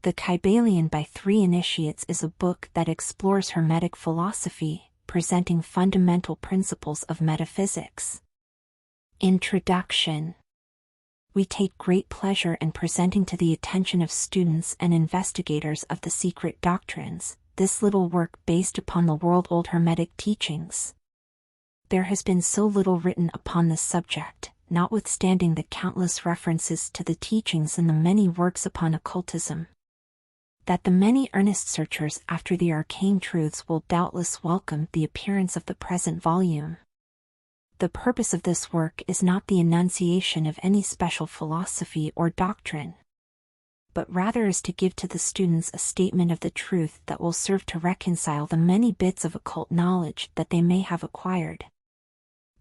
The Kybalion by 3 Initiates is a book that explores Hermetic philosophy, presenting fundamental principles of metaphysics. Introduction. We take great pleasure in presenting to the attention of students and investigators of the secret doctrines, this little work based upon the world-old Hermetic teachings. There has been so little written upon this subject, notwithstanding the countless references to the teachings in the many works upon occultism, that the many earnest searchers after the arcane truths will doubtless welcome the appearance of the present volume. The purpose of this work is not the enunciation of any special philosophy or doctrine, but rather is to give to the students a statement of the truth that will serve to reconcile the many bits of occult knowledge that they may have acquired,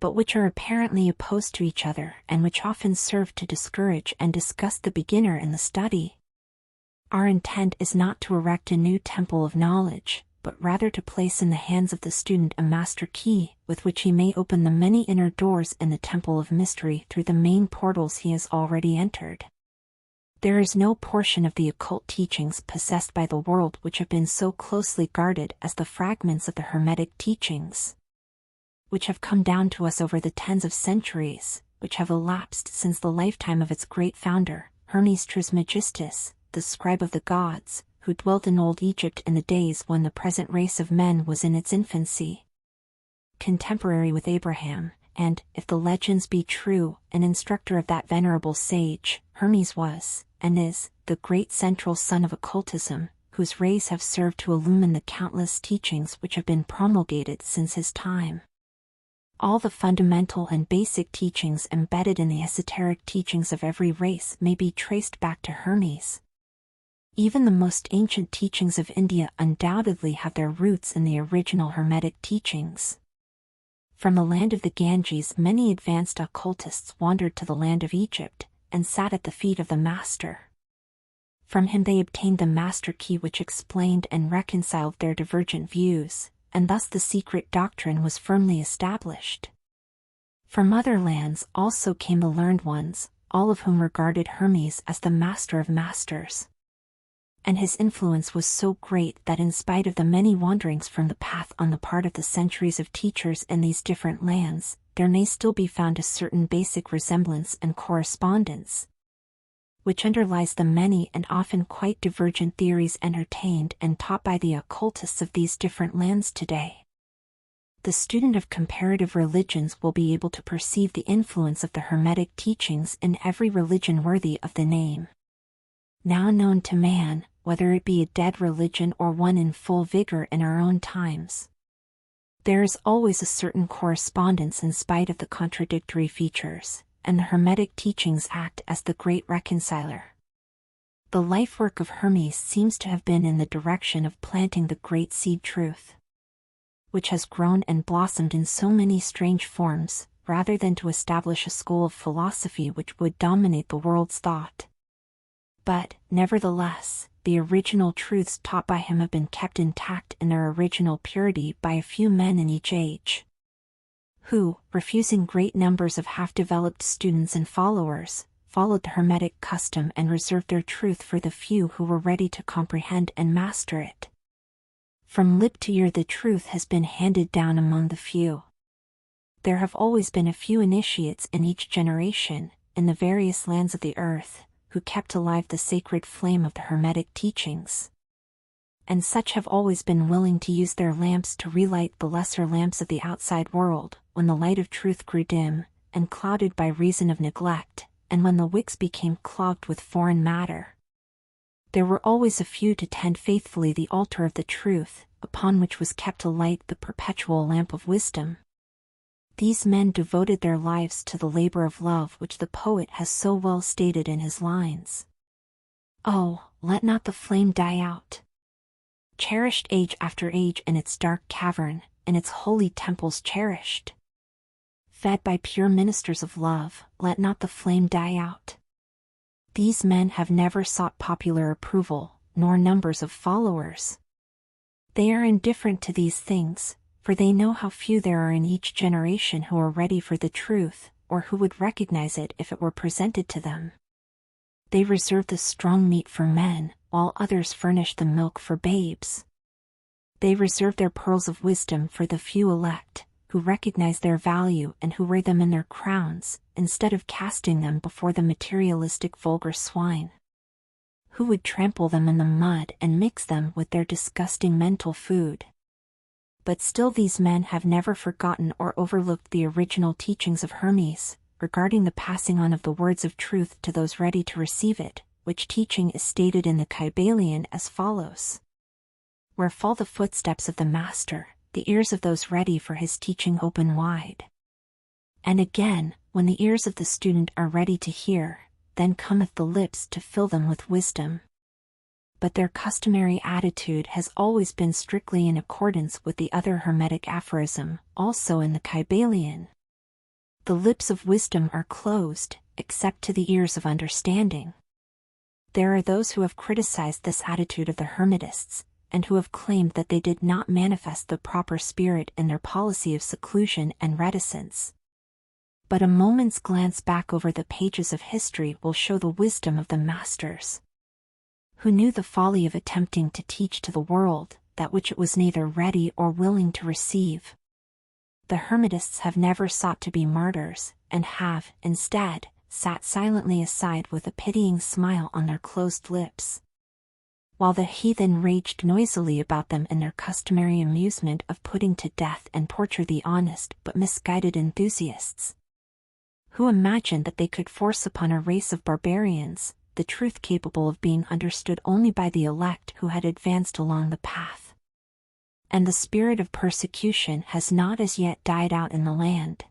but which are apparently opposed to each other and which often serve to discourage and disgust the beginner in the study. Our intent is not to erect a new temple of knowledge, but rather to place in the hands of the student a master key, with which he may open the many inner doors in the temple of mystery through the main portals he has already entered. There is no portion of the occult teachings possessed by the world which have been so closely guarded as the fragments of the Hermetic teachings, which have come down to us over the tens of centuries, which have elapsed since the lifetime of its great founder, Hermes Trismegistus, the scribe of the gods, who dwelt in old Egypt in the days when the present race of men was in its infancy. Contemporary with Abraham, and, if the legends be true, an instructor of that venerable sage, Hermes was, and is, the great central sun of occultism, whose rays have served to illumine the countless teachings which have been promulgated since his time. All the fundamental and basic teachings embedded in the esoteric teachings of every race may be traced back to Hermes. Even the most ancient teachings of India undoubtedly have their roots in the original Hermetic teachings. From the land of the Ganges, many advanced occultists wandered to the land of Egypt, and sat at the feet of the master. From him they obtained the master key which explained and reconciled their divergent views, and thus the secret doctrine was firmly established. From other lands also came the learned ones, all of whom regarded Hermes as the master of masters. And his influence was so great that in spite of the many wanderings from the path on the part of the centuries of teachers in these different lands, there may still be found a certain basic resemblance and correspondence, which underlies the many and often quite divergent theories entertained and taught by the occultists of these different lands today. The student of comparative religions will be able to perceive the influence of the Hermetic teachings in every religion worthy of the name now known to man, whether it be a dead religion or one in full vigor in our own times. There is always a certain correspondence in spite of the contradictory features, and the Hermetic teachings act as the great reconciler. The life work of Hermes seems to have been in the direction of planting the great seed truth, which has grown and blossomed in so many strange forms, rather than to establish a school of philosophy which would dominate the world's thought. But, nevertheless, the original truths taught by him have been kept intact in their original purity by a few men in each age, who, refusing great numbers of half-developed students and followers, followed the Hermetic custom and reserved their truth for the few who were ready to comprehend and master it. From lip to ear the truth has been handed down among the few. There have always been a few initiates in each generation, in the various lands of the earth, who kept alive the sacred flame of the Hermetic teachings. And such have always been willing to use their lamps to relight the lesser lamps of the outside world, when the light of truth grew dim, and clouded by reason of neglect, and when the wicks became clogged with foreign matter. There were always a few to tend faithfully the altar of the truth, upon which was kept alight the perpetual lamp of wisdom. These men devoted their lives to the labor of love which the poet has so well stated in his lines. Oh, let not the flame die out, cherished age after age in its dark cavern, in its holy temples cherished. Fed by pure ministers of love, let not the flame die out. These men have never sought popular approval, nor numbers of followers. They are indifferent to these things, for they know how few there are in each generation who are ready for the truth, or who would recognize it if it were presented to them. They reserve the strong meat for men, while others furnish the milk for babes. They reserve their pearls of wisdom for the few elect, who recognize their value and who wear them in their crowns, instead of casting them before the materialistic vulgar swine, who would trample them in the mud and mix them with their disgusting mental food. But still these men have never forgotten or overlooked the original teachings of Hermes, regarding the passing on of the words of truth to those ready to receive it, which teaching is stated in the Kybalion as follows. Where fall the footsteps of the master, the ears of those ready for his teaching open wide. And again, when the ears of the student are ready to hear, then cometh the lips to fill them with wisdom. But their customary attitude has always been strictly in accordance with the other Hermetic aphorism, also in the Kybalion. The lips of wisdom are closed, except to the ears of understanding. There are those who have criticized this attitude of the Hermetists, and who have claimed that they did not manifest the proper spirit in their policy of seclusion and reticence. But a moment's glance back over the pages of history will show the wisdom of the masters, who knew the folly of attempting to teach to the world that which it was neither ready or willing to receive. The Hermetists have never sought to be martyrs, and have, instead, sat silently aside with a pitying smile on their closed lips, while the heathen raged noisily about them in their customary amusement of putting to death and torture the honest but misguided enthusiasts, who imagined that they could force upon a race of barbarians the truth capable of being understood only by the elect who had advanced along the path. And the spirit of persecution has not as yet died out in the land.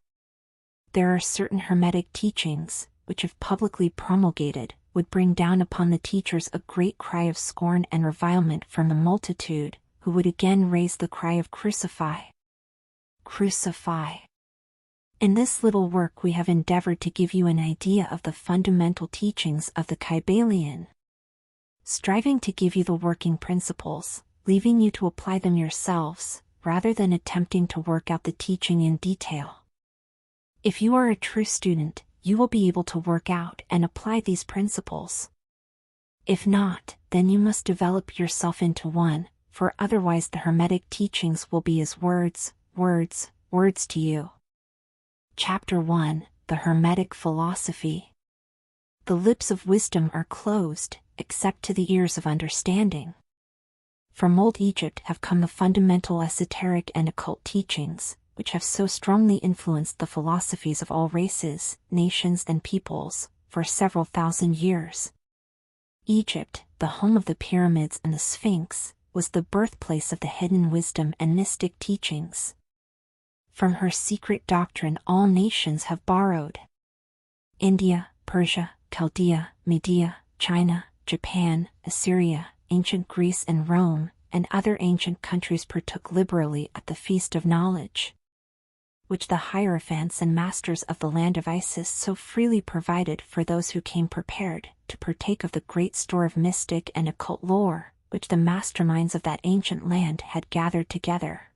There are certain Hermetic teachings, which if publicly promulgated, would bring down upon the teachers a great cry of scorn and revilement from the multitude, who would again raise the cry of crucify. Crucify. In this little work we have endeavored to give you an idea of the fundamental teachings of the Kybalion, striving to give you the working principles, leaving you to apply them yourselves, rather than attempting to work out the teaching in detail. If you are a true student, you will be able to work out and apply these principles. If not, then you must develop yourself into one, for otherwise the Hermetic teachings will be as words, words, words to you. Chapter 1, The Hermetic Philosophy. The lips of wisdom are closed, except to the ears of understanding. From old Egypt have come the fundamental esoteric and occult teachings, which have so strongly influenced the philosophies of all races, nations and peoples, for several thousand years. Egypt, the home of the pyramids and the Sphinx, was the birthplace of the hidden wisdom and mystic teachings. From her secret doctrine all nations have borrowed. India, Persia, Chaldea, Media, China, Japan, Assyria, ancient Greece and Rome, and other ancient countries partook liberally at the feast of knowledge, which the hierophants and masters of the land of Isis so freely provided for those who came prepared to partake of the great store of mystic and occult lore, which the masterminds of that ancient land had gathered together.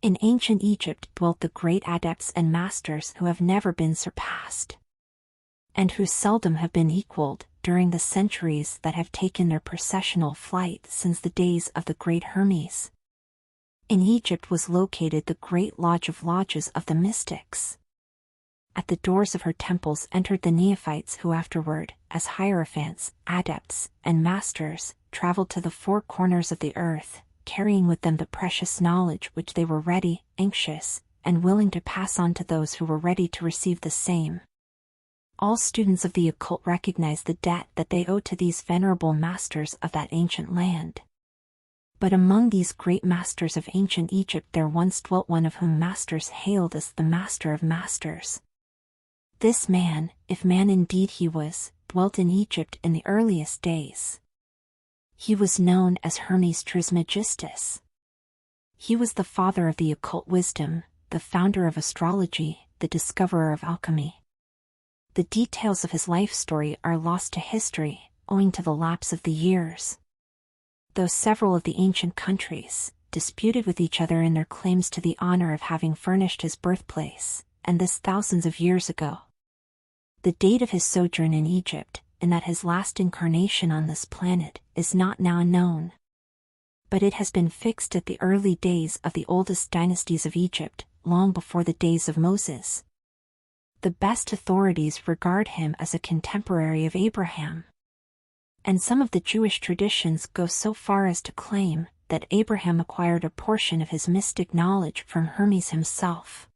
In ancient Egypt dwelt the great adepts and masters who have never been surpassed, and who seldom have been equaled, during the centuries that have taken their processional flight since the days of the great Hermes. In Egypt was located the great lodge of lodges of the mystics. At the doors of her temples entered the neophytes who afterward, as hierophants, adepts, and masters, traveled to the four corners of the earth, carrying with them the precious knowledge which they were ready, anxious, and willing to pass on to those who were ready to receive the same. All students of the occult recognize the debt that they owe to these venerable masters of that ancient land. But among these great masters of ancient Egypt there once dwelt one of whom masters hailed as the Master of Masters. This man, if man indeed he was, dwelt in Egypt in the earliest days. He was known as Hermes Trismegistus. He was the father of the occult wisdom, the founder of astrology, the discoverer of alchemy. The details of his life story are lost to history, owing to the lapse of the years. Though several of the ancient countries disputed with each other in their claims to the honor of having furnished his birthplace, and this thousands of years ago. The date of his sojourn in Egypt, in that his last incarnation on this planet is not now known. But it has been fixed at the early days of the oldest dynasties of Egypt, long before the days of Moses. The best authorities regard him as a contemporary of Abraham. And some of the Jewish traditions go so far as to claim that Abraham acquired a portion of his mystic knowledge from Hermes himself.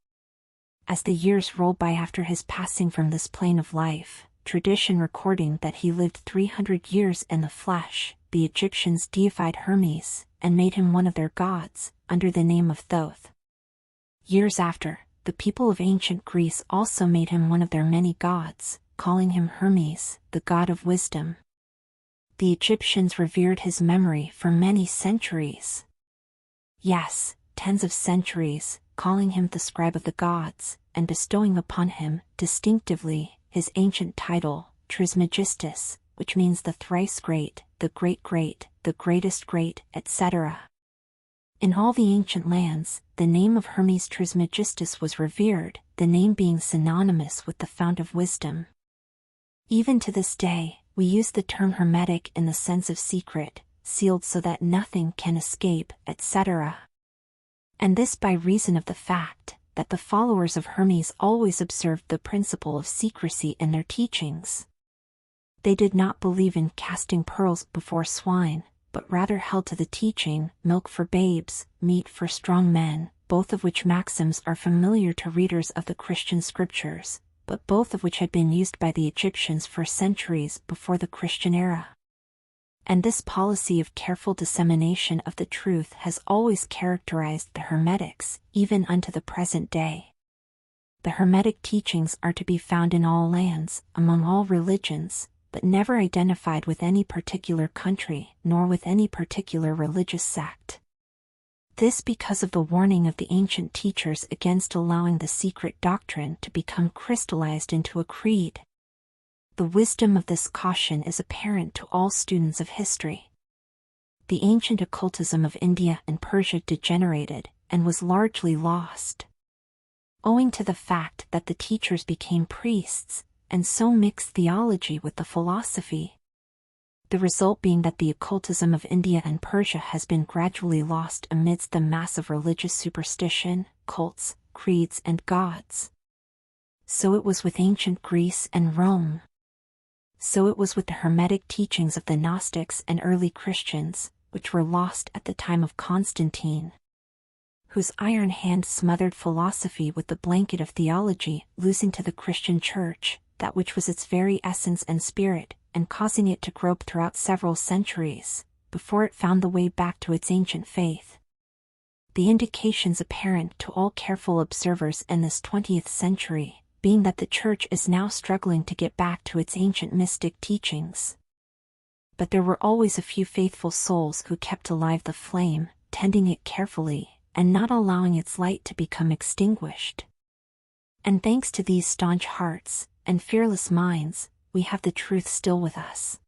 As the years roll by after his passing from this plane of life, tradition recording that he lived 300 years in the flesh, the Egyptians deified Hermes and made him one of their gods, under the name of Thoth. Years after, the people of ancient Greece also made him one of their many gods, calling him Hermes, the god of wisdom. The Egyptians revered his memory for many centuries. Yes, tens of centuries, calling him the scribe of the gods, and bestowing upon him, distinctively, his ancient title, Trismegistus, which means the thrice great, the great, the greatest great, etc. In all the ancient lands, the name of Hermes Trismegistus was revered, the name being synonymous with the fount of wisdom. Even to this day, we use the term hermetic in the sense of secret, sealed so that nothing can escape, etc. And this by reason of the fact that the followers of Hermes always observed the principle of secrecy in their teachings. They did not believe in casting pearls before swine, but rather held to the teaching, milk for babes, meat for strong men, both of which maxims are familiar to readers of the Christian scriptures, but both of which had been used by the Egyptians for centuries before the Christian era. And this policy of careful dissemination of the truth has always characterized the Hermetics, even unto the present day. The Hermetic teachings are to be found in all lands, among all religions, but never identified with any particular country, nor with any particular religious sect. This because of the warning of the ancient teachers against allowing the secret doctrine to become crystallized into a creed. The wisdom of this caution is apparent to all students of history. The ancient occultism of India and Persia degenerated, and was largely lost, owing to the fact that the teachers became priests, and so mixed theology with the philosophy. The result being that the occultism of India and Persia has been gradually lost amidst the mass of religious superstition, cults, creeds and gods. So it was with ancient Greece and Rome. So it was with the Hermetic teachings of the Gnostics and early Christians, which were lost at the time of Constantine, whose iron hand smothered philosophy with the blanket of theology, losing to the Christian Church that which was its very essence and spirit, and causing it to grope throughout several centuries, before it found the way back to its ancient faith. The indications apparent to all careful observers in this 20th century, being that the Church is now struggling to get back to its ancient mystic teachings. But there were always a few faithful souls who kept alive the flame, tending it carefully, and not allowing its light to become extinguished. And thanks to these staunch hearts and fearless minds, we have the truth still with us.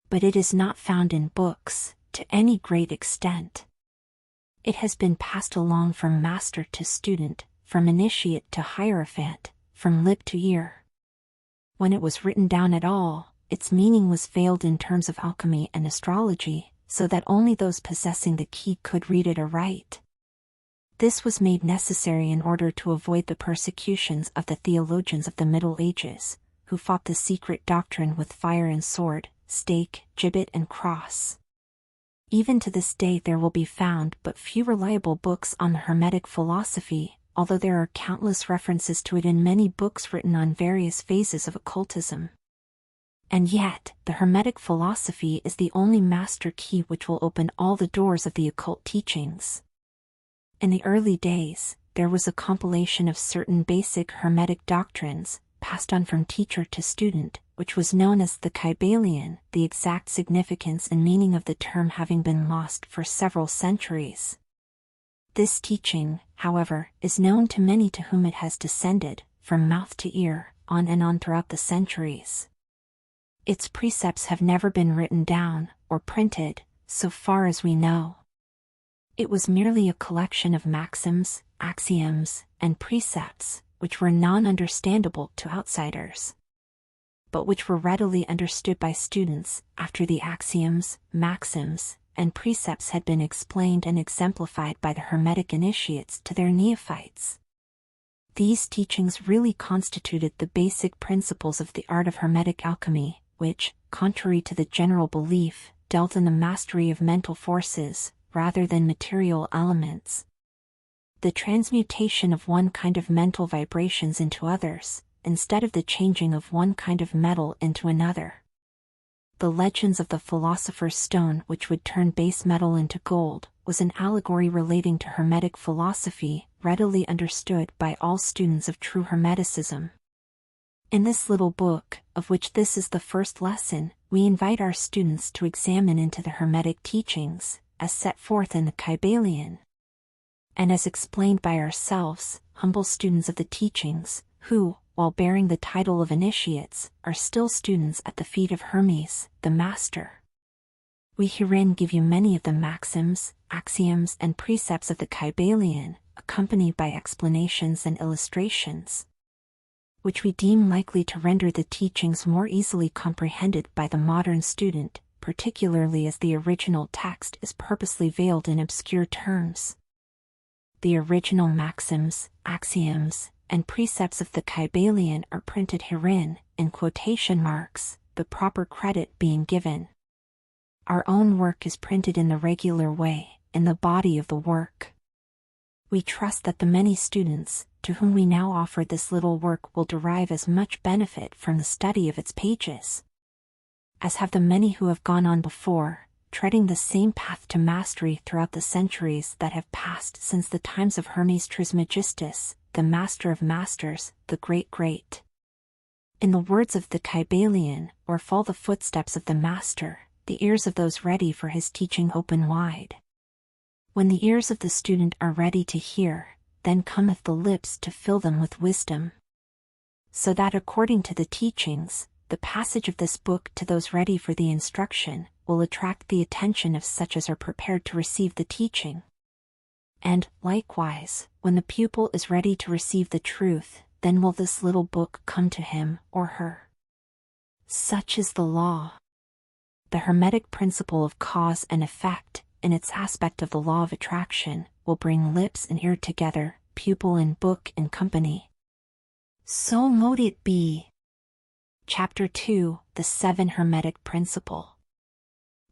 But it is not found in books, to any great extent. It has been passed along from master to student, from initiate to hierophant, from lip to ear. When it was written down at all, its meaning was veiled in terms of alchemy and astrology, so that only those possessing the key could read it aright. This was made necessary in order to avoid the persecutions of the theologians of the Middle Ages, who fought the secret doctrine with fire and sword, stake, gibbet and cross. Even to this day there will be found but few reliable books on the Hermetic philosophy, although there are countless references to it in many books written on various phases of occultism. And yet, the Hermetic philosophy is the only master key which will open all the doors of the occult teachings. In the early days, there was a compilation of certain basic Hermetic doctrines, passed on from teacher to student, which was known as the Kybalion, the exact significance and meaning of the term having been lost for several centuries. This teaching, however, is known to many to whom it has descended, from mouth to ear, on and on throughout the centuries. Its precepts have never been written down, or printed, so far as we know. It was merely a collection of maxims, axioms, and precepts, which were non-understandable to outsiders. but which were readily understood by students after the axioms, maxims, and precepts had been explained and exemplified by the Hermetic initiates to their neophytes. These teachings really constituted the basic principles of the art of Hermetic alchemy, which, contrary to the general belief, dealt in the mastery of mental forces, rather than material elements. The transmutation of one kind of mental vibrations into others, instead of the changing of one kind of metal into another. The legends of the philosopher's stone which would turn base metal into gold, was an allegory relating to Hermetic philosophy, readily understood by all students of true Hermeticism. In this little book, of which this is the first lesson, we invite our students to examine into the Hermetic teachings, as set forth in the Kybalion, and as explained by ourselves, humble students of the teachings, who, while bearing the title of initiates, are still students at the feet of Hermes, the Master. We herein give you many of the maxims, axioms and precepts of the Kybalion, accompanied by explanations and illustrations, which we deem likely to render the teachings more easily comprehended by the modern student, particularly as the original text is purposely veiled in obscure terms. The original maxims, axioms, and precepts of the Kybalion are printed herein, in quotation marks, the proper credit being given. Our own work is printed in the regular way, in the body of the work. We trust that the many students, to whom we now offer this little work, will derive as much benefit from the study of its pages as have the many who have gone on before, treading the same path to mastery throughout the centuries that have passed since the times of Hermes Trismegistus, the Master of Masters, the Great. In the words of the Kybalion, or fall the footsteps of the Master, the ears of those ready for his teaching open wide. When the ears of the student are ready to hear, then cometh the lips to fill them with wisdom. So that according to the teachings, the passage of this book to those ready for the instruction will attract the attention of such as are prepared to receive the teaching. And, likewise, when the pupil is ready to receive the truth, then will this little book come to him or her. Such is the law. The Hermetic principle of cause and effect, in its aspect of the law of attraction, will bring lips and ear together, pupil and book in company. So mote it be. Chapter 2, The 7 Hermetic Principle.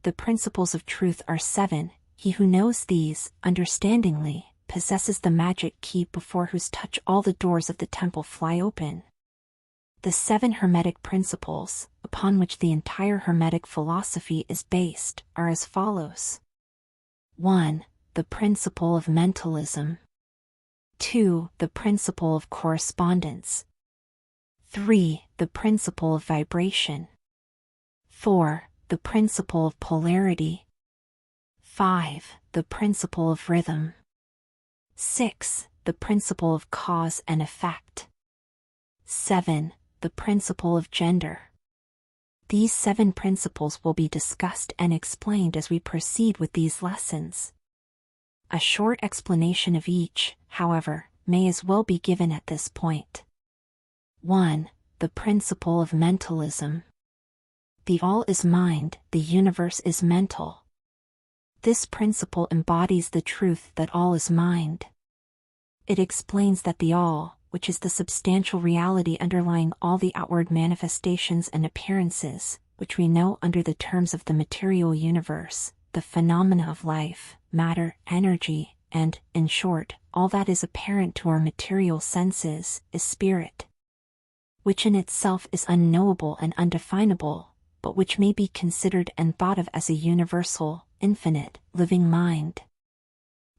The principles of truth are 7. He who knows these, understandingly, possesses the magic key before whose touch all the doors of the temple fly open. The 7 Hermetic principles, upon which the entire Hermetic philosophy is based, are as follows. 1. The principle of mentalism. 2. The principle of correspondence. 3. The principle of vibration. 4. The principle of polarity. 5. The principle of rhythm. 6. The principle of cause and effect. 7. The principle of gender. These 7 principles will be discussed and explained as we proceed with these lessons. A short explanation of each, however, may as well be given at this point. 1. The principle of mentalism. The all is mind, the universe is mental. This principle embodies the truth that all is mind. It explains that the all, which is the substantial reality underlying all the outward manifestations and appearances, which we know under the terms of the material universe, the phenomena of life, matter, energy, and, in short, all that is apparent to our material senses, is spirit, which in itself is unknowable and undefinable, but which may be considered and thought of as a universal, infinite, living mind.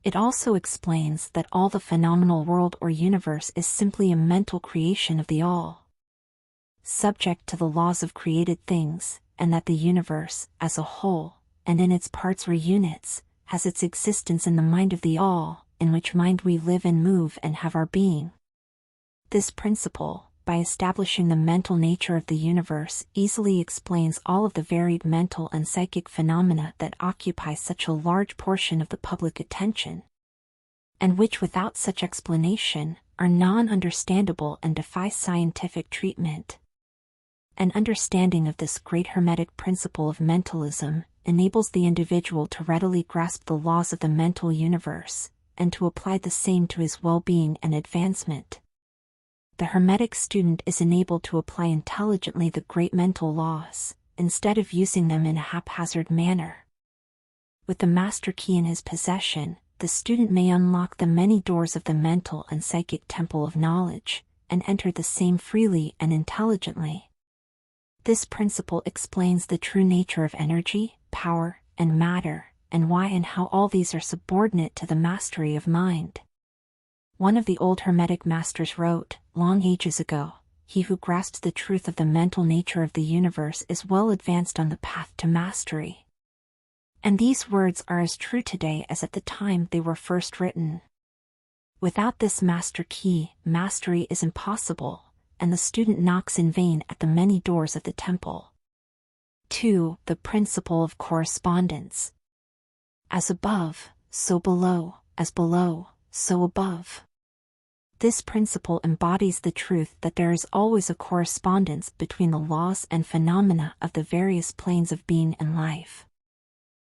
It also explains that all the phenomenal world or universe is simply a mental creation of the all, subject to the laws of created things, and that the universe, as a whole, and in its parts or units, has its existence in the mind of the all, in which mind we live and move and have our being. This principle, by establishing the mental nature of the universe, easily explains all of the varied mental and psychic phenomena that occupy such a large portion of the public attention, and which without such explanation, are non-understandable and defy scientific treatment. An understanding of this great Hermetic principle of mentalism enables the individual to readily grasp the laws of the mental universe, and to apply the same to his well-being and advancement. The Hermetic student is enabled to apply intelligently the great mental laws, instead of using them in a haphazard manner. With the master key in his possession, the student may unlock the many doors of the mental and psychic temple of knowledge, and enter the same freely and intelligently. This principle explains the true nature of energy, power, and matter, and why and how all these are subordinate to the mastery of mind. One of the old Hermetic masters wrote, long ages ago, "He who grasps the truth of the mental nature of the universe is well advanced on the path to mastery." And these words are as true today as at the time they were first written. Without this master key, mastery is impossible, and the student knocks in vain at the many doors of the temple. 2. The principle of correspondence. As above, so below, as below, so above. This principle embodies the truth that there is always a correspondence between the laws and phenomena of the various planes of being and life.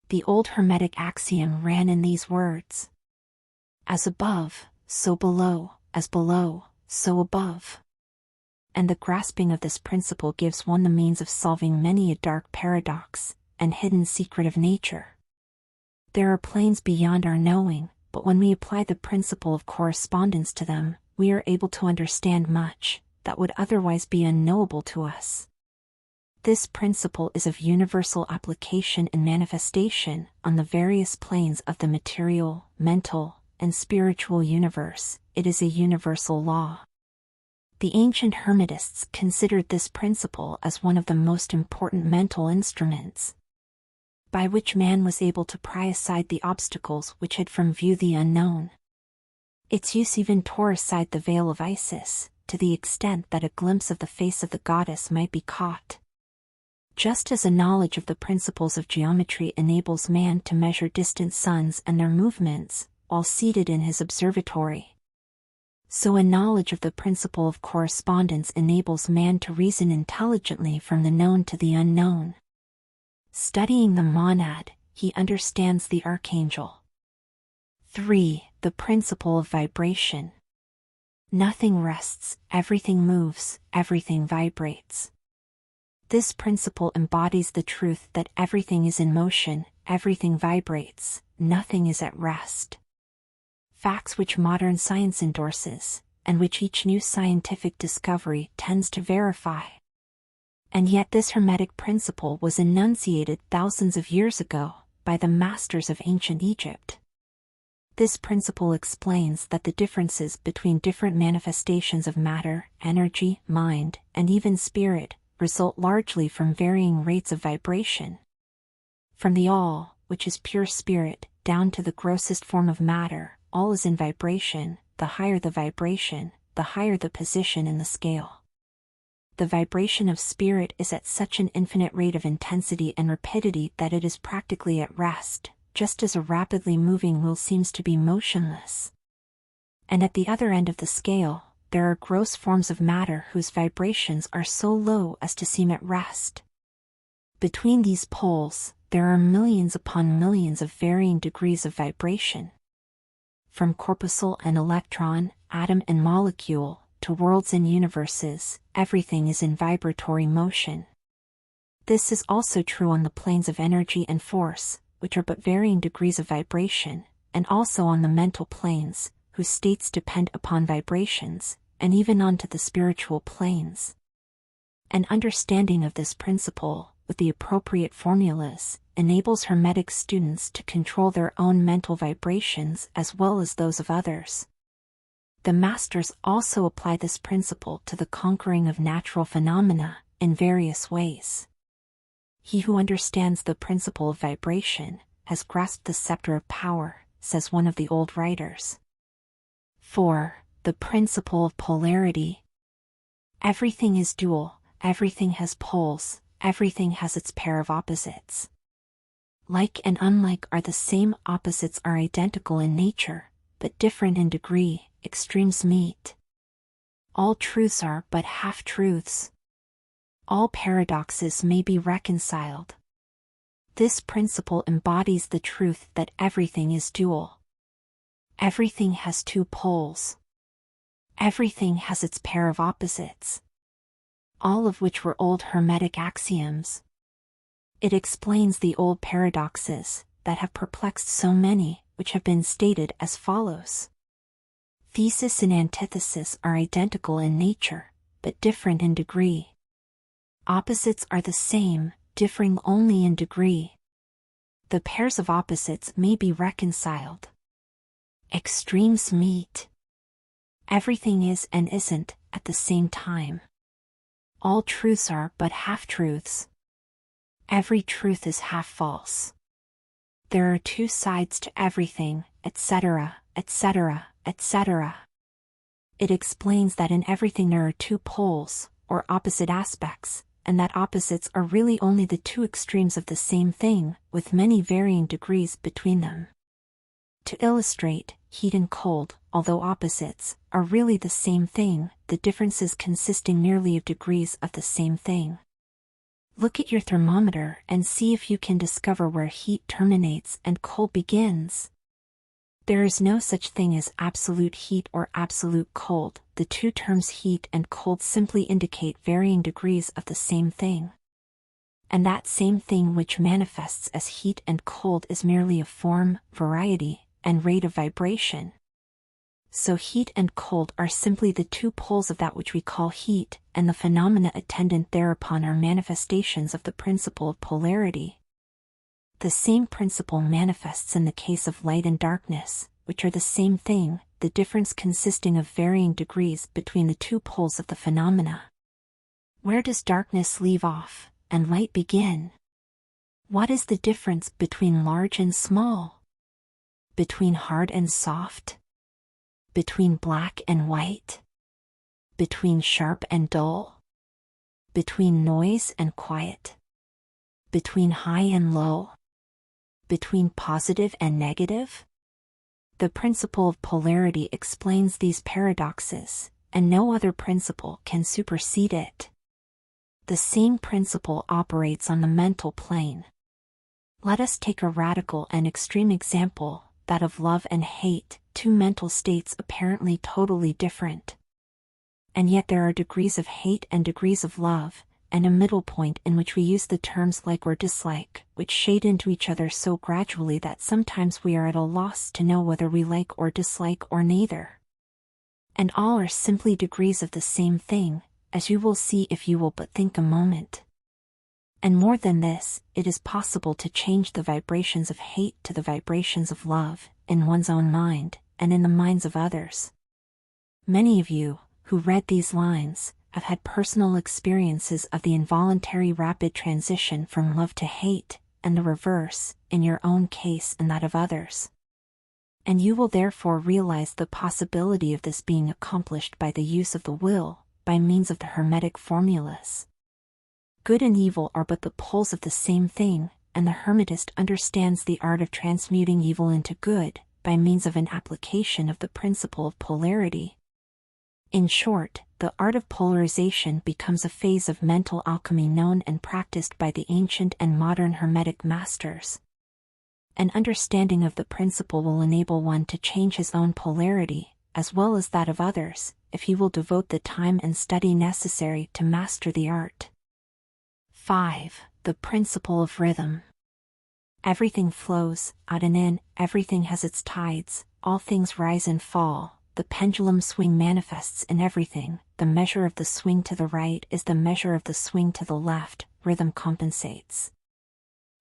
The old Hermetic axiom ran in these words: as above, so below, as below, so above. And the grasping of this principle gives one the means of solving many a dark paradox and hidden secret of nature. There are planes beyond our knowing, but when we apply the principle of correspondence to them, we are able to understand much that would otherwise be unknowable to us. This principle is of universal application and manifestation on the various planes of the material, mental, and spiritual universe. It is a universal law. The ancient Hermetists considered this principle as one of the most important mental instruments, by which man was able to pry aside the obstacles which hid from view the unknown. Its use even tore aside the veil of Isis, to the extent that a glimpse of the face of the goddess might be caught. Just as a knowledge of the principles of geometry enables man to measure distant suns and their movements, while seated in his observatory, so a knowledge of the principle of correspondence enables man to reason intelligently from the known to the unknown. Studying the monad, he understands the archangel. 3. The principle of vibration. Nothing rests, everything moves, everything vibrates. This principle embodies the truth that everything is in motion, everything vibrates, nothing is at rest. Facts which modern science endorses, and which each new scientific discovery tends to verify. And yet this Hermetic principle was enunciated thousands of years ago by the masters of ancient Egypt. This principle explains that the differences between different manifestations of matter, energy, mind, and even spirit result largely from varying rates of vibration. From the all, which is pure spirit, down to the grossest form of matter, all is in vibration. The higher the vibration, the higher the position in the scale. The vibration of spirit is at such an infinite rate of intensity and rapidity that it is practically at rest, just as a rapidly moving wheel seems to be motionless. And at the other end of the scale, there are gross forms of matter whose vibrations are so low as to seem at rest. Between these poles, there are millions upon millions of varying degrees of vibration. From corpuscle and electron, atom and molecule, to worlds and universes, everything is in vibratory motion. This is also true on the planes of energy and force, which are but varying degrees of vibration, and also on the mental planes, whose states depend upon vibrations, and even onto the spiritual planes. An understanding of this principle, with the appropriate formulas, enables Hermetic students to control their own mental vibrations as well as those of others. The masters also apply this principle to the conquering of natural phenomena in various ways. He who understands the principle of vibration has grasped the scepter of power, says one of the old writers. 4. The principle of polarity. Everything is dual, everything has poles, everything has its pair of opposites. Like and unlike are the same, opposites are identical in nature, but different in degree, extremes meet. All truths are but half-truths. All paradoxes may be reconciled. This principle embodies the truth that everything is dual. Everything has two poles. Everything has its pair of opposites, all of which were old Hermetic axioms. It explains the old paradoxes that have perplexed so many, which have been stated as follows. Thesis and antithesis are identical in nature, but different in degree. Opposites are the same, differing only in degree. The pairs of opposites may be reconciled. Extremes meet. Everything is and isn't at the same time. All truths are but half-truths. Every truth is half false. There are two sides to everything, etc., etc., etc. It explains that in everything there are two poles, or opposite aspects, and that opposites are really only the two extremes of the same thing, with many varying degrees between them. To illustrate, heat and cold, although opposites, are really the same thing, the differences consisting merely of degrees of the same thing. Look at your thermometer and see if you can discover where heat terminates and cold begins. There is no such thing as absolute heat or absolute cold. The two terms heat and cold simply indicate varying degrees of the same thing. And that same thing which manifests as heat and cold is merely a form, variety, and rate of vibration. So heat and cold are simply the two poles of that which we call heat, and the phenomena attendant thereupon are manifestations of the principle of polarity. The same principle manifests in the case of light and darkness, which are the same thing, the difference consisting of varying degrees between the two poles of the phenomena. Where does darkness leave off, and light begin? What is the difference between large and small? Between hard and soft? Between black and white? Between sharp and dull? Between noise and quiet? Between high and low? Between positive and negative? The principle of polarity explains these paradoxes, and no other principle can supersede it. The same principle operates on the mental plane. Let us take a radical and extreme example, that of love and hate, two mental states apparently totally different. And yet there are degrees of hate and degrees of love, and a middle point in which we use the terms like or dislike, which shade into each other so gradually that sometimes we are at a loss to know whether we like or dislike or neither. And all are simply degrees of the same thing, as you will see if you will but think a moment. And more than this, it is possible to change the vibrations of hate to the vibrations of love, in one's own mind, and in the minds of others. Many of you, who read these lines, have had personal experiences of the involuntary rapid transition from love to hate, and the reverse, in your own case and that of others. And you will therefore realize the possibility of this being accomplished by the use of the will, by means of the Hermetic formulas. Good and evil are but the poles of the same thing, and the Hermetist understands the art of transmuting evil into good, by means of an application of the principle of polarity. In short, the art of polarization becomes a phase of mental alchemy known and practiced by the ancient and modern Hermetic masters. An understanding of the principle will enable one to change his own polarity, as well as that of others, if he will devote the time and study necessary to master the art. 5. The principle of rhythm. Everything flows, out and in, everything has its tides, all things rise and fall, the pendulum swing manifests in everything, the measure of the swing to the right is the measure of the swing to the left, rhythm compensates.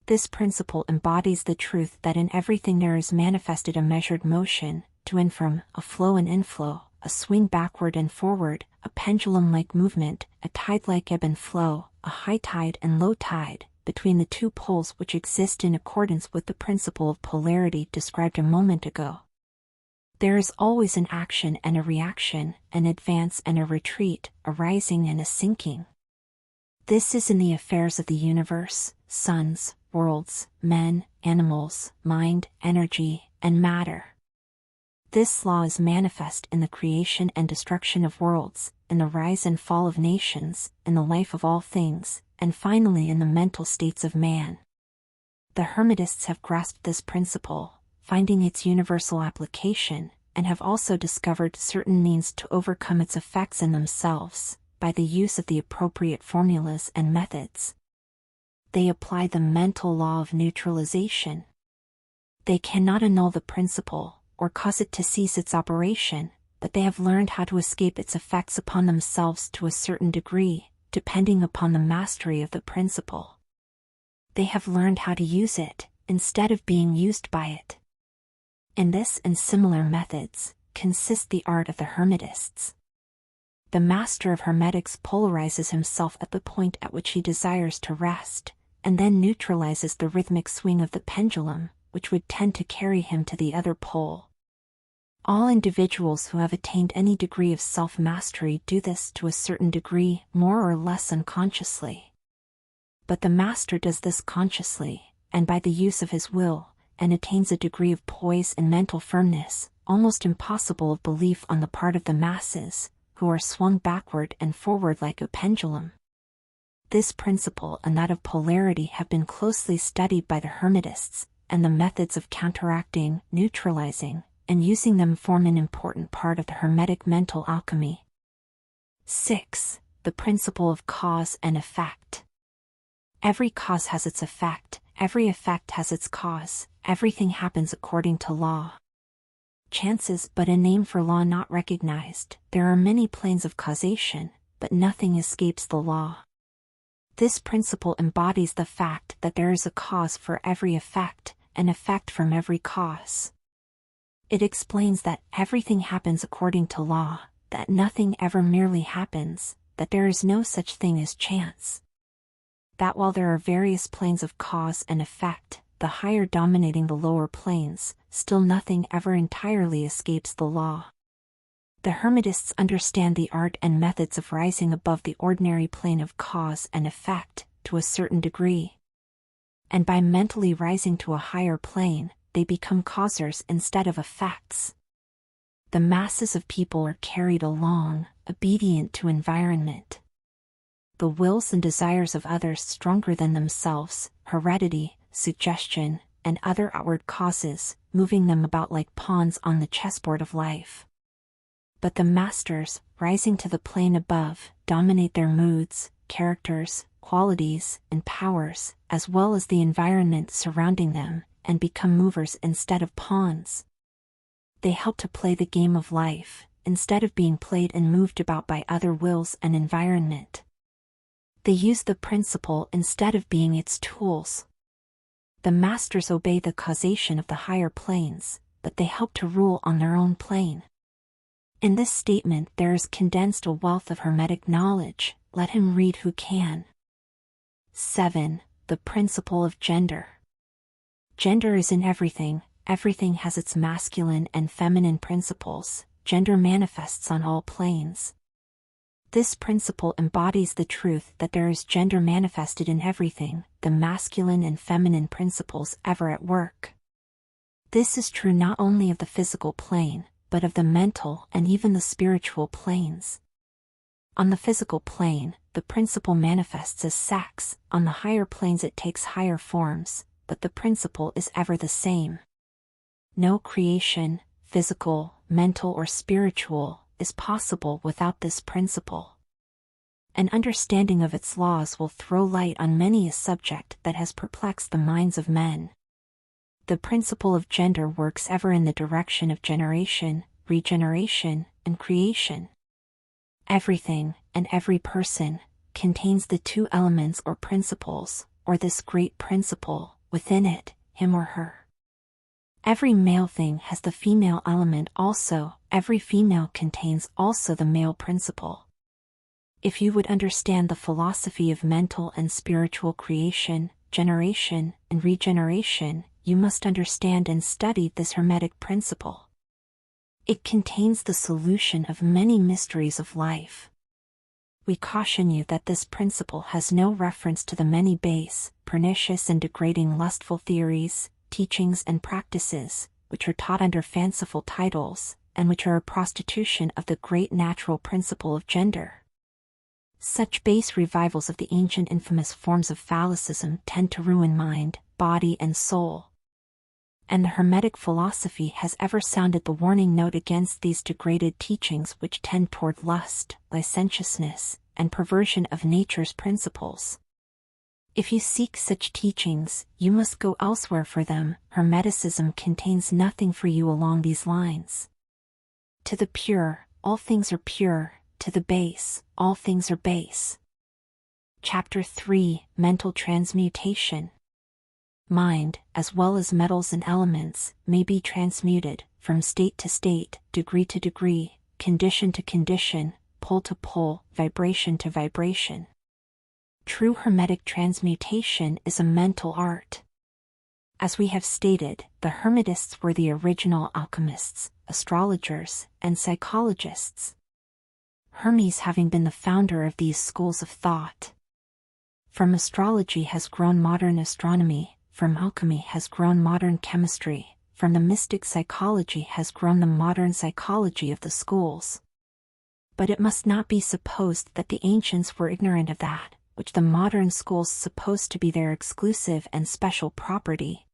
This principle embodies the truth that in everything there is manifested a measured motion, to and from, a flow and inflow, a swing backward and forward, a pendulum-like movement, a tide-like ebb and flow, a high tide and low tide, between the two poles which exist in accordance with the principle of polarity described a moment ago. There is always an action and a reaction, an advance and a retreat, a rising and a sinking. This is in the affairs of the universe, suns, worlds, men, animals, mind, energy, and matter. This law is manifest in the creation and destruction of worlds, in the rise and fall of nations, in the life of all things, and finally in the mental states of man. The Hermetists have grasped this principle, finding its universal application, and have also discovered certain means to overcome its effects in themselves, by the use of the appropriate formulas and methods. They apply the mental law of neutralization. They cannot annul the principle, or cause it to cease its operation, but they have learned how to escape its effects upon themselves to a certain degree, depending upon the mastery of the principle. They have learned how to use it, instead of being used by it. In this and similar methods, consists the art of the Hermetists. The master of Hermetics polarizes himself at the point at which he desires to rest, and then neutralizes the rhythmic swing of the pendulum, which would tend to carry him to the other pole. All individuals who have attained any degree of self-mastery do this to a certain degree, more or less unconsciously. But the master does this consciously, and by the use of his will, and attains a degree of poise and mental firmness, almost impossible of belief on the part of the masses, who are swung backward and forward like a pendulum. This principle and that of polarity have been closely studied by the Hermetists, and the methods of counteracting, neutralizing, and using them form an important part of the Hermetic mental alchemy. 6. The principle of cause and effect. Every cause has its effect, every effect has its cause, everything happens according to law. Chance is but a name for law not recognized. There are many planes of causation, but nothing escapes the law. This principle embodies the fact that there is a cause for every effect, an effect from every cause. It explains that everything happens according to law, that nothing ever merely happens, that there is no such thing as chance. That while there are various planes of cause and effect, the higher dominating the lower planes, still nothing ever entirely escapes the law. The Hermetists understand the art and methods of rising above the ordinary plane of cause and effect, to a certain degree. And by mentally rising to a higher plane, they become causers instead of effects. The masses of people are carried along, obedient to environment. The wills and desires of others stronger than themselves, heredity, suggestion, and other outward causes, moving them about like pawns on the chessboard of life. But the masters, rising to the plane above, dominate their moods, characters, qualities, and powers, as well as the environment surrounding them, and become movers instead of pawns. They help to play the game of life, instead of being played and moved about by other wills and environment. They use the principle instead of being its tools. The masters obey the causation of the higher planes, but they help to rule on their own plane. In this statement there is condensed a wealth of Hermetic knowledge, let him read who can. 7. The principle of gender. Gender is in everything, everything has its masculine and feminine principles, gender manifests on all planes. This principle embodies the truth that there is gender manifested in everything, the masculine and feminine principles ever at work. This is true not only of the physical plane, but of the mental and even the spiritual planes. On the physical plane, the principle manifests as sex, on the higher planes it takes higher forms, but the principle is ever the same. No creation, physical, mental or spiritual, is possible without this principle. An understanding of its laws will throw light on many a subject that has perplexed the minds of men. The principle of gender works ever in the direction of generation, regeneration, and creation. Everything, and every person, contains the two elements or principles, or this great principle, within it, him or her. Every male thing has the female element also, every female contains also the male principle. If you would understand the philosophy of mental and spiritual creation, generation, and regeneration, you must understand and study this Hermetic principle. It contains the solution of many mysteries of life. We caution you that this principle has no reference to the many base, pernicious and degrading lustful theories, teachings and practices, which are taught under fanciful titles, and which are a prostitution of the great natural principle of gender. Such base revivals of the ancient infamous forms of phallicism tend to ruin mind, body and soul. And the Hermetic philosophy has ever sounded the warning note against these degraded teachings which tend toward lust, licentiousness, and perversion of nature's principles. If you seek such teachings, you must go elsewhere for them. Hermeticism contains nothing for you along these lines. To the pure, all things are pure. To the base, all things are base. Chapter 3: Mental Transmutation. Mind, as well as metals and elements, may be transmuted, from state to state, degree to degree, condition to condition, pole to pole, vibration to vibration. True Hermetic transmutation is a mental art. As we have stated, the Hermetists were the original alchemists, astrologers, and psychologists. Hermes having been the founder of these schools of thought. From astrology has grown modern astronomy, from alchemy has grown modern chemistry, from the mystic psychology has grown the modern psychology of the schools. But it must not be supposed that the ancients were ignorant of that, which the modern schools suppose to be their exclusive and special property.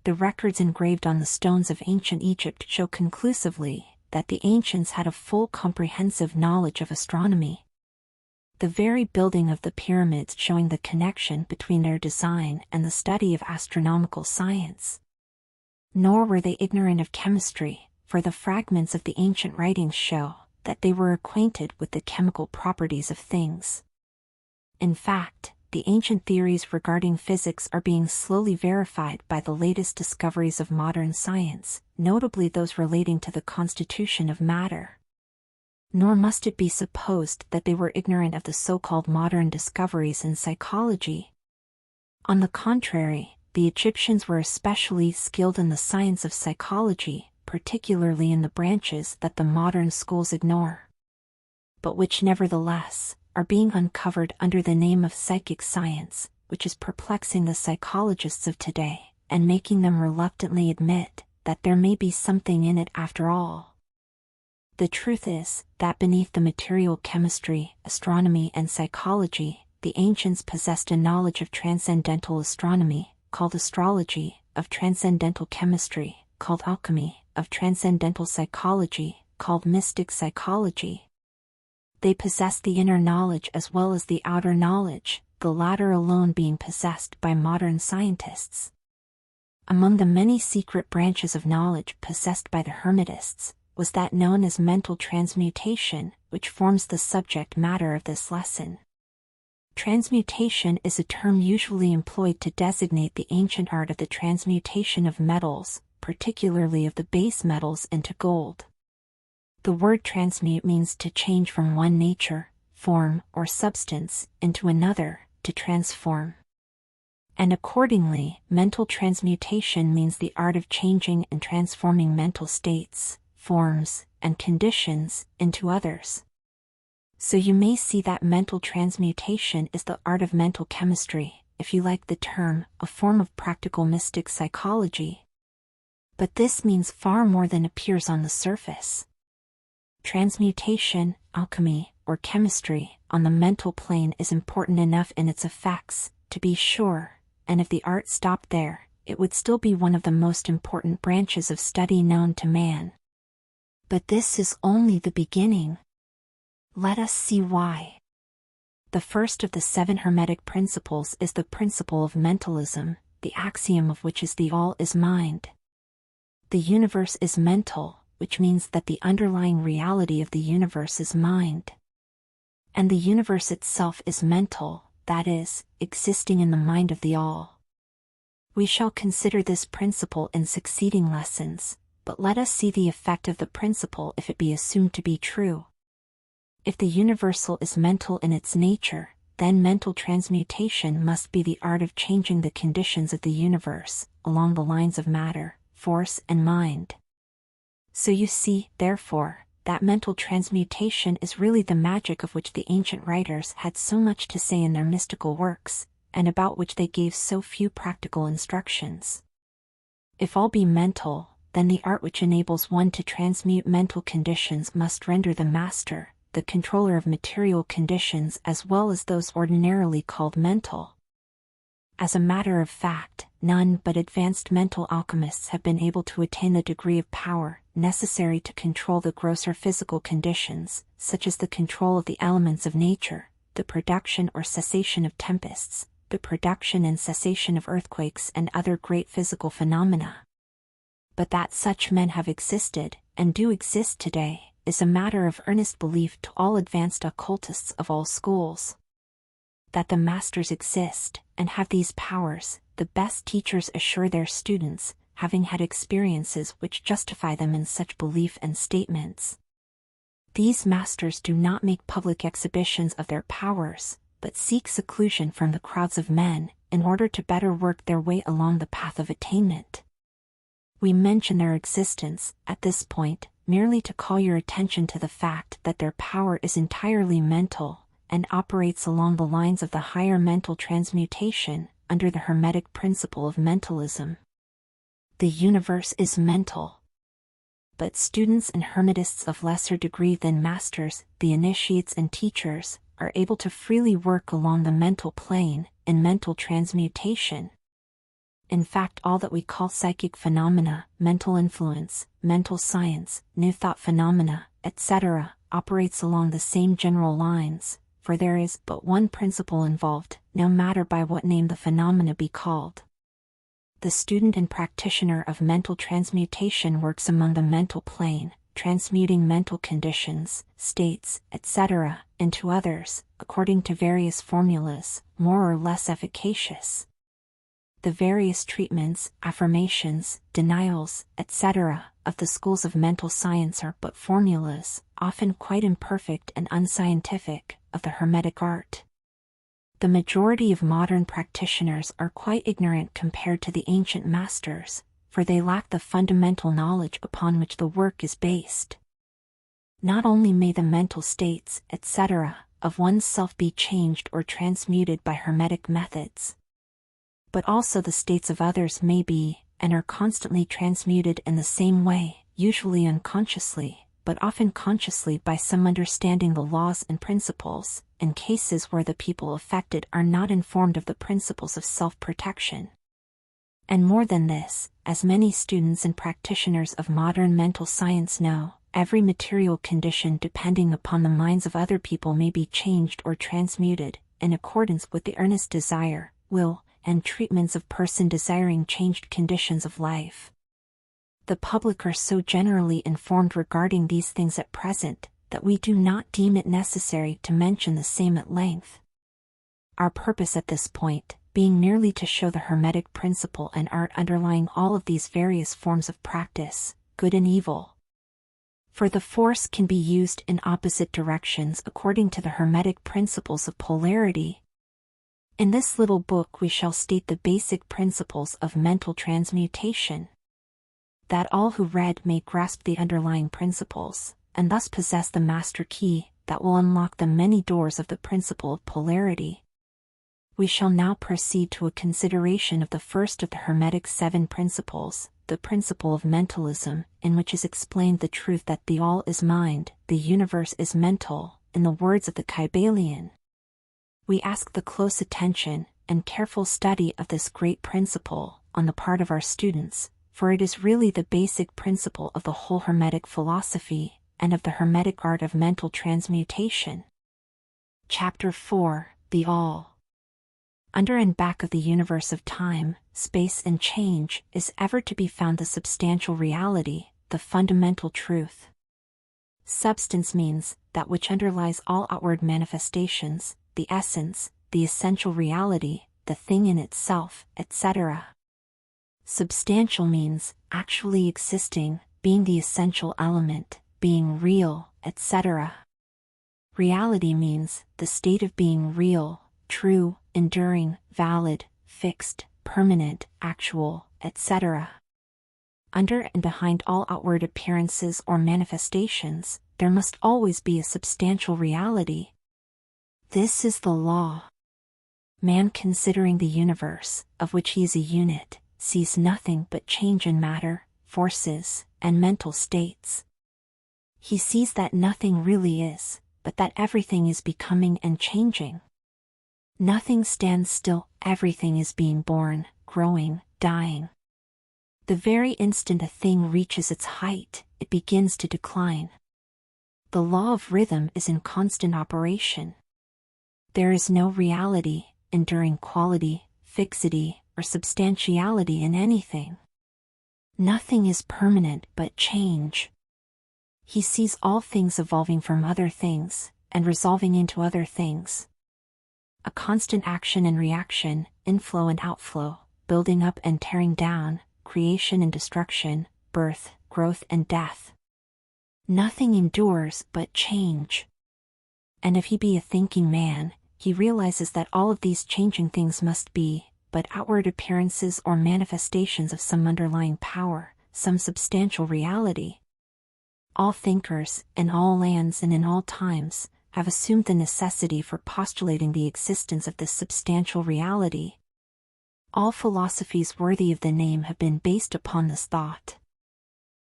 The records engraved on the stones of ancient Egypt show conclusively that the ancients had a full comprehensive knowledge of astronomy. The very building of the pyramids showing the connection between their design and the study of astronomical science. Nor were they ignorant of chemistry, for the fragments of the ancient writings show that they were acquainted with the chemical properties of things. In fact, the ancient theories regarding physics are being slowly verified by the latest discoveries of modern science, notably those relating to the constitution of matter. Nor must it be supposed that they were ignorant of the so-called modern discoveries in psychology. On the contrary, the Egyptians were especially skilled in the science of psychology, particularly in the branches that the modern schools ignore, but which nevertheless are being uncovered under the name of psychic science, which is perplexing the psychologists of today, and making them reluctantly admit that there may be something in it after all. The truth is that beneath the material chemistry, astronomy and psychology, the ancients possessed a knowledge of transcendental astronomy, called astrology, of transcendental chemistry, called alchemy, of transcendental psychology, called mystic psychology. They possessed the inner knowledge as well as the outer knowledge, the latter alone being possessed by modern scientists. Among the many secret branches of knowledge possessed by the Hermetists, was that known as mental transmutation, which forms the subject matter of this lesson. Transmutation is a term usually employed to designate the ancient art of the transmutation of metals, particularly of the base metals, into gold. The word transmute means to change from one nature, form, or substance, into another, to transform. And accordingly, mental transmutation means the art of changing and transforming mental states, forms, and conditions, into others. So you may see that mental transmutation is the art of mental chemistry, if you like the term, a form of practical mystic psychology. But this means far more than appears on the surface. Transmutation, alchemy, or chemistry, on the mental plane is important enough in its effects, to be sure, and if the art stopped there, it would still be one of the most important branches of study known to man. But this is only the beginning. Let us see why. The first of the 7 Hermetic principles is the principle of mentalism, the axiom of which is the all is mind. The universe is mental, which means that the underlying reality of the universe is mind. And the universe itself is mental, that is, existing in the mind of the all. We shall consider this principle in succeeding lessons, but let us see the effect of the principle if it be assumed to be true. If the universal is mental in its nature, then mental transmutation must be the art of changing the conditions of the universe, along the lines of matter, force and mind. So you see, therefore, that mental transmutation is really the magic of which the ancient writers had so much to say in their mystical works, and about which they gave so few practical instructions. If all be mental, then the art which enables one to transmute mental conditions must render the master, the controller of material conditions as well as those ordinarily called mental. As a matter of fact, none but advanced mental alchemists have been able to attain the degree of power necessary to control the grosser physical conditions, such as the control of the elements of nature, the production or cessation of tempests, the production and cessation of earthquakes and other great physical phenomena. But that such men have existed, and do exist today, is a matter of earnest belief to all advanced occultists of all schools. That the masters exist, and have these powers, the best teachers assure their students, having had experiences which justify them in such belief and statements. These masters do not make public exhibitions of their powers, but seek seclusion from the crowds of men, in order to better work their way along the path of attainment. We mention their existence, at this point, merely to call your attention to the fact that their power is entirely mental, and operates along the lines of the higher mental transmutation, under the Hermetic principle of mentalism. The universe is mental. But students and Hermetists of lesser degree than masters, the initiates and teachers, are able to freely work along the mental plane, in mental transmutation. In fact, all that we call psychic phenomena, mental influence, mental science, new thought phenomena, etc., operates along the same general lines, for there is but one principle involved, no matter by what name the phenomena be called. The student and practitioner of mental transmutation works among the mental plane, transmuting mental conditions, states, etc., into others, according to various formulas, more or less efficacious. The various treatments, affirmations, denials, etc., of the schools of mental science are but formulas, often quite imperfect and unscientific, of the Hermetic art. The majority of modern practitioners are quite ignorant compared to the ancient masters, for they lack the fundamental knowledge upon which the work is based. Not only may the mental states, etc., of one's self be changed or transmuted by Hermetic methods, but also the states of others may be, and are constantly transmuted in the same way, usually unconsciously, but often consciously by some understanding the laws and principles, in cases where the people affected are not informed of the principles of self-protection. And more than this, as many students and practitioners of modern mental science know, every material condition depending upon the minds of other people may be changed or transmuted, in accordance with the earnest desire, will, and treatments of person desiring changed conditions of life. The public are so generally informed regarding these things at present, that we do not deem it necessary to mention the same at length. Our purpose at this point, being merely to show the Hermetic principle and art underlying all of these various forms of practice, good and evil. For the force can be used in opposite directions according to the Hermetic principles of polarity. In this little book we shall state the basic principles of mental transmutation, that all who read may grasp the underlying principles, and thus possess the master key that will unlock the many doors of the principle of polarity. We shall now proceed to a consideration of the first of the Hermetic 7 principles, the principle of mentalism, in which is explained the truth that the all is mind, the universe is mental, in the words of the Kybalion. We ask the close attention and careful study of this great principle on the part of our students, for it is really the basic principle of the whole Hermetic philosophy, and of the Hermetic art of mental transmutation. Chapter 4, The All. Under and back of the universe of time, space and change is ever to be found the substantial reality, the fundamental truth. Substance means that which underlies all outward manifestations, the essence, the essential reality, the thing in itself, etc. Substantial means actually existing, being the essential element, being real, etc. Reality means the state of being real, true, enduring, valid, fixed, permanent, actual, etc. Under and behind all outward appearances or manifestations, there must always be a substantial reality. This is the law. Man, considering the universe, of which he is a unit, sees nothing but change in matter, forces, and mental states. He sees that nothing really is, but that everything is becoming and changing. Nothing stands still, everything is being born, growing, dying. The very instant a thing reaches its height, it begins to decline. The law of rhythm is in constant operation. There is no reality, enduring quality, fixity, or substantiality in anything. Nothing is permanent but change. He sees all things evolving from other things, and resolving into other things. A constant action and reaction, inflow and outflow, building up and tearing down, creation and destruction, birth, growth and death. Nothing endures but change. And if he be a thinking man, he realizes that all of these changing things must be but outward appearances or manifestations of some underlying power, some substantial reality. All thinkers, in all lands and in all times, have assumed the necessity for postulating the existence of this substantial reality. All philosophies worthy of the name have been based upon this thought.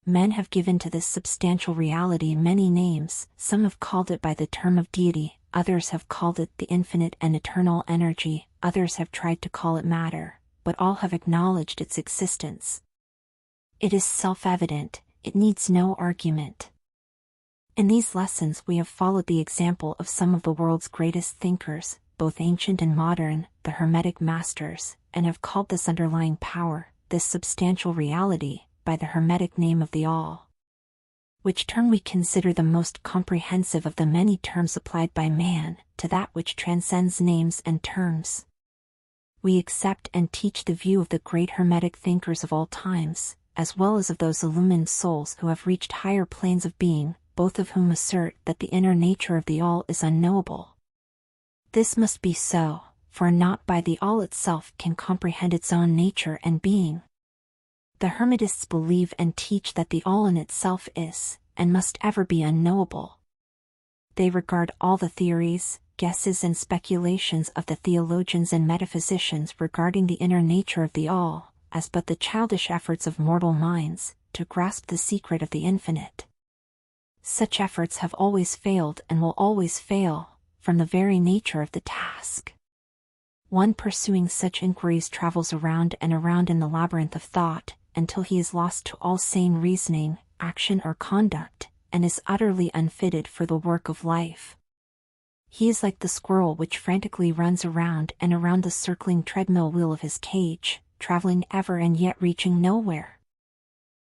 Men have given to this substantial reality many names. Some have called it by the term of deity, others have called it the infinite and eternal energy, others have tried to call it matter, but all have acknowledged its existence. It is self-evident, it needs no argument. In these lessons we have followed the example of some of the world's greatest thinkers, both ancient and modern, the Hermetic masters, and have called this underlying power, this substantial reality, by the Hermetic name of the All. Which term we consider the most comprehensive of the many terms applied by man to that which transcends names and terms. We accept and teach the view of the great Hermetic thinkers of all times, as well as of those illumined souls who have reached higher planes of being, both of whom assert that the inner nature of the All is unknowable. This must be so, for not by the All itself can comprehend its own nature and being. The Hermetists believe and teach that the All in itself is, and must ever be unknowable. They regard all the theories, guesses and speculations of the theologians and metaphysicians regarding the inner nature of the All, as but the childish efforts of mortal minds, to grasp the secret of the infinite. Such efforts have always failed and will always fail, from the very nature of the task. One pursuing such inquiries travels around and around in the labyrinth of thought, until he is lost to all sane reasoning, action or conduct, and is utterly unfitted for the work of life. He is like the squirrel which frantically runs around and around the circling treadmill wheel of his cage, traveling ever and yet reaching nowhere.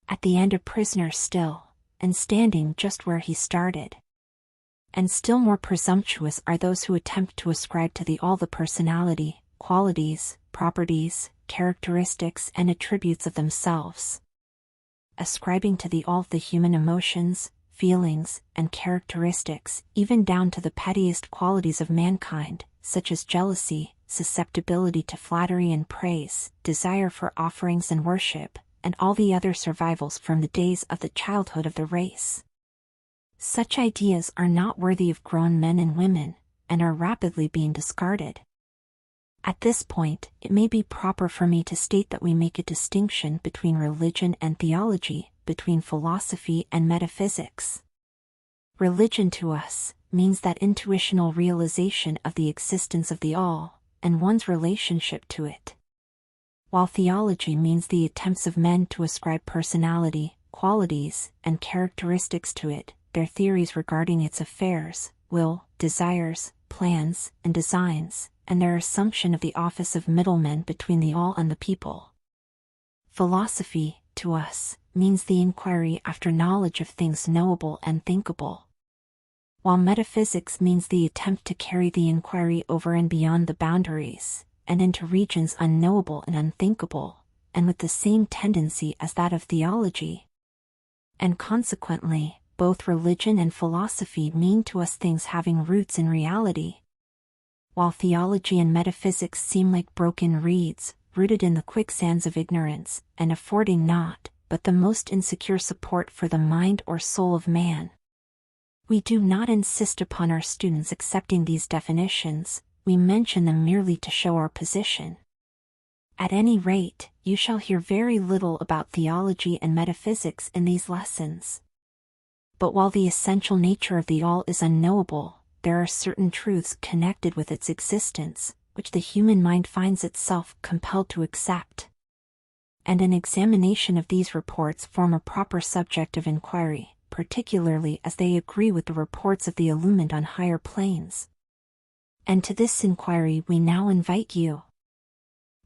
At the end a prisoner still, and standing just where he started. And still more presumptuous are those who attempt to ascribe to the All the personality, qualities, properties, characteristics and attributes of themselves. Ascribing to the All the human emotions, feelings, and characteristics, even down to the pettiest qualities of mankind, such as jealousy, susceptibility to flattery and praise, desire for offerings and worship, and all the other survivals from the days of the childhood of the race. Such ideas are not worthy of grown men and women, and are rapidly being discarded. At this point, it may be proper for me to state that we make a distinction between religion and theology, between philosophy and metaphysics. Religion to us means that intuitional realization of the existence of the All, and one's relationship to it. While theology means the attempts of men to ascribe personality, qualities, and characteristics to it, their theories regarding its affairs, will, desires, plans, and designs, and their assumption of the office of middlemen between the All and the people. Philosophy, to us, means the inquiry after knowledge of things knowable and thinkable. While metaphysics means the attempt to carry the inquiry over and beyond the boundaries, and into regions unknowable and unthinkable, and with the same tendency as that of theology. And consequently, both religion and philosophy mean to us things having roots in reality. While theology and metaphysics seem like broken reeds, rooted in the quicksands of ignorance, and affording naught but the most insecure support for the mind or soul of man. We do not insist upon our students accepting these definitions, we mention them merely to show our position. At any rate, you shall hear very little about theology and metaphysics in these lessons. But while the essential nature of the all is unknowable, there are certain truths connected with its existence, which the human mind finds itself compelled to accept. And an examination of these reports form a proper subject of inquiry, particularly as they agree with the reports of the illumined on higher planes. And to this inquiry we now invite you.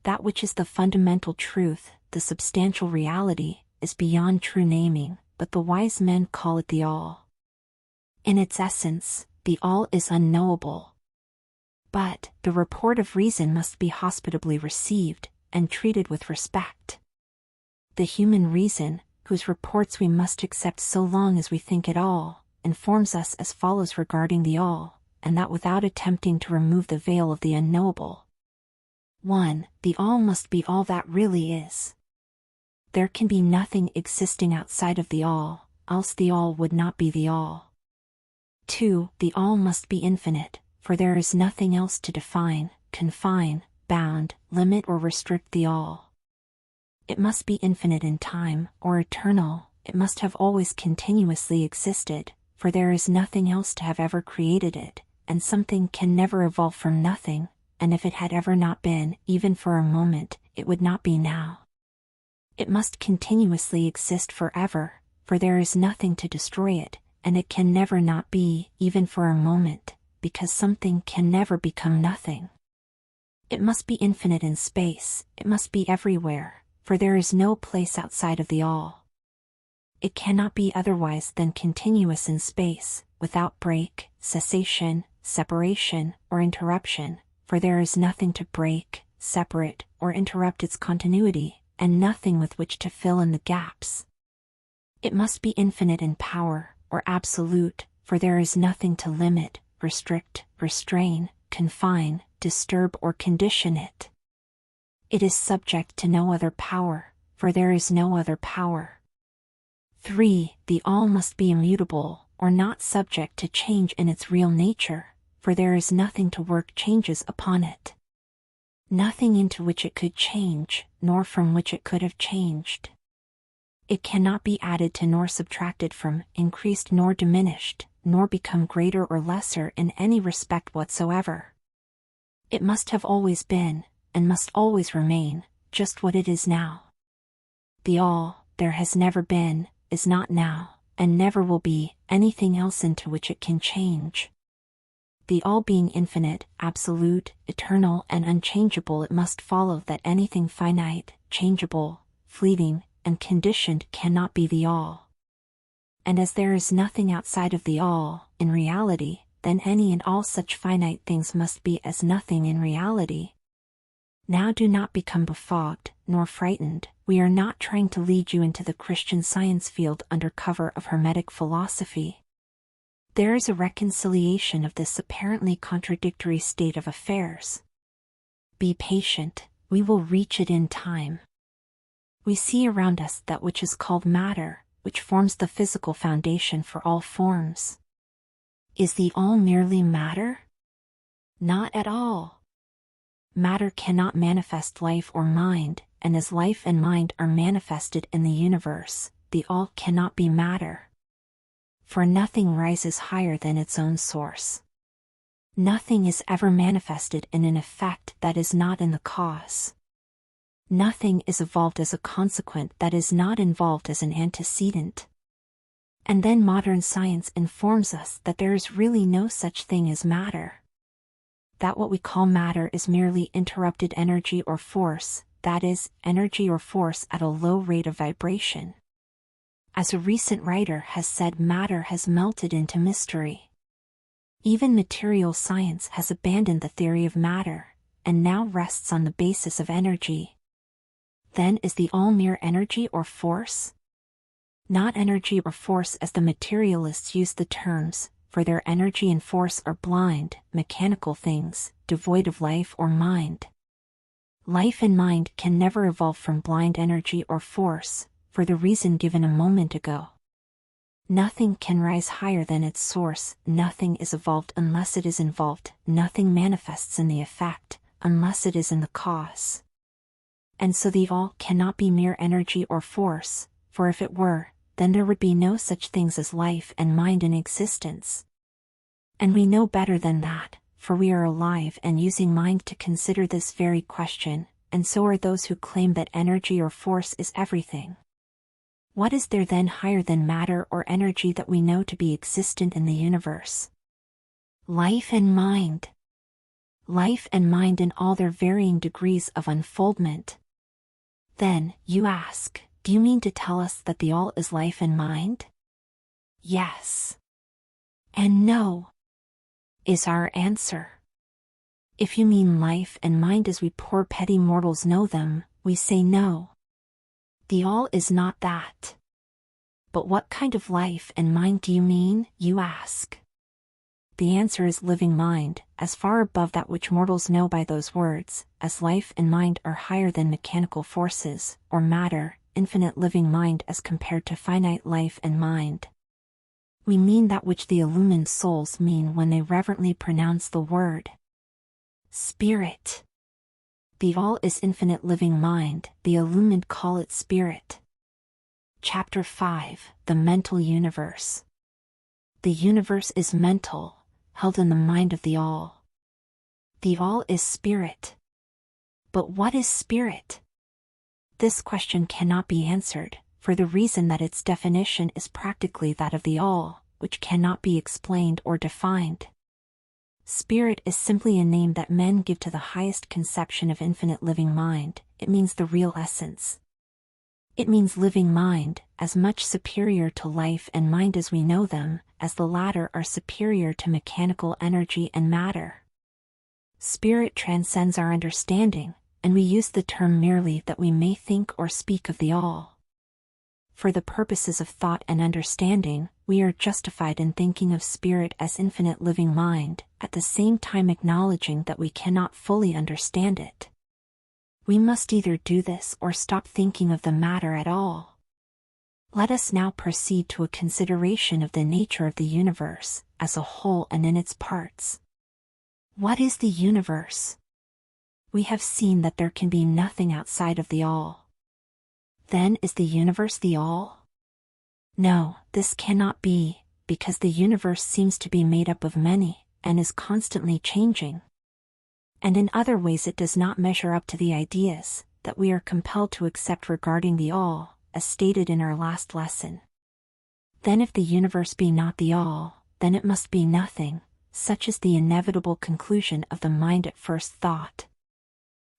That which is the fundamental truth, the substantial reality, is beyond true naming, but the wise men call it the all. In its essence, the all is unknowable. But the report of reason must be hospitably received, and treated with respect. The human reason, whose reports we must accept so long as we think it all, informs us as follows regarding the all, and that without attempting to remove the veil of the unknowable. 1. The all must be all that really is. There can be nothing existing outside of the all, else the all would not be the all. 2. The all must be infinite, for there is nothing else to define, confine, bound, limit or restrict the all. It must be infinite in time, or eternal. It must have always continuously existed, for there is nothing else to have ever created it, and something can never evolve from nothing, and if it had ever not been, even for a moment, it would not be now. It must continuously exist forever, for there is nothing to destroy it, and it can never not be, even for a moment, because something can never become nothing. It must be infinite in space, it must be everywhere, for there is no place outside of the all. It cannot be otherwise than continuous in space, without break, cessation, separation, or interruption, for there is nothing to break, separate, or interrupt its continuity, and nothing with which to fill in the gaps. It must be infinite in power, or absolute, for there is nothing to limit, restrict, restrain, confine, disturb or condition it. It is subject to no other power, for there is no other power. 3. The all must be immutable, or not subject to change in its real nature, for there is nothing to work changes upon it. Nothing into which it could change, nor from which it could have changed. It cannot be added to nor subtracted from, increased nor diminished, nor become greater or lesser in any respect whatsoever. It must have always been, and must always remain, just what it is now. The all, there has never been, is not now, and never will be, anything else into which it can change. The all being infinite, absolute, eternal and unchangeable, it must follow that anything finite, changeable, fleeting, and conditioned cannot be the all. And as there is nothing outside of the all, in reality, then any and all such finite things must be as nothing in reality. Now do not become befogged, nor frightened. We are not trying to lead you into the Christian Science field under cover of Hermetic philosophy. There is a reconciliation of this apparently contradictory state of affairs. Be patient, we will reach it in time. We see around us that which is called matter, which forms the physical foundation for all forms. Is the all merely matter? Not at all. Matter cannot manifest life or mind, and as life and mind are manifested in the universe, the all cannot be matter. For nothing rises higher than its own source. Nothing is ever manifested in an effect that is not in the cause. Nothing is evolved as a consequent that is not involved as an antecedent. And then modern science informs us that there is really no such thing as matter. That what we call matter is merely interrupted energy or force, that is, energy or force at a low rate of vibration. As a recent writer has said, matter has melted into mystery. Even material science has abandoned the theory of matter, and now rests on the basis of energy. Then is the all mere energy or force? Not energy or force as the materialists use the terms, for their energy and force are blind, mechanical things, devoid of life or mind. Life and mind can never evolve from blind energy or force, for the reason given a moment ago. Nothing can rise higher than its source, nothing is evolved unless it is involved, nothing manifests in the effect, unless it is in the cause. And so the all cannot be mere energy or force, for if it were, then there would be no such things as life and mind in existence. And we know better than that, for we are alive and using mind to consider this very question, and so are those who claim that energy or force is everything. What is there then higher than matter or energy that we know to be existent in the universe? Life and mind. Life and mind in all their varying degrees of unfoldment. Then, you ask, do you mean to tell us that the all is life and mind? Yes. And no, is our answer. If you mean life and mind as we poor petty mortals know them, we say no. The all is not that. But what kind of life and mind do you mean, you ask? The answer is living mind, as far above that which mortals know by those words, as life and mind are higher than mechanical forces, or matter, infinite living mind as compared to finite life and mind. We mean that which the illumined souls mean when they reverently pronounce the word Spirit. The all is infinite living mind, the illumined call it spirit. Chapter 5, The Mental Universe. The universe is mental, held in the mind of the all. The all is spirit. But what is spirit? This question cannot be answered, for the reason that its definition is practically that of the all, which cannot be explained or defined. Spirit is simply a name that men give to the highest conception of infinite living mind. It means the real essence. It means living mind, as much superior to life and mind as we know them, as the latter are superior to mechanical energy and matter. Spirit transcends our understanding, and we use the term merely that we may think or speak of the all. For the purposes of thought and understanding, we are justified in thinking of spirit as infinite living mind, at the same time acknowledging that we cannot fully understand it. We must either do this or stop thinking of the matter at all. Let us now proceed to a consideration of the nature of the universe, as a whole and in its parts. What is the universe? We have seen that there can be nothing outside of the all. Then is the universe the all? No, this cannot be, because the universe seems to be made up of many, and is constantly changing. And in other ways it does not measure up to the ideas that we are compelled to accept regarding the all, as stated in our last lesson. Then if the universe be not the all, then it must be nothing, such is the inevitable conclusion of the mind at first thought.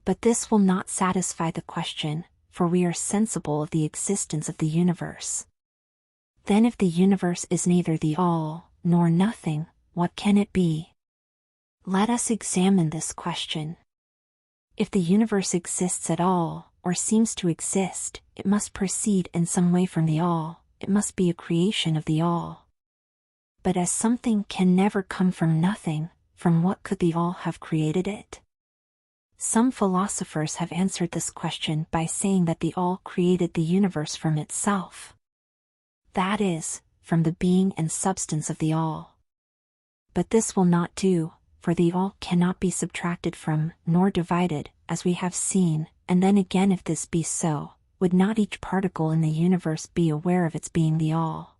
But this will not satisfy the question, for we are sensible of the existence of the universe. Then if the universe is neither the all, nor nothing, what can it be? Let us examine this question. If the universe exists at all, or seems to exist, it must proceed in some way from the all, it must be a creation of the all. But as something can never come from nothing, from what could the all have created it? Some philosophers have answered this question by saying that the all created the universe from itself. That is, from the being and substance of the all. But this will not do, for the all cannot be subtracted from, nor divided, as we have seen, and then again if this be so, would not each particle in the universe be aware of its being the all?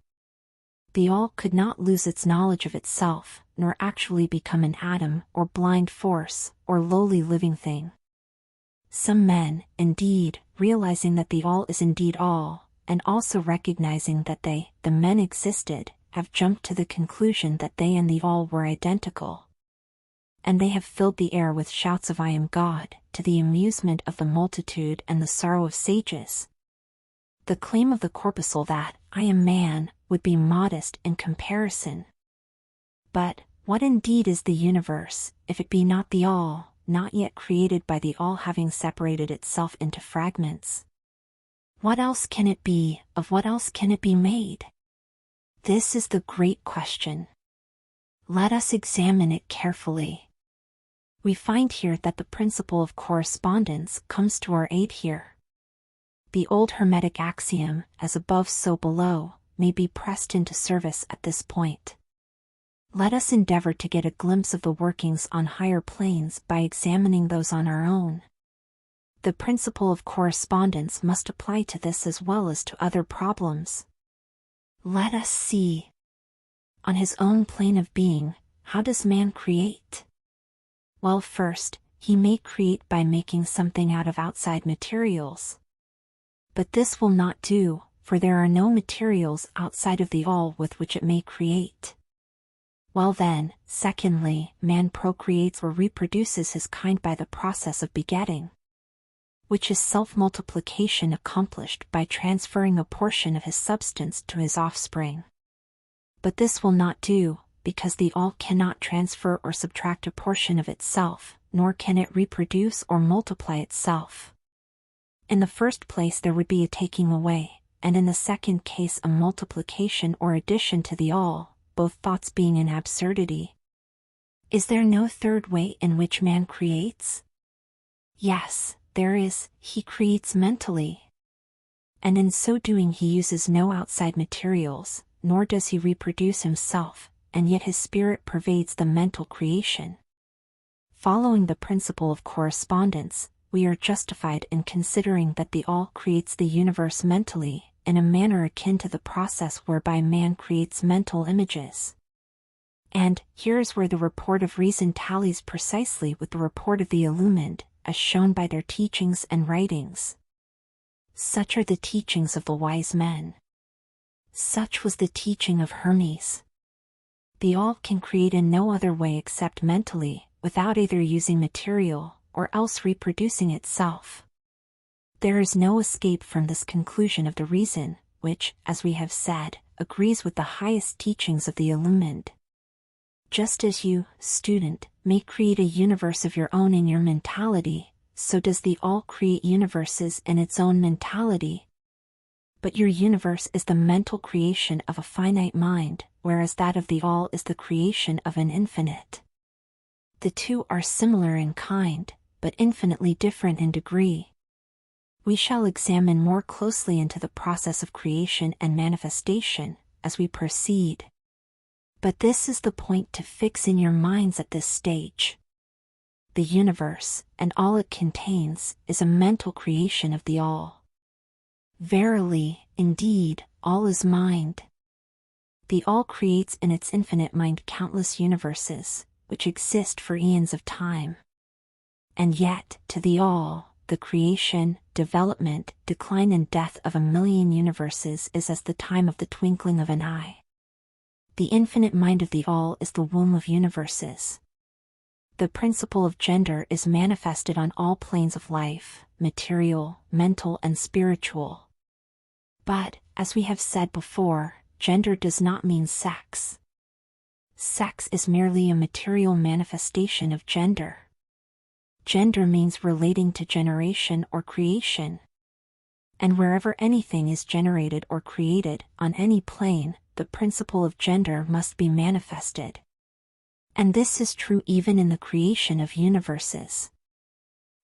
The all could not lose its knowledge of itself, nor actually become an atom, or blind force, or lowly living thing. Some men, indeed, realizing that the all is indeed all, and also recognizing that they, the men, existed, have jumped to the conclusion that they and the all were identical. And they have filled the air with shouts of "I am God," to the amusement of the multitude and the sorrow of sages. The claim of the corpuscle that, "I am man," would be modest in comparison. But, what indeed is the universe, if it be not the all, not yet created by the all having separated itself into fragments? What else can it be, of what else can it be made? This is the great question. Let us examine it carefully. We find here that the principle of correspondence comes to our aid here. The old Hermetic axiom, "as above so below," may be pressed into service at this point. Let us endeavor to get a glimpse of the workings on higher planes by examining those on our own. The principle of correspondence must apply to this as well as to other problems. Let us see. On his own plane of being, how does man create? Well, first, he may create by making something out of outside materials. But this will not do, for there are no materials outside of the all with which it may create. Well then, secondly, man procreates or reproduces his kind by the process of begetting, which is self-multiplication accomplished by transferring a portion of his substance to his offspring. But this will not do, because the all cannot transfer or subtract a portion of itself, nor can it reproduce or multiply itself. In the first place there would be a taking away, and in the second case a multiplication or addition to the all, both thoughts being an absurdity. Is there no third way in which man creates? Yes, there is. He creates mentally. And in so doing he uses no outside materials, nor does he reproduce himself, and yet his spirit pervades the mental creation. Following the principle of correspondence, we are justified in considering that the all creates the universe mentally, in a manner akin to the process whereby man creates mental images. And here is where the report of reason tallies precisely with the report of the illumined, as shown by their teachings and writings. Such are the teachings of the wise men. Such was the teaching of Hermes. The all can create in no other way except mentally, without either using material, or else reproducing itself. There is no escape from this conclusion of the reason, which, as we have said, agrees with the highest teachings of the illumined. Just as you, student, may create a universe of your own in your mentality, so does the all create universes in its own mentality. But your universe is the mental creation of a finite mind, whereas that of the all is the creation of an infinite. The two are similar in kind, but infinitely different in degree. We shall examine more closely into the process of creation and manifestation, as we proceed. But this is the point to fix in your minds at this stage. The universe, and all it contains, is a mental creation of the all. Verily, indeed, all is mind. The all creates in its infinite mind countless universes, which exist for eons of time. And yet, to the all, the creation, development, decline and death of a million universes is as the time of the twinkling of an eye. The infinite mind of the all is the womb of universes. The principle of gender is manifested on all planes of life, material, mental and spiritual. But, as we have said before, gender does not mean sex. Sex is merely a material manifestation of gender. Gender means relating to generation or creation. And wherever anything is generated or created, on any plane, the principle of gender must be manifested. And this is true even in the creation of universes.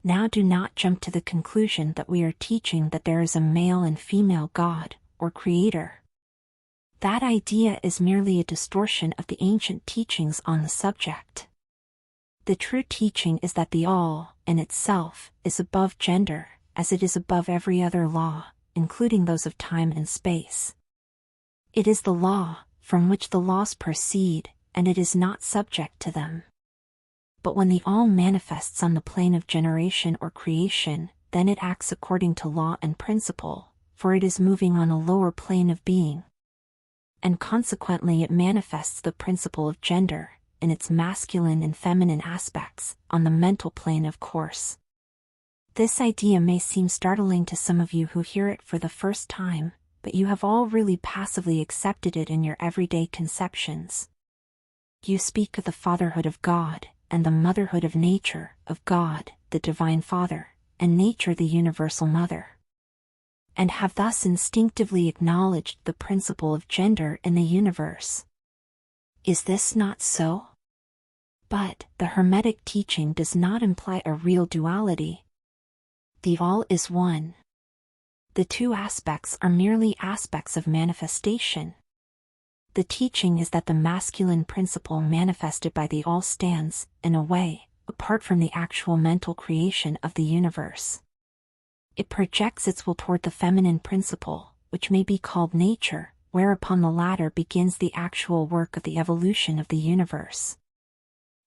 Now do not jump to the conclusion that we are teaching that there is a male and female God, or creator. That idea is merely a distortion of the ancient teachings on the subject. The true teaching is that the all, in itself, is above gender, as it is above every other law, including those of time and space. It is the law, from which the laws proceed, and it is not subject to them. But when the all manifests on the plane of generation or creation, then it acts according to law and principle, for it is moving on a lower plane of being. And consequently it manifests the principle of gender, in its masculine and feminine aspects, on the mental plane of course. This idea may seem startling to some of you who hear it for the first time, but you have all really passively accepted it in your everyday conceptions. You speak of the fatherhood of God, and the motherhood of nature, of God, the Divine Father, and nature the universal mother. And have thus instinctively acknowledged the principle of gender in the universe. Is this not so? But the Hermetic teaching does not imply a real duality. The all is one. The two aspects are merely aspects of manifestation. The teaching is that the masculine principle manifested by the all stands, in a way, apart from the actual mental creation of the universe. It projects its will toward the feminine principle, which may be called nature, whereupon the latter begins the actual work of the evolution of the universe.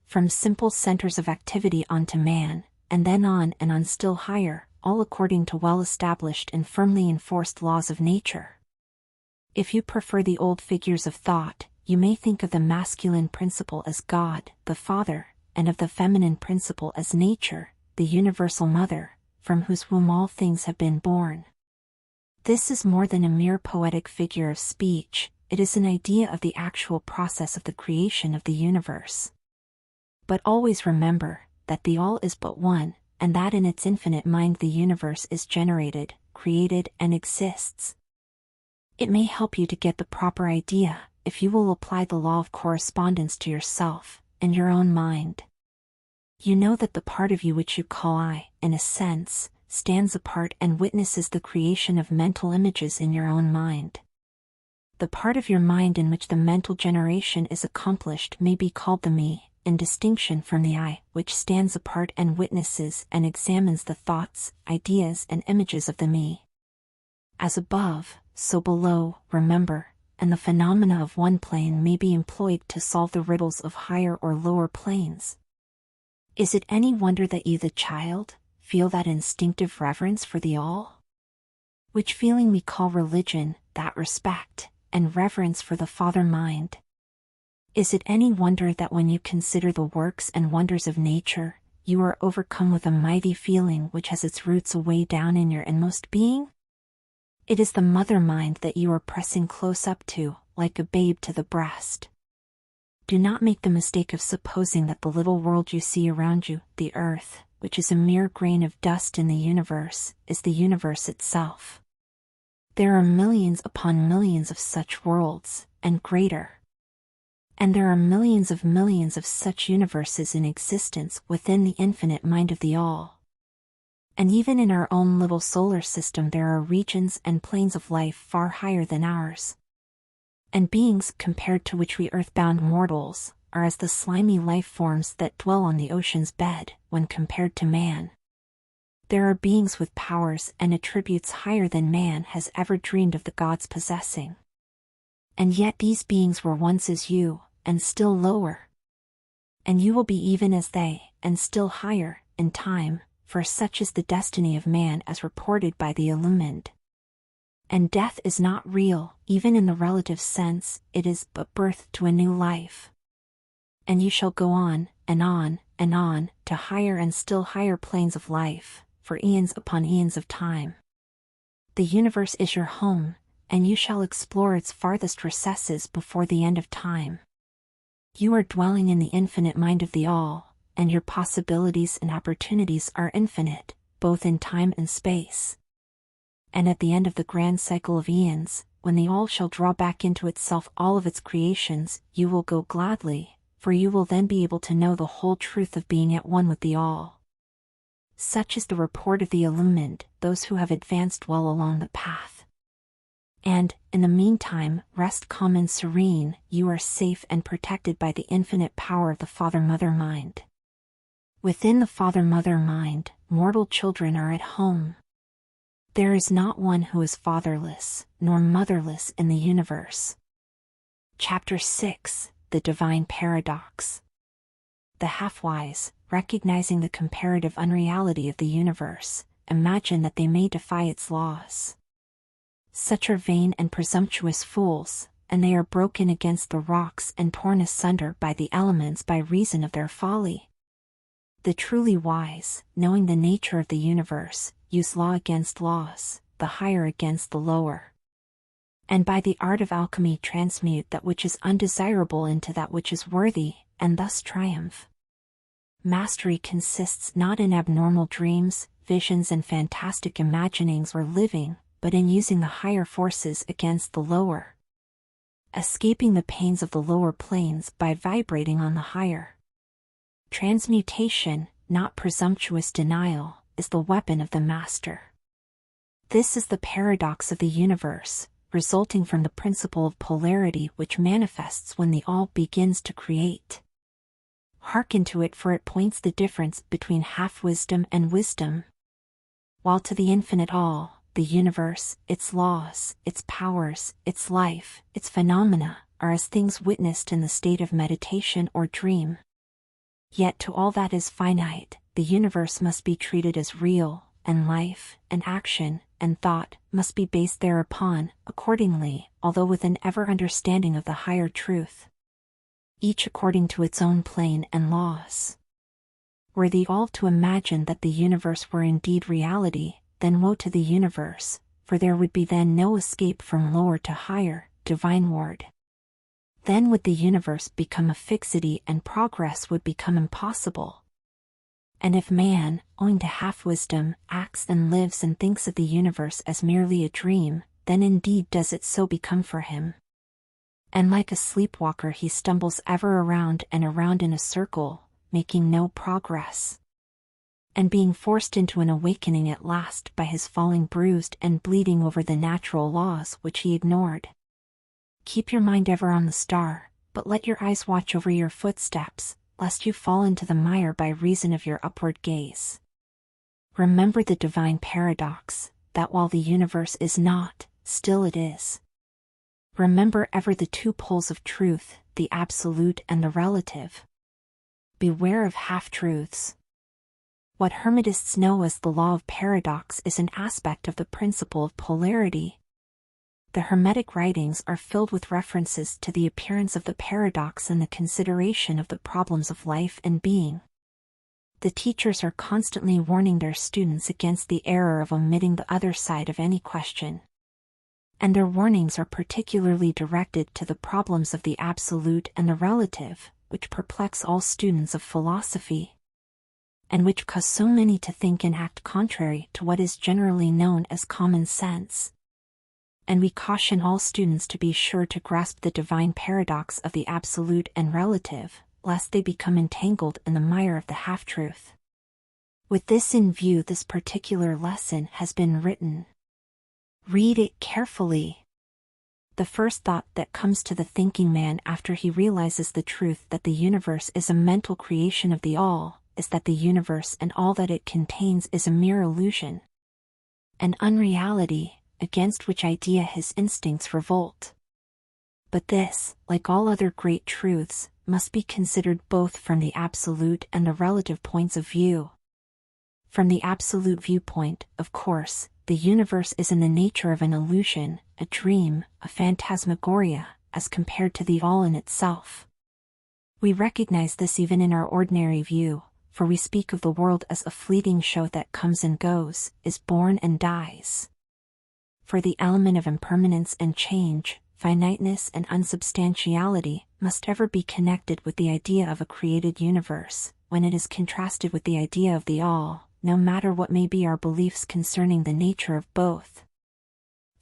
From simple centers of activity onto man, and then on and on still higher, all according to well-established and firmly enforced laws of nature. If you prefer the old figures of thought, you may think of the masculine principle as God, the Father, and of the feminine principle as nature, the universal mother, from whose womb all things have been born. This is more than a mere poetic figure of speech, it is an idea of the actual process of the creation of the universe. But always remember that the all is but one, and that in its infinite mind the universe is generated, created, and exists. It may help you to get the proper idea, if you will apply the law of correspondence to yourself, and your own mind. You know that the part of you which you call I, in a sense, stands apart and witnesses the creation of mental images in your own mind. The part of your mind in which the mental generation is accomplished may be called the me, in distinction from the I, which stands apart and witnesses and examines the thoughts, ideas, and images of the me. As above, so below, remember, and the phenomena of one plane may be employed to solve the riddles of higher or lower planes. Is it any wonder that you, the child, feel that instinctive reverence for the all? Which feeling we call religion, that respect, and reverence for the Father mind. Is it any wonder that when you consider the works and wonders of nature, you are overcome with a mighty feeling which has its roots away down in your inmost being? It is the mother mind that you are pressing close up to, like a babe to the breast. Do not make the mistake of supposing that the little world you see around you, the earth, which is a mere grain of dust in the universe, is the universe itself. There are millions upon millions of such worlds, and greater. And there are millions of such universes in existence within the infinite mind of the all. And even in our own little solar system there are regions and planes of life far higher than ours. And beings compared to which we earthbound mortals are as the slimy life forms that dwell on the ocean's bed, when compared to man. There are beings with powers and attributes higher than man has ever dreamed of the gods possessing. And yet these beings were once as you, and still lower. And you will be even as they, and still higher, in time, for such is the destiny of man as reported by the illumined. And death is not real, even in the relative sense, it is but birth to a new life. And you shall go on, and on, and on, to higher and still higher planes of life, for eons upon eons of time. The universe is your home, and you shall explore its farthest recesses before the end of time. You are dwelling in the infinite mind of the all, and your possibilities and opportunities are infinite, both in time and space. And at the end of the grand cycle of eons, when the all shall draw back into itself all of its creations, you will go gladly, for you will then be able to know the whole truth of being at one with the all. Such is the report of the illumined, those who have advanced well along the path. And, in the meantime, rest calm and serene, you are safe and protected by the infinite power of the Father-Mother mind. Within the Father-Mother mind, mortal children are at home. There is not one who is fatherless, nor motherless in the universe. Chapter 6, The Divine Paradox. The half-wise, recognizing the comparative unreality of the universe, imagine that they may defy its laws. Such are vain and presumptuous fools, and they are broken against the rocks and torn asunder by the elements by reason of their folly. The truly wise, knowing the nature of the universe, use law against laws, the higher against the lower. And by the art of alchemy transmute that which is undesirable into that which is worthy, and thus triumph. Mastery consists not in abnormal dreams, visions and fantastic imaginings or living, but in using the higher forces against the lower. Escaping the pains of the lower planes by vibrating on the higher. Transmutation, not presumptuous denial, is the weapon of the master. This is the paradox of the universe, resulting from the principle of polarity which manifests when the all begins to create. Hearken to it, for it points the difference between half-wisdom and wisdom. while to the infinite all, the universe, its laws, its powers, its life, its phenomena, are as things witnessed in the state of meditation or dream. Yet to all that is finite, the universe must be treated as real, and life, and action, and thought, must be based thereupon, accordingly, although with an ever-understanding of the higher truth. Each according to its own plane and laws. Were the all to imagine that the universe were indeed reality, then woe to the universe, for there would be then no escape from lower to higher, divine-ward. Then would the universe become a fixity and progress would become impossible. And if man, owing to half-wisdom, acts and lives and thinks of the universe as merely a dream, then indeed does it so become for him. And like a sleepwalker he stumbles ever around and around in a circle, making no progress. And being forced into an awakening at last by his falling bruised and bleeding over the natural laws which he ignored. Keep your mind ever on the star, but let your eyes watch over your footsteps, lest you fall into the mire by reason of your upward gaze. Remember the divine paradox, that while the universe is not, still it is. Remember ever the two poles of truth, the absolute and the relative. Beware of half-truths. What Hermetists know as the law of paradox is an aspect of the principle of polarity. The Hermetic writings are filled with references to the appearance of the paradox and the consideration of the problems of life and being. The teachers are constantly warning their students against the error of omitting the other side of any question. And their warnings are particularly directed to the problems of the absolute and the relative, which perplex all students of philosophy, and which cause so many to think and act contrary to what is generally known as common sense. And we caution all students to be sure to grasp the divine paradox of the absolute and relative, lest they become entangled in the mire of the half-truth. With this in view, this particular lesson has been written. Read it carefully. The first thought that comes to the thinking man after he realizes the truth that the universe is a mental creation of the all, is that the universe and all that it contains is a mere illusion, an unreality, against which idea his instincts revolt. But this, like all other great truths, must be considered both from the absolute and the relative points of view. From the absolute viewpoint, of course, the universe is in the nature of an illusion, a dream, a phantasmagoria, as compared to the all in itself. We recognize this even in our ordinary view, for we speak of the world as a fleeting show that comes and goes, is born and dies. For the element of impermanence and change, finiteness and unsubstantiality, must ever be connected with the idea of a created universe, when it is contrasted with the idea of the all, no matter what may be our beliefs concerning the nature of both.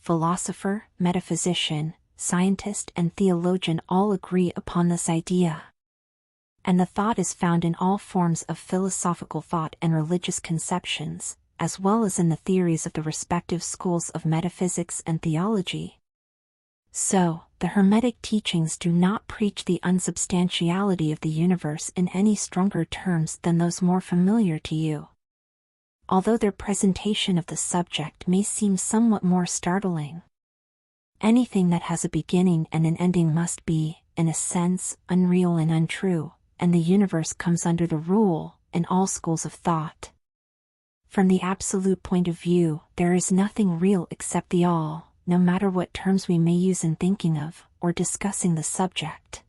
Philosopher, metaphysician, scientist and theologian all agree upon this idea. And the thought is found in all forms of philosophical thought and religious conceptions, as well as in the theories of the respective schools of metaphysics and theology. So, the Hermetic teachings do not preach the unsubstantiality of the universe in any stronger terms than those more familiar to you. Although their presentation of the subject may seem somewhat more startling. Anything that has a beginning and an ending must be, in a sense, unreal and untrue, and the universe comes under the rule, in all schools of thought. From the absolute point of view, there is nothing real except the all, no matter what terms we may use in thinking of, or discussing the subject.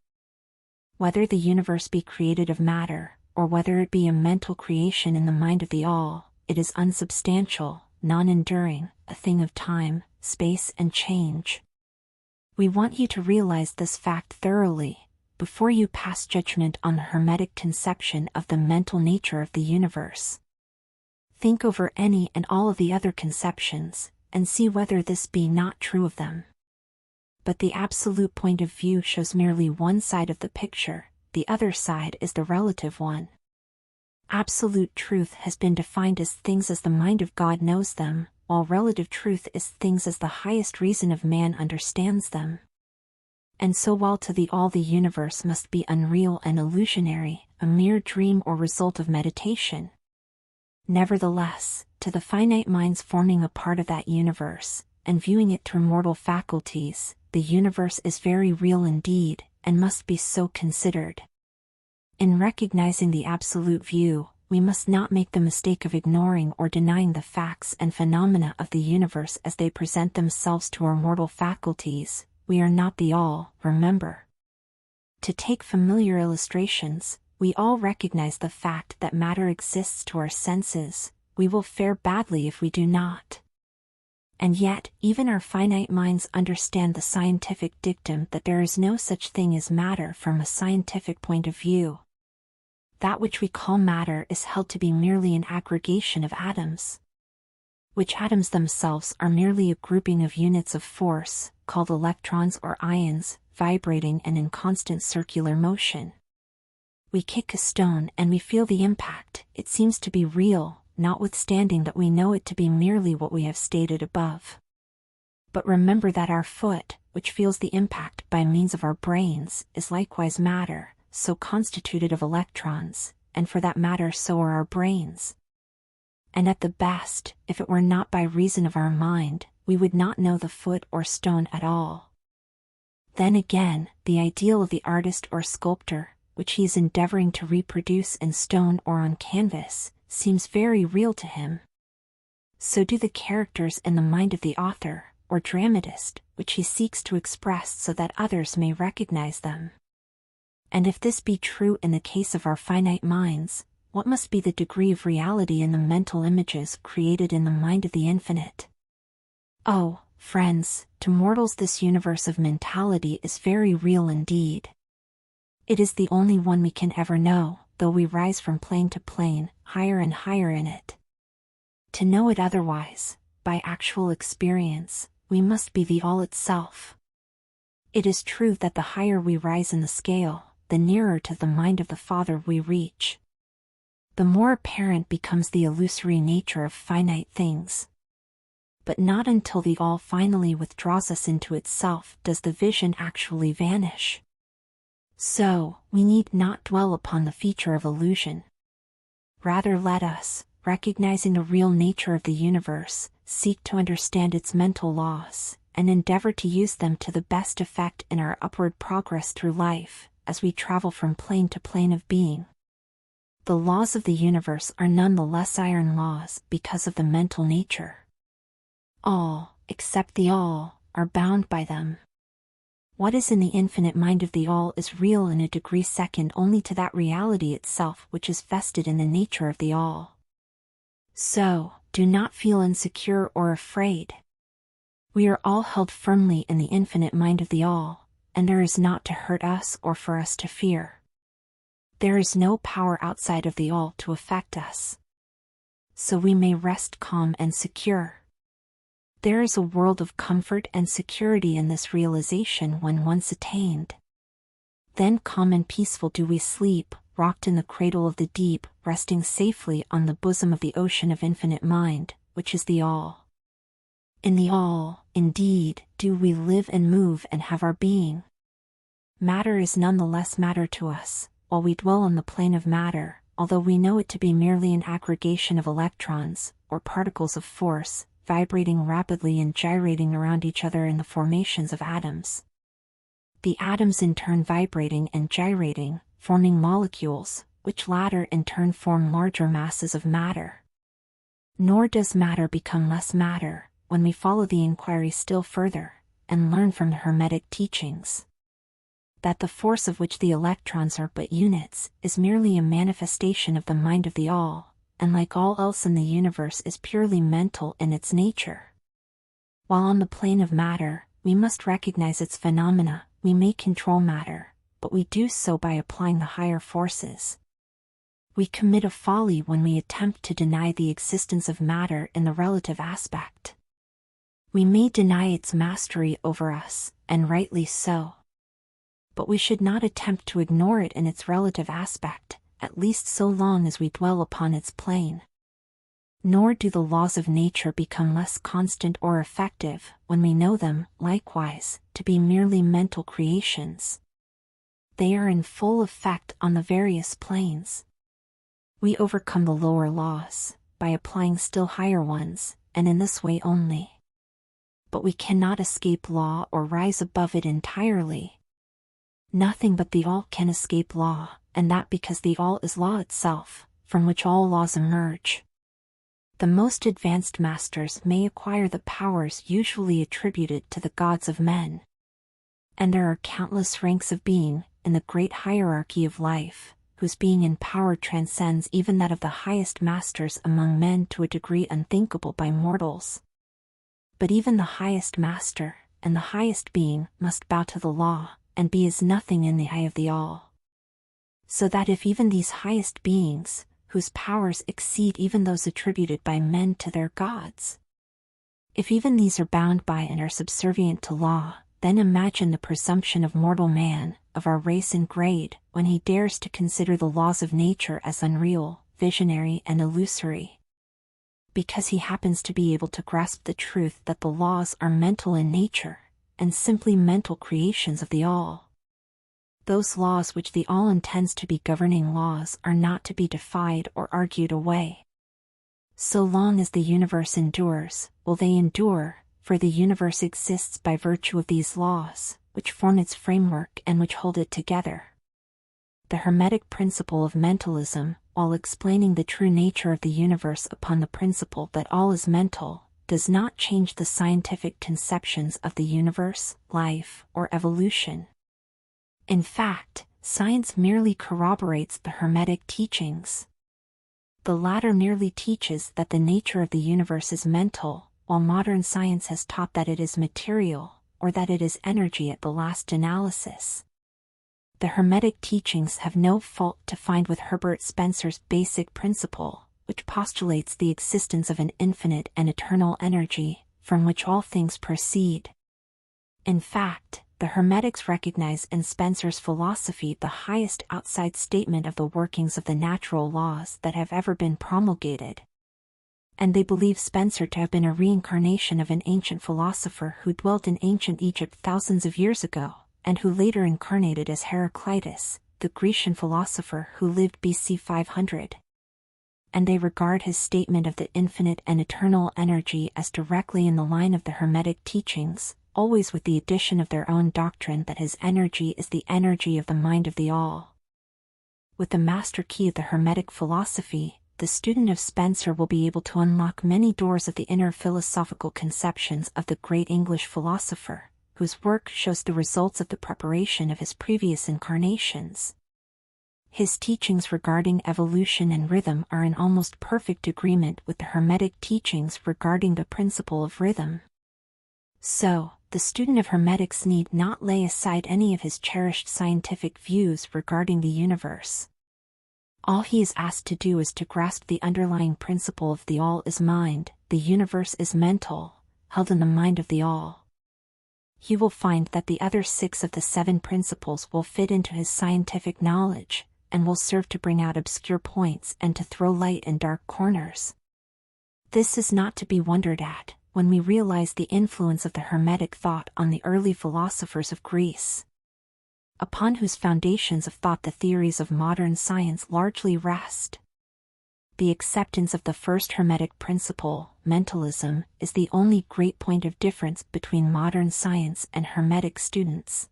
Whether the universe be created of matter, or whether it be a mental creation in the mind of the all, it is unsubstantial, non-enduring, a thing of time, space and change. We want you to realize this fact thoroughly, before you pass judgment on the Hermetic conception of the mental nature of the universe. Think over any and all of the other conceptions, and see whether this be not true of them. But the absolute point of view shows merely one side of the picture, the other side is the relative one. Absolute truth has been defined as things as the mind of God knows them, while relative truth is things as the highest reason of man understands them. And so while to the all the universe must be unreal and illusionary, a mere dream or result of meditation, Nevertheless, to the finite minds forming a part of that universe, and viewing it through mortal faculties, the universe is very real indeed, and must be so considered. In recognizing the absolute view, we must not make the mistake of ignoring or denying the facts and phenomena of the universe as they present themselves to our mortal faculties. We are not the all, remember. To take familiar illustrations, we all recognize the fact that matter exists to our senses. We will fare badly if we do not. And yet, even our finite minds understand the scientific dictum that there is no such thing as matter from a scientific point of view. That which we call matter is held to be merely an aggregation of atoms, which atoms themselves are merely a grouping of units of force, called electrons or ions, vibrating and in constant circular motion. We kick a stone and we feel the impact. It seems to be real, notwithstanding that we know it to be merely what we have stated above. But remember that our foot, which feels the impact by means of our brains, is likewise matter, so constituted of electrons, and for that matter so are our brains. And at the best, if it were not by reason of our mind, we would not know the foot or stone at all. Then again, the ideal of the artist or sculptor, which he is endeavoring to reproduce in stone or on canvas, seems very real to him. So do the characters in the mind of the author, or dramatist, which he seeks to express so that others may recognize them. And if this be true in the case of our finite minds, what must be the degree of reality in the mental images created in the mind of the infinite? Oh, friends, to mortals this universe of mentality is very real indeed. It is the only one we can ever know, though we rise from plane to plane, higher and higher in it. To know it otherwise, by actual experience, we must be the all itself. It is true that the higher we rise in the scale, the nearer to the mind of the Father we reach. The more apparent becomes the illusory nature of finite things. But not until the all finally withdraws us into itself does the vision actually vanish. So, we need not dwell upon the feature of illusion. Rather let us, recognizing the real nature of the universe, seek to understand its mental laws, and endeavor to use them to the best effect in our upward progress through life, as we travel from plane to plane of being. The laws of the universe are none the less iron laws because of the mental nature. All, except the all, are bound by them. What is in the infinite mind of the all is real in a degree second only to that reality itself which is vested in the nature of the all. So, do not feel insecure or afraid. We are all held firmly in the infinite mind of the all, and there is naught to hurt us or for us to fear. There is no power outside of the all to affect us. So we may rest calm and secure. There is a world of comfort and security in this realization when once attained. Then calm and peaceful do we sleep, rocked in the cradle of the deep, resting safely on the bosom of the ocean of infinite mind, which is the all. In the all, indeed, do we live and move and have our being. Matter is none the less matter to us, while we dwell on the plane of matter, although we know it to be merely an aggregation of electrons, or particles of force, vibrating rapidly and gyrating around each other in the formations of atoms. The atoms in turn vibrating and gyrating, forming molecules, which latter in turn form larger masses of matter. Nor does matter become less matter, when we follow the inquiry still further, and learn from the Hermetic teachings that the force of which the electrons are but units is merely a manifestation of the mind of the all, and like all else in the universe is purely mental in its nature. While on the plane of matter, we must recognize its phenomena. We may control matter, but we do so by applying the higher forces. We commit a folly when we attempt to deny the existence of matter in the relative aspect. We may deny its mastery over us, and rightly so. But we should not attempt to ignore it in its relative aspect, at least so long as we dwell upon its plane. Nor do the laws of nature become less constant or effective when we know them, likewise, to be merely mental creations. They are in full effect on the various planes. We overcome the lower laws, by applying still higher ones, and in this way only. But we cannot escape law or rise above it entirely. Nothing but the All can escape law, and that because the All is law itself, from which all laws emerge. The most advanced masters may acquire the powers usually attributed to the gods of men. And there are countless ranks of being, in the great hierarchy of life, whose being and power transcends even that of the highest masters among men to a degree unthinkable by mortals. But even the highest master, and the highest being, must bow to the law, and be as nothing in the eye of the All. So that if even these highest beings, whose powers exceed even those attributed by men to their gods, if even these are bound by and are subservient to law, then imagine the presumption of mortal man, of our race and grade, when he dares to consider the laws of nature as unreal, visionary and illusory. Because he happens to be able to grasp the truth that the laws are mental in nature, and simply mental creations of the All. Those laws which the All intends to be governing laws are not to be defied or argued away. So long as the universe endures, will they endure, for the universe exists by virtue of these laws, which form its framework and which hold it together. The Hermetic principle of mentalism, while explaining the true nature of the universe upon the principle that all is mental, does not change the scientific conceptions of the universe, life, or evolution. In fact, science merely corroborates the Hermetic teachings. The latter merely teaches that the nature of the universe is mental, while modern science has taught that it is material, or that it is energy at the last analysis. The Hermetic teachings have no fault to find with Herbert Spencer's basic principle, which postulates the existence of an infinite and eternal energy, from which all things proceed. In fact, the Hermetics recognize in Spencer's philosophy the highest outside statement of the workings of the natural laws that have ever been promulgated. And they believe Spencer to have been a reincarnation of an ancient philosopher who dwelt in ancient Egypt thousands of years ago, and who later incarnated as Heraclitus, the Grecian philosopher who lived BC 500. And they regard his statement of the infinite and eternal energy as directly in the line of the Hermetic teachings, always with the addition of their own doctrine that his energy is the energy of the mind of the All. With the master key of the Hermetic philosophy, the student of Spencer will be able to unlock many doors of the inner philosophical conceptions of the great English philosopher, whose work shows the results of the preparation of his previous incarnations. His teachings regarding evolution and rhythm are in almost perfect agreement with the Hermetic teachings regarding the principle of rhythm. So, the student of Hermetics need not lay aside any of his cherished scientific views regarding the universe. All he is asked to do is to grasp the underlying principle of the All is mind, the universe is mental, held in the mind of the All. He will find that the other 6 of the 7 principles will fit into his scientific knowledge, and will serve to bring out obscure points and to throw light in dark corners. This is not to be wondered at, when we realize the influence of the Hermetic thought on the early philosophers of Greece, upon whose foundations of thought the theories of modern science largely rest. The acceptance of the first Hermetic principle, mentalism, is the only great point of difference between modern science and Hermetic students.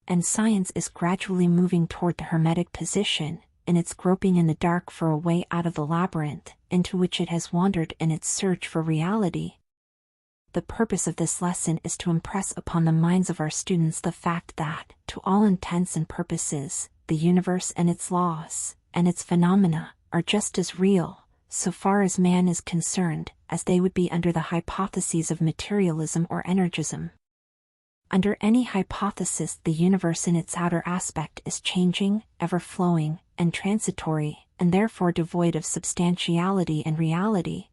And science is gradually moving toward the Hermetic position, in its groping in the dark for a way out of the labyrinth, into which it has wandered in its search for reality. The purpose of this lesson is to impress upon the minds of our students the fact that, to all intents and purposes, the universe and its laws, and its phenomena, are just as real, so far as man is concerned, as they would be under the hypotheses of materialism or energism. Under any hypothesis, the universe in its outer aspect is changing, ever-flowing, and transitory, and therefore devoid of substantiality and reality.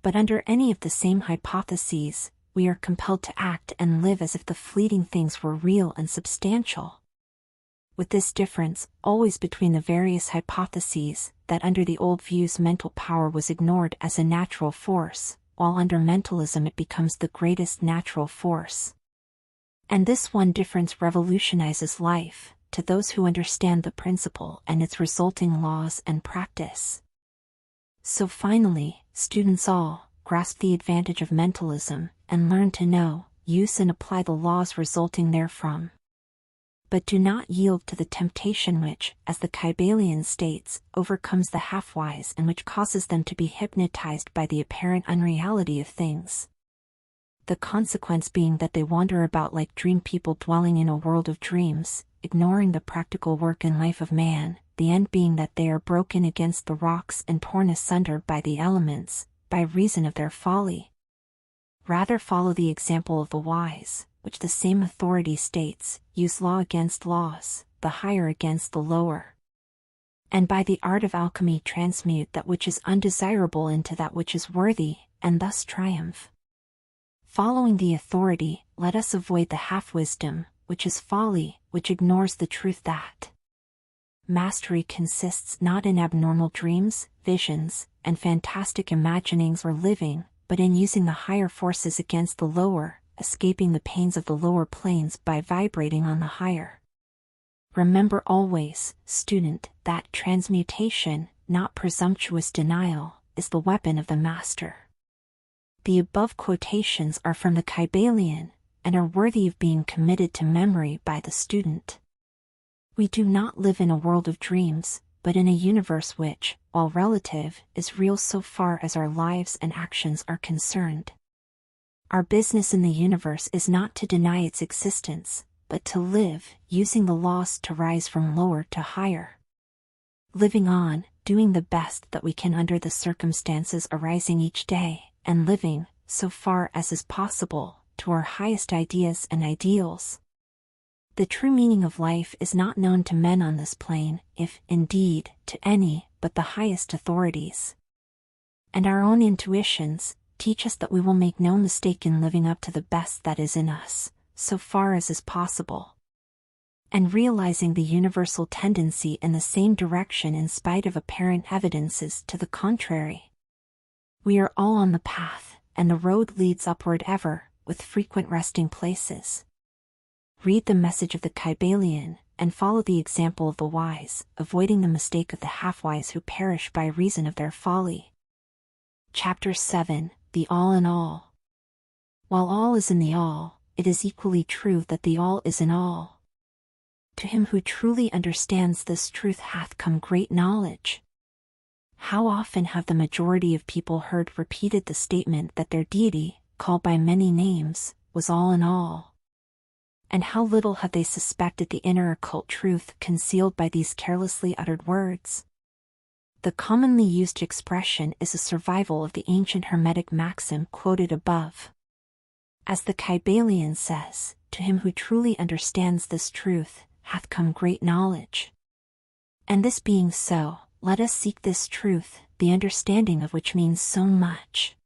But under any of the same hypotheses, we are compelled to act and live as if the fleeting things were real and substantial. With this difference, always between the various hypotheses, that under the old views mental power was ignored as a natural force, while under mentalism it becomes the greatest natural force. And this one difference revolutionizes life, to those who understand the principle and its resulting laws and practice. So finally, students all grasp the advantage of mentalism and learn to know, use and apply the laws resulting therefrom. But do not yield to the temptation which, as the Kybalion states, overcomes the half-wise and which causes them to be hypnotized by the apparent unreality of things. The consequence being that they wander about like dream people dwelling in a world of dreams, ignoring the practical work and life of man, the end being that they are broken against the rocks and torn asunder by the elements, by reason of their folly. Rather follow the example of the wise, which the same authority states, use law against laws, the higher against the lower. And by the art of alchemy transmute that which is undesirable into that which is worthy, and thus triumph. Following the authority, let us avoid the half-wisdom, which is folly, which ignores the truth that mastery consists not in abnormal dreams, visions, and fantastic imaginings or living, but in using the higher forces against the lower, escaping the pains of the lower planes by vibrating on the higher. Remember always, student, that transmutation, not presumptuous denial, is the weapon of the master. The above quotations are from the Kybalion, and are worthy of being committed to memory by the student. We do not live in a world of dreams, but in a universe which, while relative, is real so far as our lives and actions are concerned. Our business in the universe is not to deny its existence, but to live, using the laws to rise from lower to higher. Living on, doing the best that we can under the circumstances arising each day, and living, so far as is possible, to our highest ideas and ideals. The true meaning of life is not known to men on this plane, if, indeed, to any, but the highest authorities. And our own intuitions teach us that we will make no mistake in living up to the best that is in us, so far as is possible. And realizing the universal tendency in the same direction in spite of apparent evidences to the contrary. We are all on the path, and the road leads upward ever, with frequent resting places. Read the message of the Kybalion, and follow the example of the wise, avoiding the mistake of the half-wise who perish by reason of their folly. Chapter 7, The All in All. While all is in the all, it is equally true that the all is in all. To him who truly understands this truth hath come great knowledge. How often have the majority of people heard repeated the statement that their deity, called by many names, was all in all? And how little have they suspected the inner occult truth concealed by these carelessly uttered words? The commonly used expression is a survival of the ancient Hermetic maxim quoted above. As the Kybalion says, to him who truly understands this truth, hath come great knowledge. And this being so, let us seek this truth, the understanding of which means so much.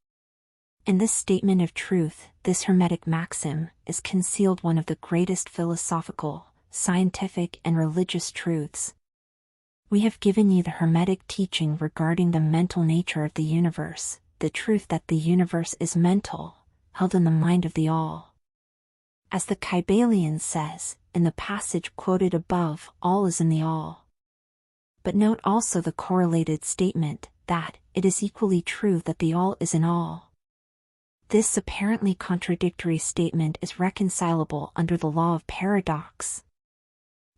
In this statement of truth, this Hermetic maxim, is concealed one of the greatest philosophical, scientific and religious truths. We have given you the Hermetic teaching regarding the mental nature of the universe, the truth that the universe is mental, held in the mind of the all. As the Kybalion says, in the passage quoted above, all is in the all. But note also the correlated statement, that, it is equally true that the all is in all. This apparently contradictory statement is reconcilable under the law of paradox.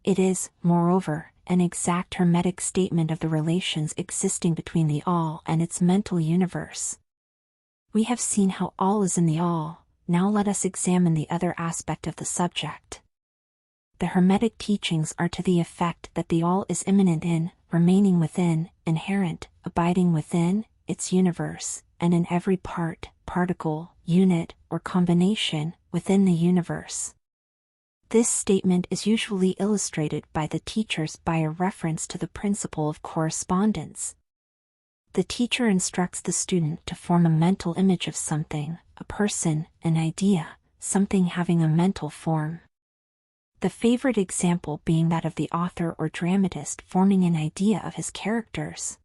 It is, moreover, an exact Hermetic statement of the relations existing between the all and its mental universe. We have seen how all is in the all, now let us examine the other aspect of the subject. The Hermetic teachings are to the effect that the all is immanent in, remaining within, inherent, abiding within, its universe, and in every part, particle, unit, or combination, within the universe. This statement is usually illustrated by the teachers by a reference to the principle of correspondence. The teacher instructs the student to form a mental image of something, a person, an idea, something having a mental form. The favorite example being that of the author or dramatist forming an idea of his characters,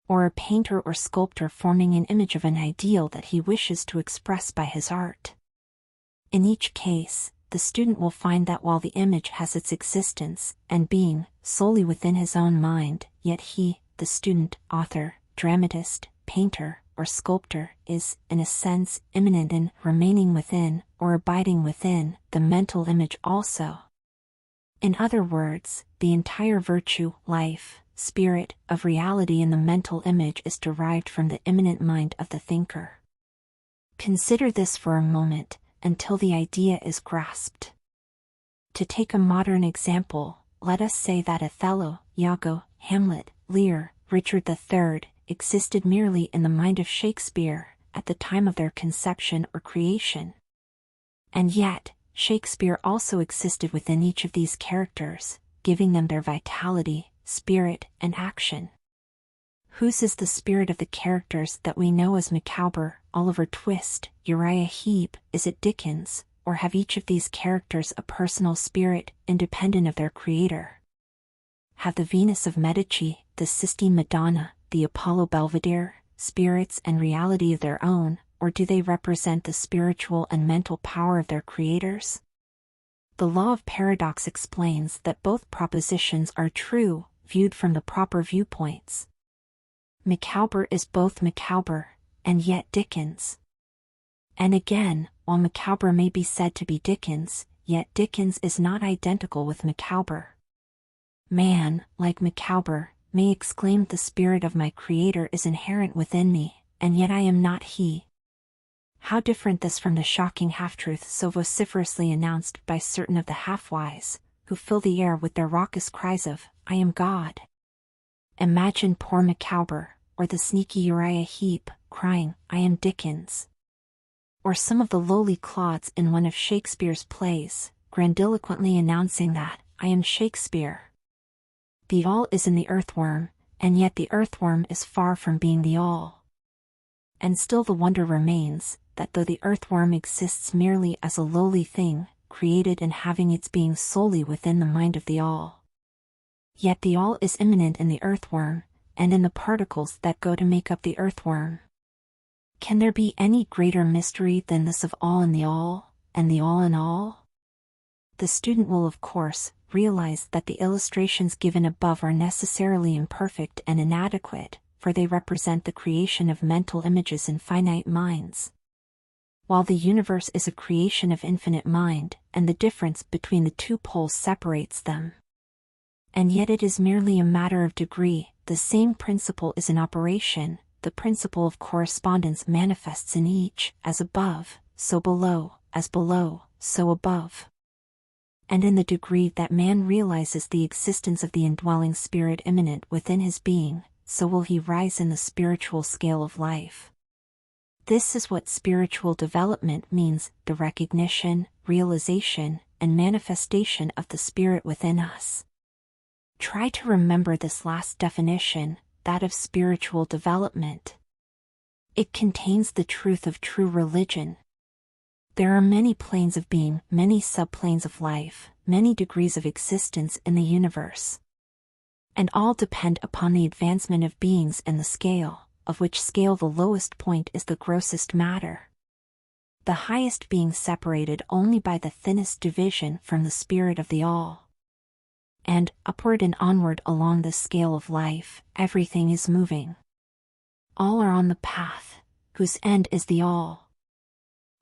or a painter or sculptor forming an image of an ideal that he wishes to express by his art. In each case, the student will find that while the image has its existence and being solely within his own mind, yet he, the student, author, dramatist, painter, or sculptor, is, in a sense, immanent in, remaining within, or abiding within, the mental image also. In other words, the entire virtue, life, spirit, of reality in the mental image is derived from the immanent mind of the thinker. Consider this for a moment, until the idea is grasped. To take a modern example, let us say that Othello, Iago, Hamlet, Lear, Richard III, existed merely in the mind of Shakespeare, at the time of their conception or creation. And yet, Shakespeare also existed within each of these characters, giving them their vitality, spirit, and action. Whose is the spirit of the characters that we know as Micawber, Oliver Twist, Uriah Heep? Is it Dickens, or have each of these characters a personal spirit, independent of their creator? Have the Venus of Medici, the Sistine Madonna, the Apollo Belvedere, spirits and reality of their own, or do they represent the spiritual and mental power of their creators? The law of paradox explains that both propositions are true, viewed from the proper viewpoints. Micawber is both Micawber, and yet Dickens. And again, while Micawber may be said to be Dickens, yet Dickens is not identical with Micawber. Man, like Micawber, may exclaim, "The spirit of my creator is inherent within me, and yet I am not he." How different this from the shocking half-truth so vociferously announced by certain of the half-wise, who fill the air with their raucous cries of, "I am God." Imagine poor Micawber, or the sneaky Uriah Heep, crying, "I am Dickens." Or some of the lowly clods in one of Shakespeare's plays, grandiloquently announcing that, "I am Shakespeare." The all is in the earthworm, and yet the earthworm is far from being the all. And still the wonder remains, that though the earthworm exists merely as a lowly thing, created and having its being solely within the mind of the all, yet the all is immanent in the earthworm, and in the particles that go to make up the earthworm. Can there be any greater mystery than this of all in the all, and the all in all? The student will of course realize that the illustrations given above are necessarily imperfect and inadequate, for they represent the creation of mental images in finite minds, while the universe is a creation of infinite mind, and the difference between the two poles separates them. And yet it is merely a matter of degree. The same principle is in operation. The principle of correspondence manifests in each, as above, so below, as below, so above. And in the degree that man realizes the existence of the indwelling spirit immanent within his being, so will he rise in the spiritual scale of life. This is what spiritual development means, the recognition, realization, and manifestation of the spirit within us. Try to remember this last definition, that of spiritual development. It contains the truth of true religion. There are many planes of being, many subplanes of life, many degrees of existence in the universe. And all depend upon the advancement of beings and the scale, of which scale the lowest point is the grossest matter, the highest being separated only by the thinnest division from the spirit of the all. And, upward and onward along the scale of life, everything is moving. All are on the path, whose end is the all.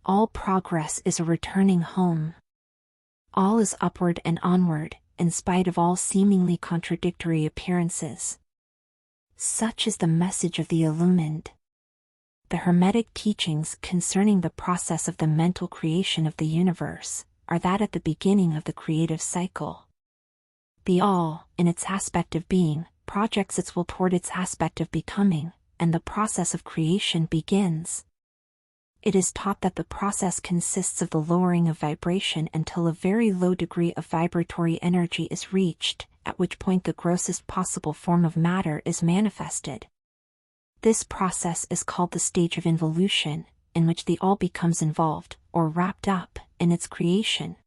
All progress is a returning home. All is upward and onward, in spite of all seemingly contradictory appearances. Such is the message of the illumined. The Hermetic teachings concerning the process of the mental creation of the universe are that at the beginning of the creative cycle, the all, in its aspect of being, projects its will toward its aspect of becoming, and the process of creation begins. It is taught that the process consists of the lowering of vibration until a very low degree of vibratory energy is reached, at which point the grossest possible form of matter is manifested. This process is called the stage of involution, in which the all becomes involved, or wrapped up, in its creation.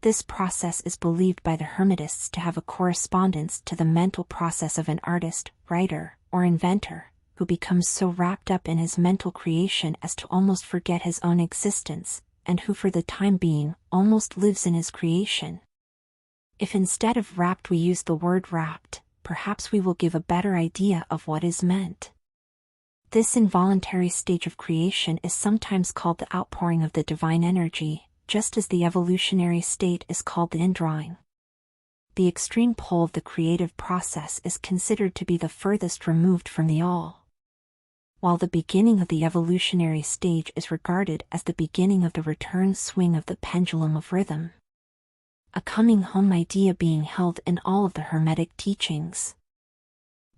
This process is believed by the Hermetists to have a correspondence to the mental process of an artist, writer, or inventor, who becomes so wrapped up in his mental creation as to almost forget his own existence, and who for the time being, almost lives in his creation. If instead of wrapped we use the word wrapped, perhaps we will give a better idea of what is meant. This involuntary stage of creation is sometimes called the outpouring of the divine energy, just as the evolutionary state is called the indrawing. The extreme pole of the creative process is considered to be the furthest removed from the all, while the beginning of the evolutionary stage is regarded as the beginning of the return swing of the pendulum of rhythm. A coming home idea being held in all of the Hermetic teachings.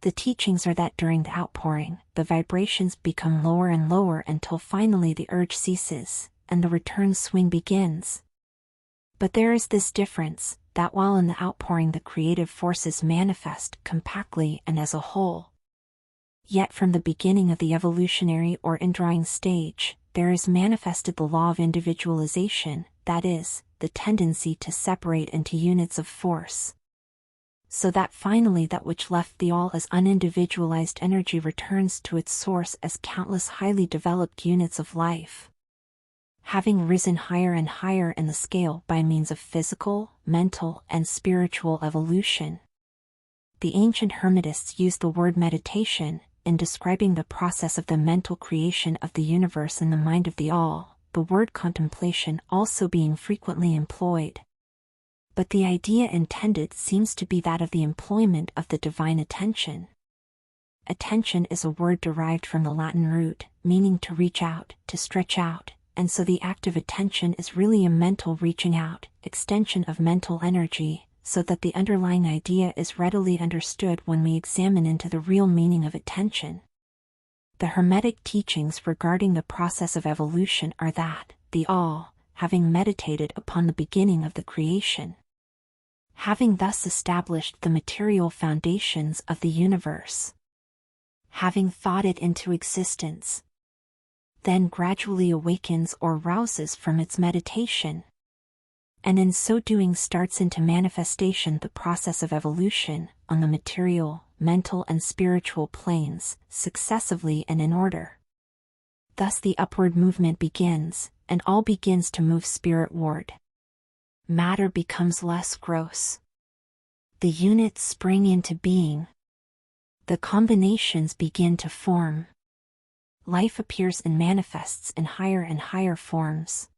The teachings are that during the outpouring, the vibrations become lower and lower until finally the urge ceases, and the return swing begins. But there is this difference, that while in the outpouring the creative forces manifest compactly and as a whole, yet from the beginning of the evolutionary or indrawing stage, there is manifested the law of individualization, that is, the tendency to separate into units of force. So that finally that which left the all as unindividualized energy returns to its source as countless highly developed units of life, having risen higher and higher in the scale by means of physical, mental, and spiritual evolution. The ancient Hermetists used the word meditation in describing the process of the mental creation of the universe in the mind of the all, the word contemplation also being frequently employed. But the idea intended seems to be that of the employment of the divine attention. Attention is a word derived from the Latin root, meaning to reach out, to stretch out, and so the act of attention is really a mental reaching out, extension of mental energy, so that the underlying idea is readily understood when we examine into the real meaning of attention. The Hermetic teachings regarding the process of evolution are that, the all, having meditated upon the beginning of the creation, having thus established the material foundations of the universe, having thought it into existence, then gradually awakens or rouses from its meditation, and in so doing starts into manifestation the process of evolution on the material, mental and spiritual planes, successively and in order. Thus the upward movement begins, and all begins to move spiritward. Matter becomes less gross. The units spring into being. The combinations begin to form. Life appears and manifests in higher and higher forms.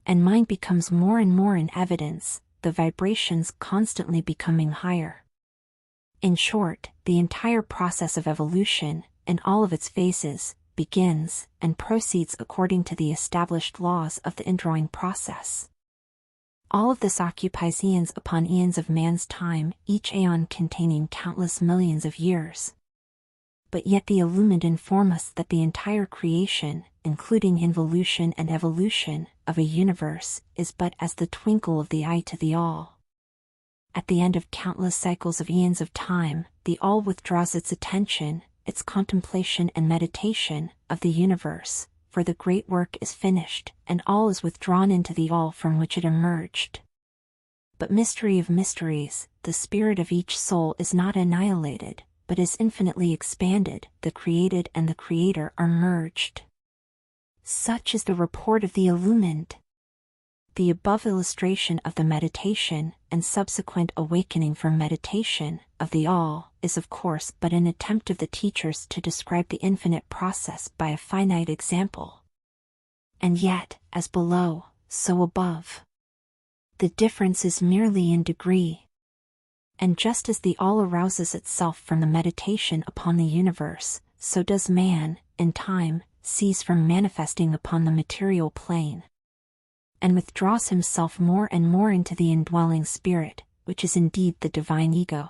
And mind becomes more and more in evidence, the vibrations constantly becoming higher. In short, the entire process of evolution, in all of its phases, begins and proceeds according to the established laws of the indrawing process. All of this occupies eons upon eons of man's time, each aeon containing countless millions of years. But yet the illumined inform us that the entire creation, including involution and evolution, of a universe, is but as the twinkle of the eye to the all. At the end of countless cycles of eons of time, the all withdraws its attention, its contemplation and meditation, of the universe, for the great work is finished, and all is withdrawn into the all from which it emerged. But mystery of mysteries, the spirit of each soul is not annihilated, but is infinitely expanded, the created and the creator are merged. Such is the report of the illumined. The above illustration of the meditation, and subsequent awakening from meditation, of the all, is of course but an attempt of the teachers to describe the infinite process by a finite example. And yet, as below, so above. The difference is merely in degree. And just as the all arouses itself from the meditation upon the universe, so does man, in time, cease from manifesting upon the material plane, and withdraws himself more and more into the indwelling spirit, which is indeed the divine ego.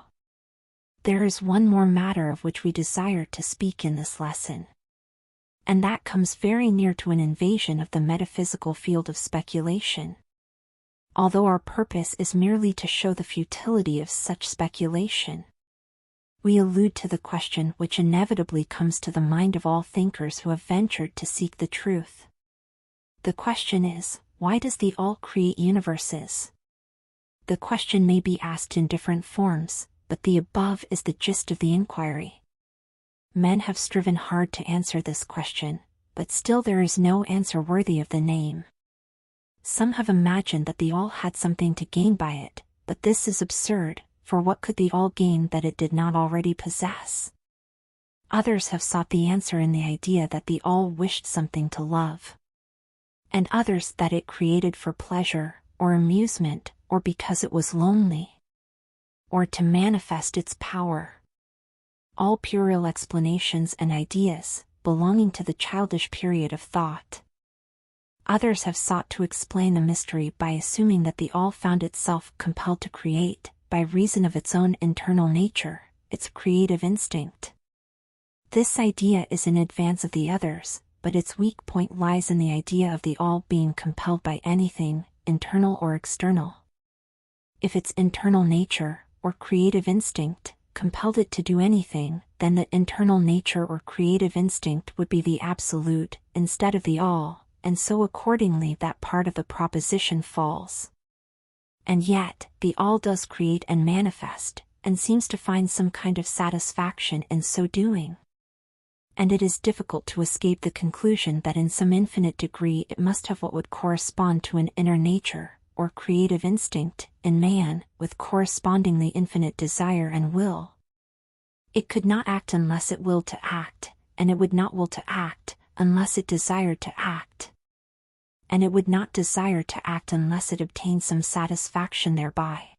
There is one more matter of which we desire to speak in this lesson. And that comes very near to an invasion of the metaphysical field of speculation. Although our purpose is merely to show the futility of such speculation, we allude to the question which inevitably comes to the mind of all thinkers who have ventured to seek the truth. The question is, why does the all create universes? The question may be asked in different forms, but the above is the gist of the inquiry. Men have striven hard to answer this question, but still there is no answer worthy of the name. Some have imagined that the all had something to gain by it, but this is absurd, for what could the all gain that it did not already possess? Others have sought the answer in the idea that the all wished something to love. And others that it created for pleasure, or amusement, or because it was lonely, or to manifest its power. All puerile explanations and ideas, belonging to the childish period of thought. Others have sought to explain the mystery by assuming that the all found itself compelled to create, by reason of its own internal nature, its creative instinct. This idea is in advance of the others, but its weak point lies in the idea of the all being compelled by anything, internal or external. If its internal nature, or creative instinct, compelled it to do anything, then the internal nature or creative instinct would be the absolute, instead of the all, and so accordingly that part of the proposition falls. And yet, the all does create and manifest, and seems to find some kind of satisfaction in so doing. And it is difficult to escape the conclusion that in some infinite degree it must have what would correspond to an inner nature, or creative instinct, in man, with correspondingly infinite desire and will. It could not act unless it willed to act, and it would not will to act, unless it desired to act. And it would not desire to act unless it obtained some satisfaction thereby.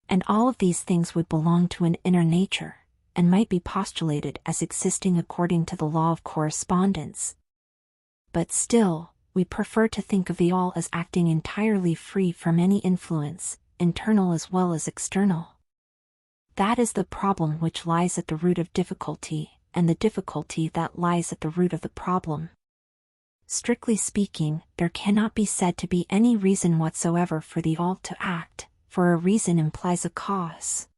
And all of these things would belong to an inner nature, and might be postulated as existing according to the law of correspondence. But still, we prefer to think of the all as acting entirely free from any influence, internal as well as external. That is the problem which lies at the root of difficulty, and the difficulty that lies at the root of the problem. Strictly speaking, there cannot be said to be any reason whatsoever for the all to act, for a reason implies a cause.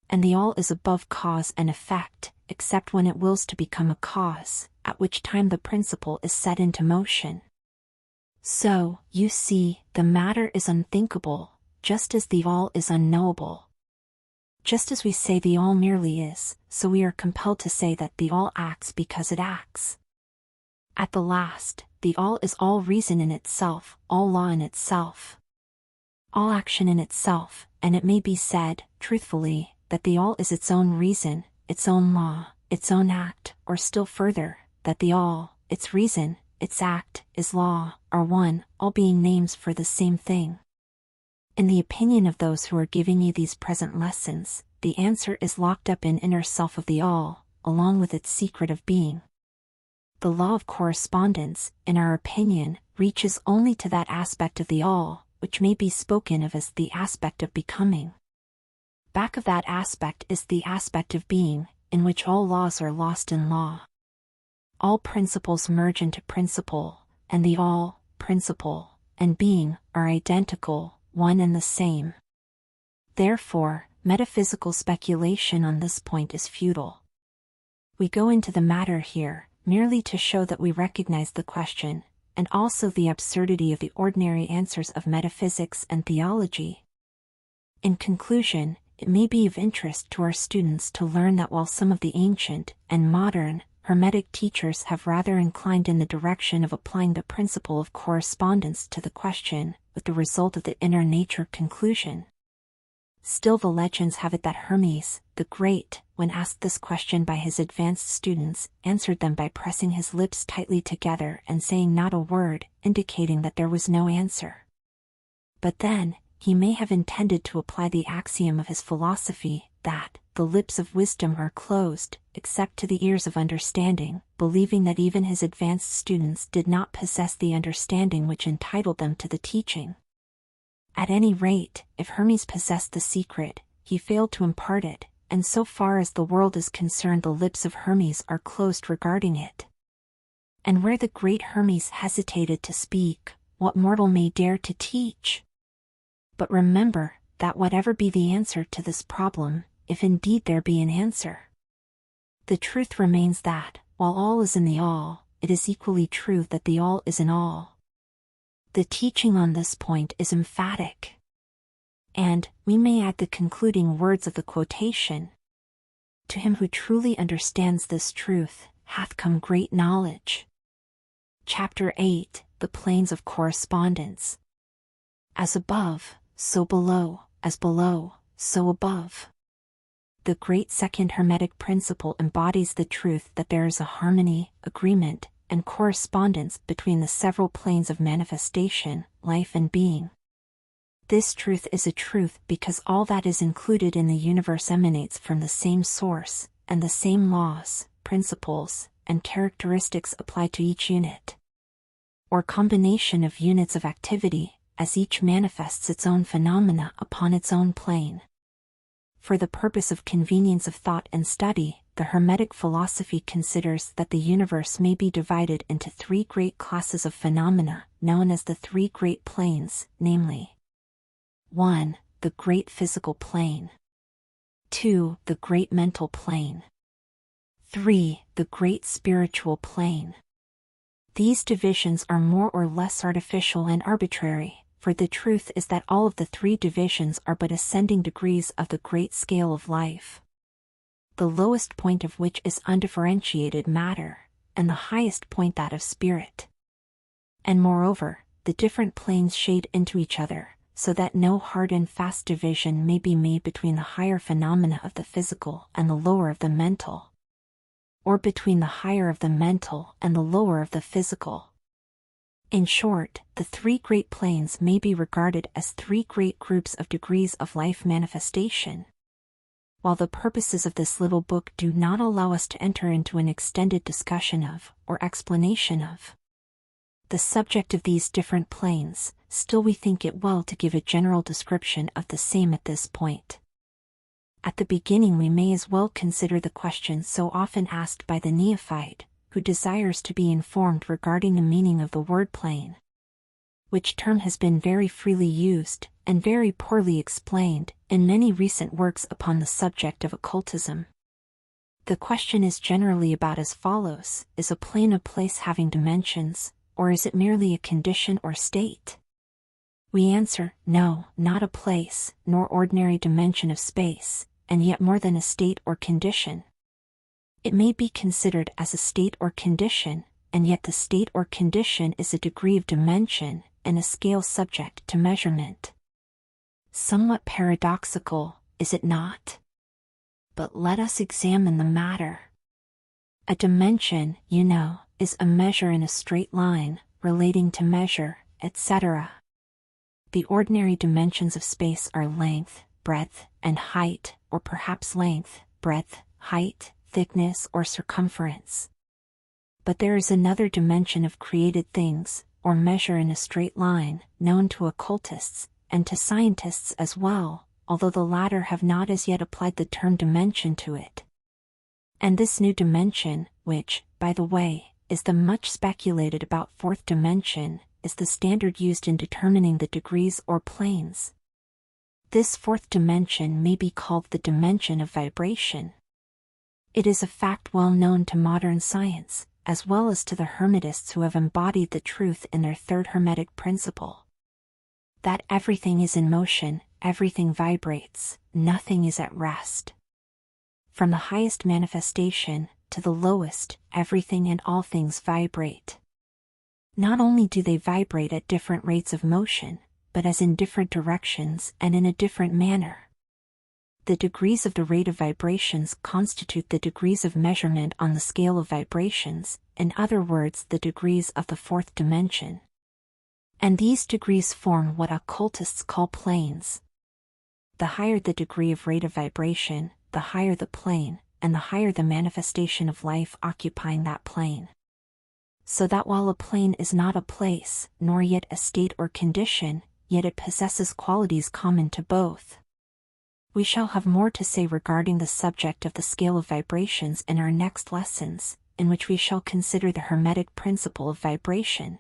And the all is above cause and effect, except when it wills to become a cause, at which time the principle is set into motion. So, you see, the matter is unthinkable, just as the all is unknowable. Just as we say the all merely is, so we are compelled to say that the all acts because it acts. At the last, the all is all reason in itself, all law in itself, all action in itself, and it may be said, truthfully, that the all is its own reason, its own law, its own act, or still further, that the all, its reason, its act, its law, are one, all being names for the same thing. In the opinion of those who are giving you these present lessons, the answer is locked up in inner self of the all, along with its secret of being. The law of correspondence, in our opinion, reaches only to that aspect of the all, which may be spoken of as the aspect of becoming. Back of that aspect is the aspect of being, in which all laws are lost in law. All principles merge into principle, and the all, principle, and being, are identical, one and the same. Therefore, metaphysical speculation on this point is futile. We go into the matter here, merely to show that we recognize the question, and also the absurdity of the ordinary answers of metaphysics and theology. In conclusion, it may be of interest to our students to learn that while some of the ancient and modern Hermetic teachers have rather inclined in the direction of applying the principle of correspondence to the question, with the result of the inner nature conclusion, still the legends have it that Hermes, the Great, when asked this question by his advanced students, answered them by pressing his lips tightly together and saying not a word, indicating that there was no answer. But then, he may have intended to apply the axiom of his philosophy, that the lips of wisdom are closed, except to the ears of understanding, believing that even his advanced students did not possess the understanding which entitled them to the teaching. At any rate, if Hermes possessed the secret, he failed to impart it, and so far as the world is concerned the lips of Hermes are closed regarding it. And where the great Hermes hesitated to speak, what mortal may dare to teach? But remember, that whatever be the answer to this problem, if indeed there be an answer, the truth remains that, while all is in the all, it is equally true that the all is in all. The teaching on this point is emphatic. And, we may add the concluding words of the quotation. To him who truly understands this truth, hath come great knowledge. Chapter 8, The Planes of Correspondence. As above, so below, as below, so above. the great second Hermetic principle embodies the truth that there is a harmony, agreement, and correspondence between the several planes of manifestation, life and being. This truth is a truth because all that is included in the universe emanates from the same source, and the same laws, principles, and characteristics apply to each unit, or combination of units of activity, as each manifests its own phenomena upon its own plane. For the purpose of convenience of thought and study, the Hermetic philosophy considers that the universe may be divided into three great classes of phenomena, known as the three great planes, namely 1. The great physical plane. 2. The great mental plane. 3. The great spiritual plane. These divisions are more or less artificial and arbitrary, for the truth is that all of the three divisions are but ascending degrees of the great scale of life, the lowest point of which is undifferentiated matter, and the highest point that of spirit. And moreover, the different planes shade into each other, so that no hard and fast division may be made between the higher phenomena of the physical and the lower of the mental, or between the higher of the mental and the lower of the physical. In short, the three great planes may be regarded as three great groups of degrees of life manifestation. While the purposes of this little book do not allow us to enter into an extended discussion of, or explanation of, the subject of these different planes, still we think it well to give a general description of the same at this point. At the beginning we may as well consider the question so often asked by the neophyte, who desires to be informed regarding the meaning of the word plane, which term has been very freely used, and very poorly explained, in many recent works upon the subject of occultism. The question is generally about as follows: is a plane a place having dimensions, or is it merely a condition or state? We answer, no, not a place, nor ordinary dimension of space, and yet more than a state or condition. It may be considered as a state or condition, and yet the state or condition is a degree of dimension, and a scale subject to measurement. Somewhat paradoxical, is it not? But let us examine the matter. A dimension, you know, is a measure in a straight line, relating to measure, etc. The ordinary dimensions of space are length, breadth, and height, or perhaps length, breadth, height, thickness or circumference. But there is another dimension of created things, or measure in a straight line, known to occultists, and to scientists as well, although the latter have not as yet applied the term dimension to it. And this new dimension, which, by the way, is the much speculated about fourth dimension, is the standard used in determining the degrees or planes. This fourth dimension may be called the dimension of vibration. It is a fact well known to modern science, as well as to the Hermetists who have embodied the truth in their third Hermetic principle, that everything is in motion, everything vibrates, nothing is at rest. From the highest manifestation to the lowest, everything and all things vibrate. Not only do they vibrate at different rates of motion, but as in different directions and in a different manner. The degrees of the rate of vibrations constitute the degrees of measurement on the scale of vibrations, in other words the degrees of the fourth dimension. And these degrees form what occultists call planes. The higher the degree of rate of vibration, the higher the plane, and the higher the manifestation of life occupying that plane. So that while a plane is not a place, nor yet a state or condition, yet it possesses qualities common to both. We shall have more to say regarding the subject of the scale of vibrations in our next lessons, in which we shall consider the Hermetic principle of vibration.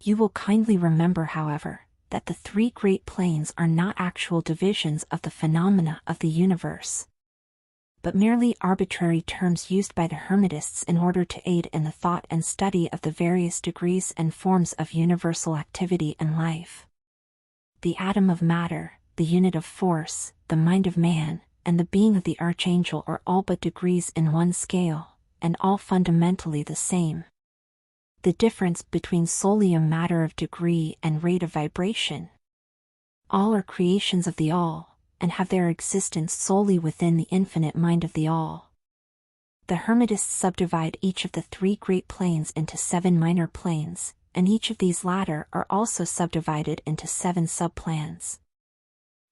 You will kindly remember, however, that the three great planes are not actual divisions of the phenomena of the universe, but merely arbitrary terms used by the Hermetists in order to aid in the thought and study of the various degrees and forms of universal activity and life. The atom of matter, the unit of force, the mind of man, and the being of the archangel are all but degrees in one scale, and all fundamentally the same. The difference between solely a matter of degree and rate of vibration. All are creations of the All, and have their existence solely within the infinite mind of the All. The Hermetists subdivide each of the 3 great planes into 7 minor planes, and each of these latter are also subdivided into 7 subplans.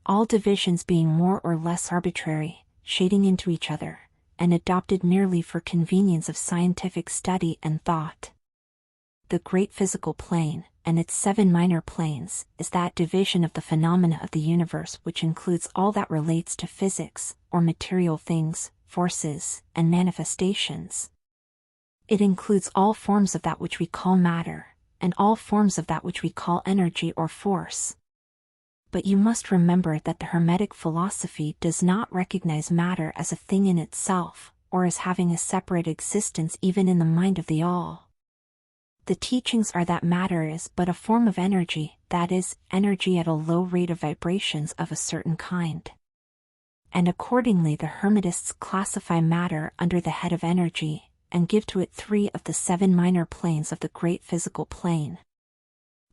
All divisions being more or less arbitrary, shading into each other, and adopted merely for convenience of scientific study and thought. The great physical plane, and its 7 minor planes, is that division of the phenomena of the universe which includes all that relates to physics, or material things, forces, and manifestations. It includes all forms of that which we call matter, and all forms of that which we call energy or force. But you must remember that the Hermetic philosophy does not recognize matter as a thing in itself, or as having a separate existence even in the mind of the All. The teachings are that matter is but a form of energy, that is, energy at a low rate of vibrations of a certain kind. And accordingly the Hermetists classify matter under the head of energy, and give to it 3 of the 7 minor planes of the great physical plane.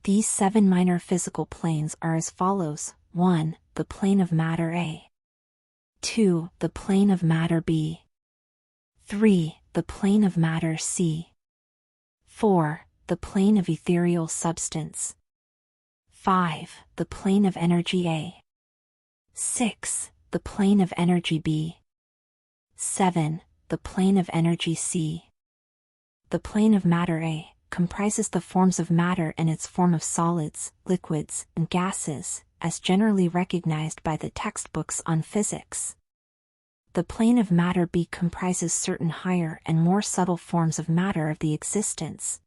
These 7 minor physical planes are as follows: 1. The plane of matter A. 2. The plane of matter B. 3. The plane of matter C. 4. The plane of ethereal substance. 5. The plane of energy A. 6. The plane of energy B. 7. The plane of energy C. The plane of matter A comprises the forms of matter in its form of solids, liquids, and gases, as generally recognized by the textbooks on physics. The plane of matter B comprises certain higher and more subtle forms of matter of the existence,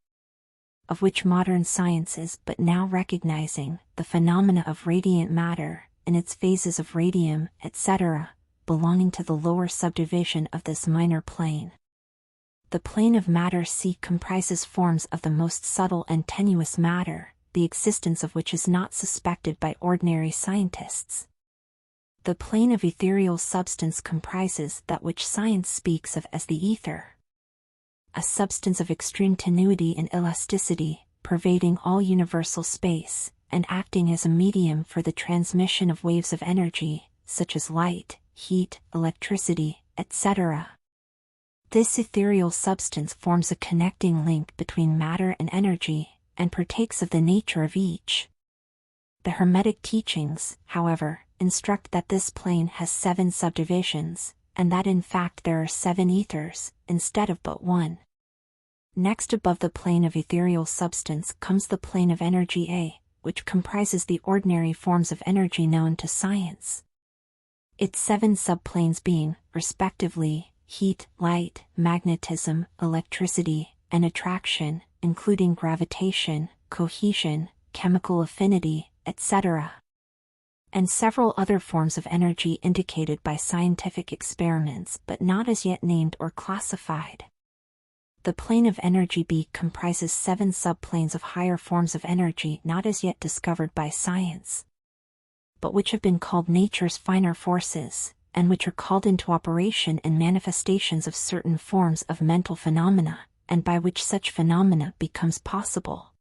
of which modern science is but now recognizing the phenomena of radiant matter, in its phases of radium, etc., belonging to the lower subdivision of this minor plane. The plane of matter C comprises forms of the most subtle and tenuous matter, the existence of which is not suspected by ordinary scientists. The plane of ethereal substance comprises that which science speaks of as the ether, a substance of extreme tenuity and elasticity, pervading all universal space, and acting as a medium for the transmission of waves of energy, such as light, heat, electricity, etc. This ethereal substance forms a connecting link between matter and energy, and partakes of the nature of each. The Hermetic teachings, however, instruct that this plane has 7 subdivisions, and that in fact there are 7 ethers, instead of but 1. Next above the plane of ethereal substance comes the plane of energy A, which comprises the ordinary forms of energy known to science. Its 7 subplanes being, respectively, heat, light, magnetism, electricity, and attraction, including gravitation, cohesion, chemical affinity, etc., and several other forms of energy indicated by scientific experiments but not as yet named or classified. The plane of energy B comprises 7 subplanes of higher forms of energy not as yet discovered by science, but which have been called nature's finer forces, and which are called into operation in manifestations of certain forms of mental phenomena, and by which such phenomena becomes possible.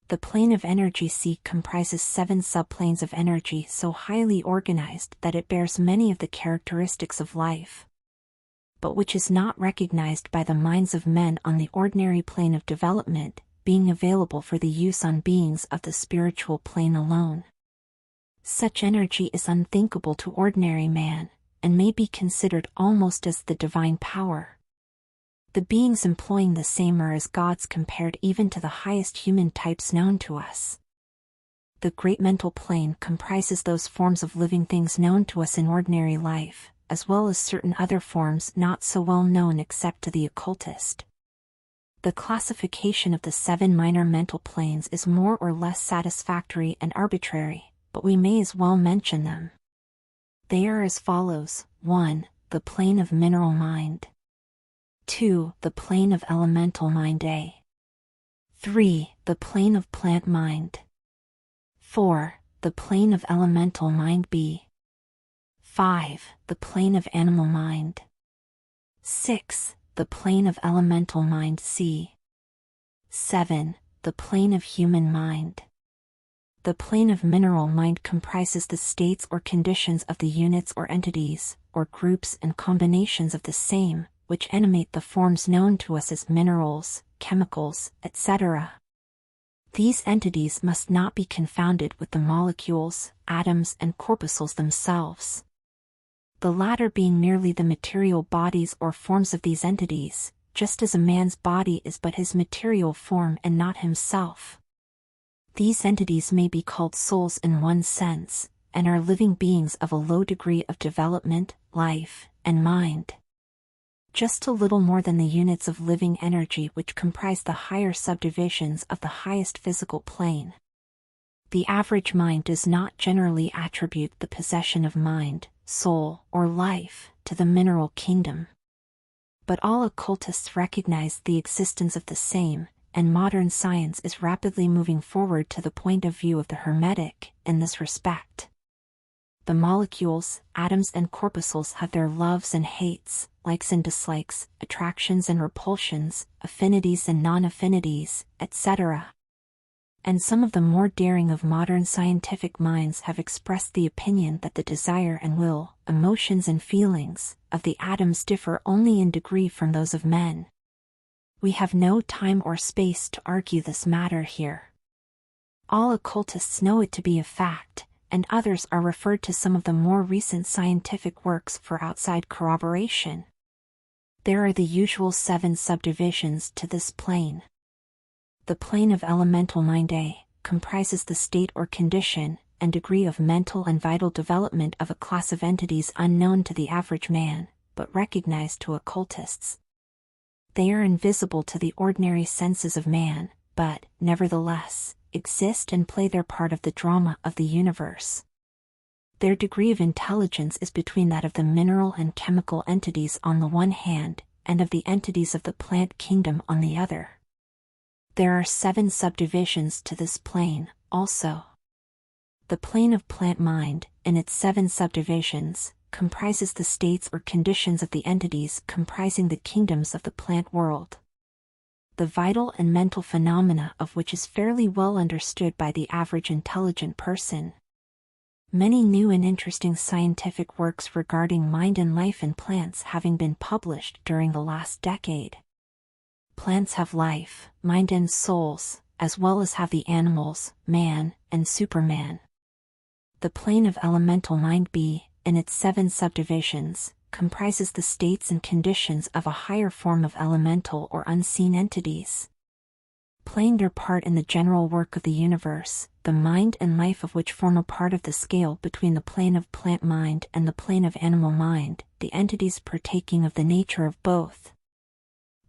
The plane of energy C comprises 7 subplanes of energy so highly organized that it bears many of the characteristics of life, but which is not recognized by the minds of men on the ordinary plane of development, being available for the use on beings of the spiritual plane alone. Such energy is unthinkable to ordinary man, and may be considered almost as the divine power. The beings employing the same are as gods compared even to the highest human types known to us. The great mental plane comprises those forms of living things known to us in ordinary life, as well as certain other forms not so well known except to the occultist. The classification of the 7 minor mental planes is more or less satisfactory and arbitrary, but we may as well mention them. They are as follows: 1. The plane of mineral mind. 2. The plane of elemental mind A. 3. The plane of plant mind. 4. The plane of elemental mind B. 5. The plane of animal mind. 6. The plane of elemental mind C. 7. The plane of human mind. The plane of mineral mind comprises the states or conditions of the units or entities, or groups and combinations of the same, which animate the forms known to us as minerals, chemicals, etc. These entities must not be confounded with the molecules, atoms and corpuscles themselves. The latter being merely the material bodies or forms of these entities, just as a man's body is but his material form and not himself. These entities may be called souls in one sense, and are living beings of a low degree of development, life, and mind. Just a little more than the units of living energy which comprise the higher subdivisions of the highest physical plane. The average mind does not generally attribute the possession of mind, soul, or life to the mineral kingdom. But all occultists recognize the existence of the same, and modern science is rapidly moving forward to the point of view of the Hermetic in this respect. The molecules, atoms and corpuscles have their loves and hates, likes and dislikes, attractions and repulsions, affinities and non-affinities, etc. And some of the more daring of modern scientific minds have expressed the opinion that the desire and will, emotions and feelings, of the atoms differ only in degree from those of men. We have no time or space to argue this matter here. All occultists know it to be a fact, and others are referred to some of the more recent scientific works for outside corroboration. There are the usual 7 subdivisions to this plane. The plane of elemental mind A comprises the state or condition and degree of mental and vital development of a class of entities unknown to the average man, but recognized to occultists. They are invisible to the ordinary senses of man, but, nevertheless, exist and play their part of the drama of the universe. Their degree of intelligence is between that of the mineral and chemical entities on the one hand, and of the entities of the plant kingdom on the other. There are 7 subdivisions to this plane, also. The plane of plant mind, in its 7 subdivisions, comprises the states or conditions of the entities comprising the kingdoms of the plant world. The vital and mental phenomena of which is fairly well understood by the average intelligent person. Many new and interesting scientific works regarding mind and life in plants having been published during the last decade. Plants have life, mind and souls, as well as have the animals, man, and Superman. The plane of elemental mind B, in its 7 subdivisions, comprises the states and conditions of a higher form of elemental or unseen entities. Playing their part in the general work of the universe, the mind and life of which form a part of the scale between the plane of plant mind and the plane of animal mind, the entities partaking of the nature of both.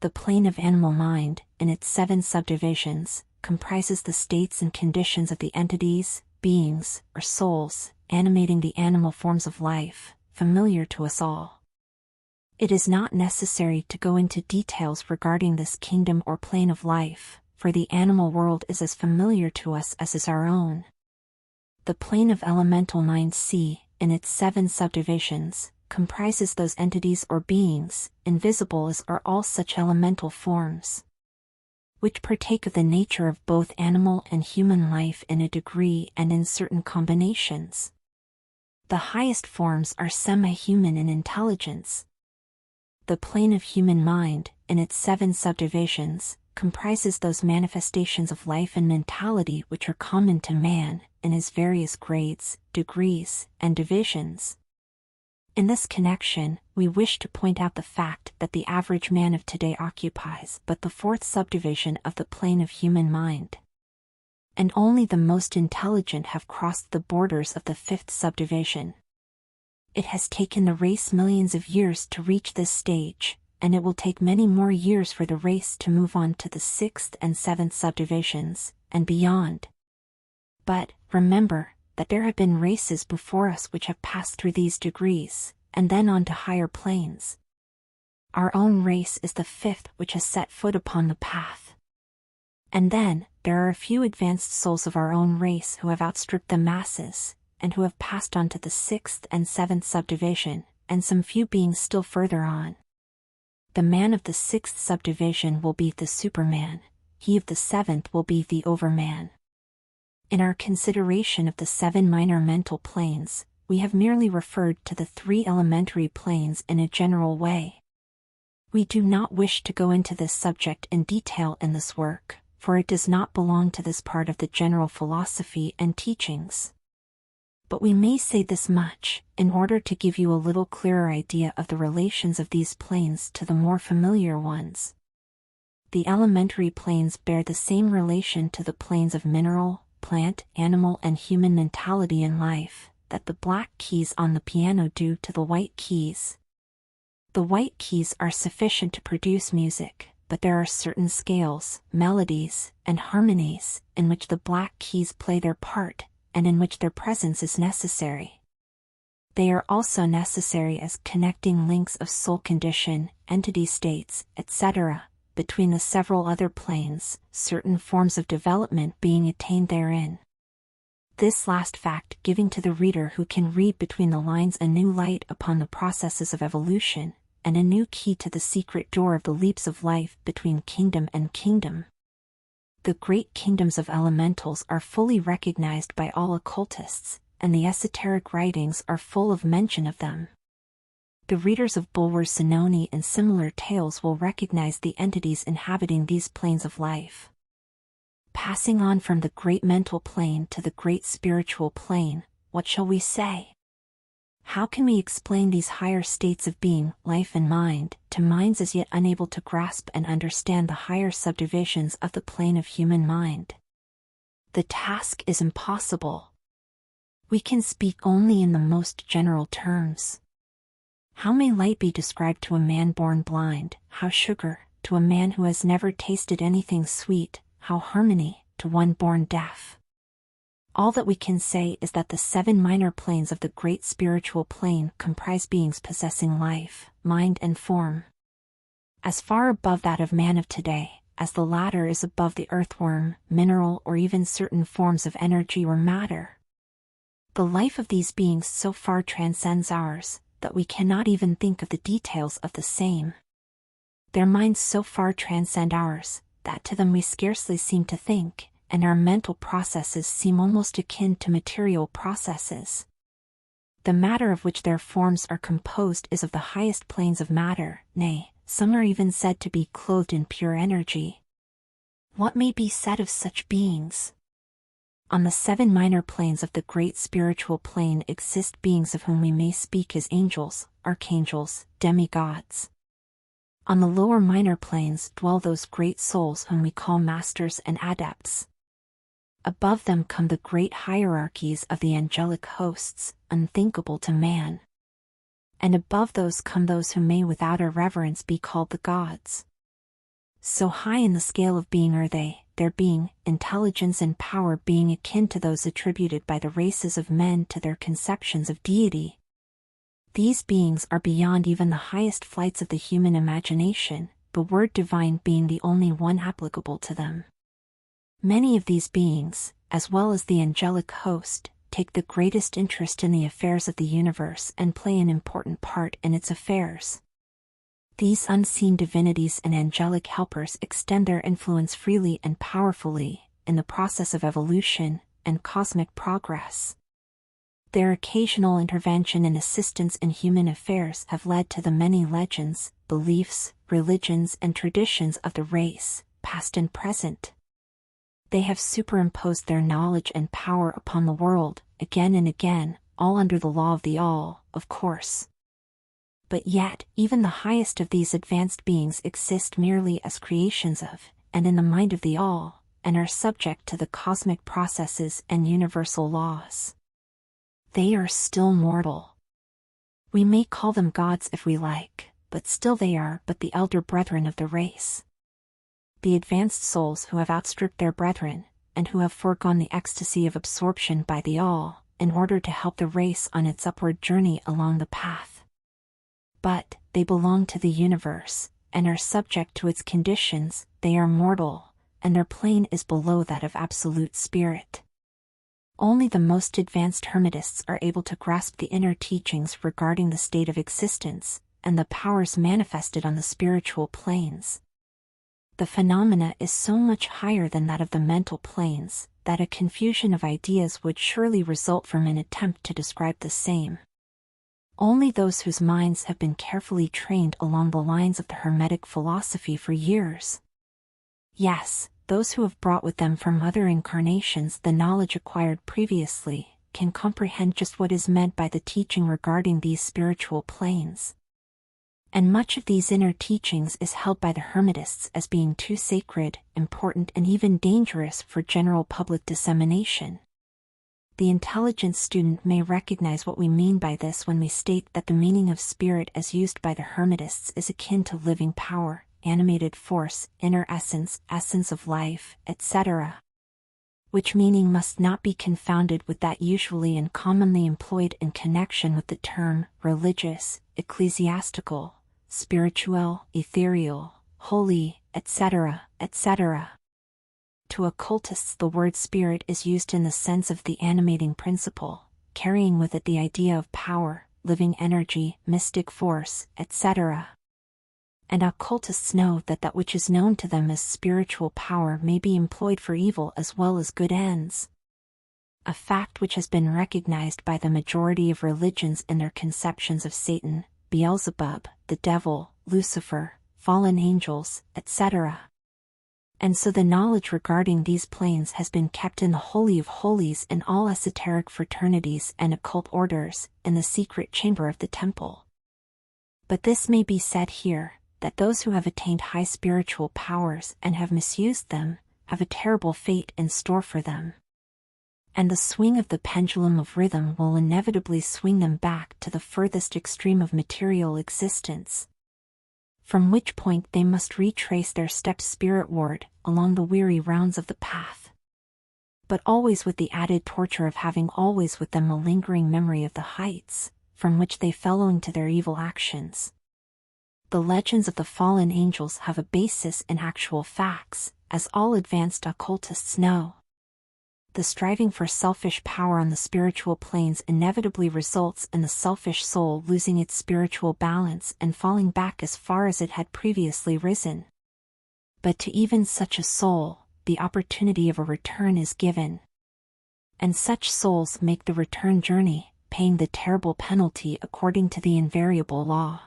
The plane of animal mind, in its 7 subdivisions, comprises the states and conditions of the entities, beings, or souls, animating the animal forms of life, familiar to us all. It is not necessary to go into details regarding this kingdom or plane of life, for the animal world is as familiar to us as is our own. The plane of elemental mind C, in its 7 subdivisions, comprises those entities or beings, invisible as are all such elemental forms, which partake of the nature of both animal and human life in a degree and in certain combinations. The highest forms are semi-human in intelligence. The plane of human mind, in its 7 subdivisions, comprises those manifestations of life and mentality which are common to man, in his various grades, degrees, and divisions. In this connection, we wish to point out the fact that the average man of today occupies but the 4th subdivision of the plane of human mind. And only the most intelligent have crossed the borders of the 5th subdivision. It has taken the race millions of years to reach this stage, and it will take many more years for the race to move on to the 6th and 7th subdivisions, and beyond. But, remember, that there have been races before us which have passed through these degrees, and then on to higher planes. Our own race is the 5th which has set foot upon the path. And then, there are a few advanced souls of our own race who have outstripped the masses, and who have passed on to the 6th and 7th subdivision, and some few beings still further on. The man of the 6th subdivision will be the Superman, he of the 7th will be the Overman. In our consideration of the 7 minor mental planes, we have merely referred to the 3 elementary planes in a general way. We do not wish to go into this subject in detail in this work, for it does not belong to this part of the general philosophy and teachings. But we may say this much, in order to give you a little clearer idea of the relations of these planes to the more familiar ones. The elementary planes bear the same relation to the planes of mineral, plant, animal and human mentality in life, that the black keys on the piano do to the white keys. The white keys are sufficient to produce music, but there are certain scales, melodies, and harmonies, in which the black keys play their part, and in which their presence is necessary. They are also necessary as connecting links of soul condition, entity states, etc., between the several other planes, certain forms of development being attained therein. This last fact giving to the reader who can read between the lines a new light upon the processes of evolution, and a new key to the secret door of the leaps of life between kingdom and kingdom. The great kingdoms of elementals are fully recognized by all occultists, and the esoteric writings are full of mention of them. The readers of Bulwer's Zanoni and similar tales will recognize the entities inhabiting these planes of life. Passing on from the great mental plane to the great spiritual plane, what shall we say? How can we explain these higher states of being, life and mind, to minds as yet unable to grasp and understand the higher subdivisions of the plane of human mind? The task is impossible. We can speak only in the most general terms. How may light be described to a man born blind, how sugar, to a man who has never tasted anything sweet, how harmony, to one born deaf? All that we can say is that the 7 minor planes of the great spiritual plane comprise beings possessing life, mind and form. As far above that of man of today, as the latter is above the earthworm, mineral or even certain forms of energy or matter. The life of these beings so far transcends ours, that we cannot even think of the details of the same. Their minds so far transcend ours, that to them we scarcely seem to think, and our mental processes seem almost akin to material processes. The matter of which their forms are composed is of the highest planes of matter, nay, some are even said to be clothed in pure energy. What may be said of such beings? On the 7 minor planes of the great spiritual plane exist beings of whom we may speak as angels, archangels, demigods. On the lower minor planes dwell those great souls whom we call masters and adepts. Above them come the great hierarchies of the angelic hosts, unthinkable to man. And above those come those who may without irreverence be called the gods. So high in the scale of being are they, their being, intelligence and power being akin to those attributed by the races of men to their conceptions of deity. These beings are beyond even the highest flights of the human imagination, the word divine being the only one applicable to them. Many of these beings, as well as the angelic host, take the greatest interest in the affairs of the universe and play an important part in its affairs. These unseen divinities and angelic helpers extend their influence freely and powerfully, in the process of evolution and cosmic progress. Their occasional intervention and assistance in human affairs have led to the many legends, beliefs, religions and traditions of the race, past and present. They have superimposed their knowledge and power upon the world, again and again, all under the law of the all, of course. But yet, even the highest of these advanced beings exist merely as creations of, and in the mind of the all, and are subject to the cosmic processes and universal laws. They are still mortal. We may call them gods if we like, but still they are but the elder brethren of the race. The advanced souls who have outstripped their brethren, and who have foregone the ecstasy of absorption by the all, in order to help the race on its upward journey along the path. But, they belong to the universe, and are subject to its conditions, they are mortal, and their plane is below that of absolute spirit. Only the most advanced Hermetists are able to grasp the inner teachings regarding the state of existence, and the powers manifested on the spiritual planes. The phenomena is so much higher than that of the mental planes, that a confusion of ideas would surely result from an attempt to describe the same. Only those whose minds have been carefully trained along the lines of the Hermetic philosophy for years. Yes, those who have brought with them from other incarnations the knowledge acquired previously, can comprehend just what is meant by the teaching regarding these spiritual planes. And much of these inner teachings is held by the Hermetists as being too sacred, important, and even dangerous for general public dissemination. The intelligent student may recognize what we mean by this when we state that the meaning of spirit as used by the Hermetists is akin to living power, animated force, inner essence, essence of life, etc., which meaning must not be confounded with that usually and commonly employed in connection with the term religious, ecclesiastical, spiritual, ethereal, holy, etc., etc. To occultists, the word spirit is used in the sense of the animating principle, carrying with it the idea of power, living energy, mystic force, etc. And occultists know that that which is known to them as spiritual power may be employed for evil as well as good ends. A fact which has been recognized by the majority of religions in their conceptions of Satan, Beelzebub, the devil, Lucifer, fallen angels, etc. And so the knowledge regarding these planes has been kept in the Holy of Holies in all esoteric fraternities and occult orders, in the secret chamber of the temple. But this may be said here, that those who have attained high spiritual powers and have misused them, have a terrible fate in store for them. And the swing of the pendulum of rhythm will inevitably swing them back to the furthest extreme of material existence, from which point they must retrace their steps spiritward, along the weary rounds of the path. But always with the added torture of having always with them a lingering memory of the heights, from which they fell owing to their evil actions. The legends of the fallen angels have a basis in actual facts, as all advanced occultists know. The striving for selfish power on the spiritual planes inevitably results in the selfish soul losing its spiritual balance and falling back as far as it had previously risen. But to even such a soul, the opportunity of a return is given. And such souls make the return journey, paying the terrible penalty according to the invariable law.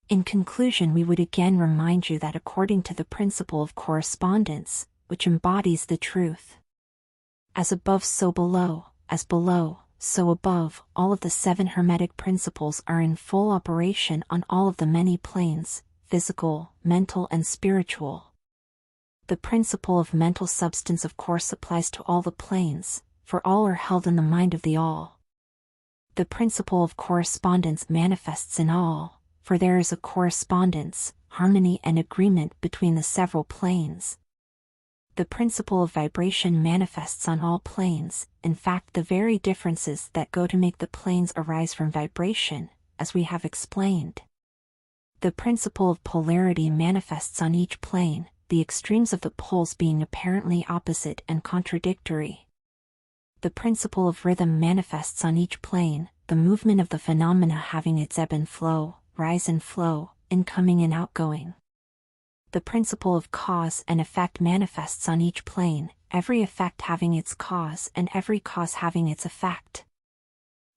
In conclusion, we would again remind you that according to the principle of correspondence, which embodies the truth, as above so below, as below, so above, all of the 7 Hermetic principles are in full operation on all of the many planes, physical, mental and spiritual. The principle of mental substance of course applies to all the planes, for all are held in the mind of the all. The principle of correspondence manifests in all, for there is a correspondence, harmony and agreement between the several planes. The principle of vibration manifests on all planes, in fact the very differences that go to make the planes arise from vibration, as we have explained. The principle of polarity manifests on each plane, the extremes of the poles being apparently opposite and contradictory. The principle of rhythm manifests on each plane, the movement of the phenomena having its ebb and flow, rise and flow, incoming and outgoing. The principle of cause and effect manifests on each plane, every effect having its cause and every cause having its effect.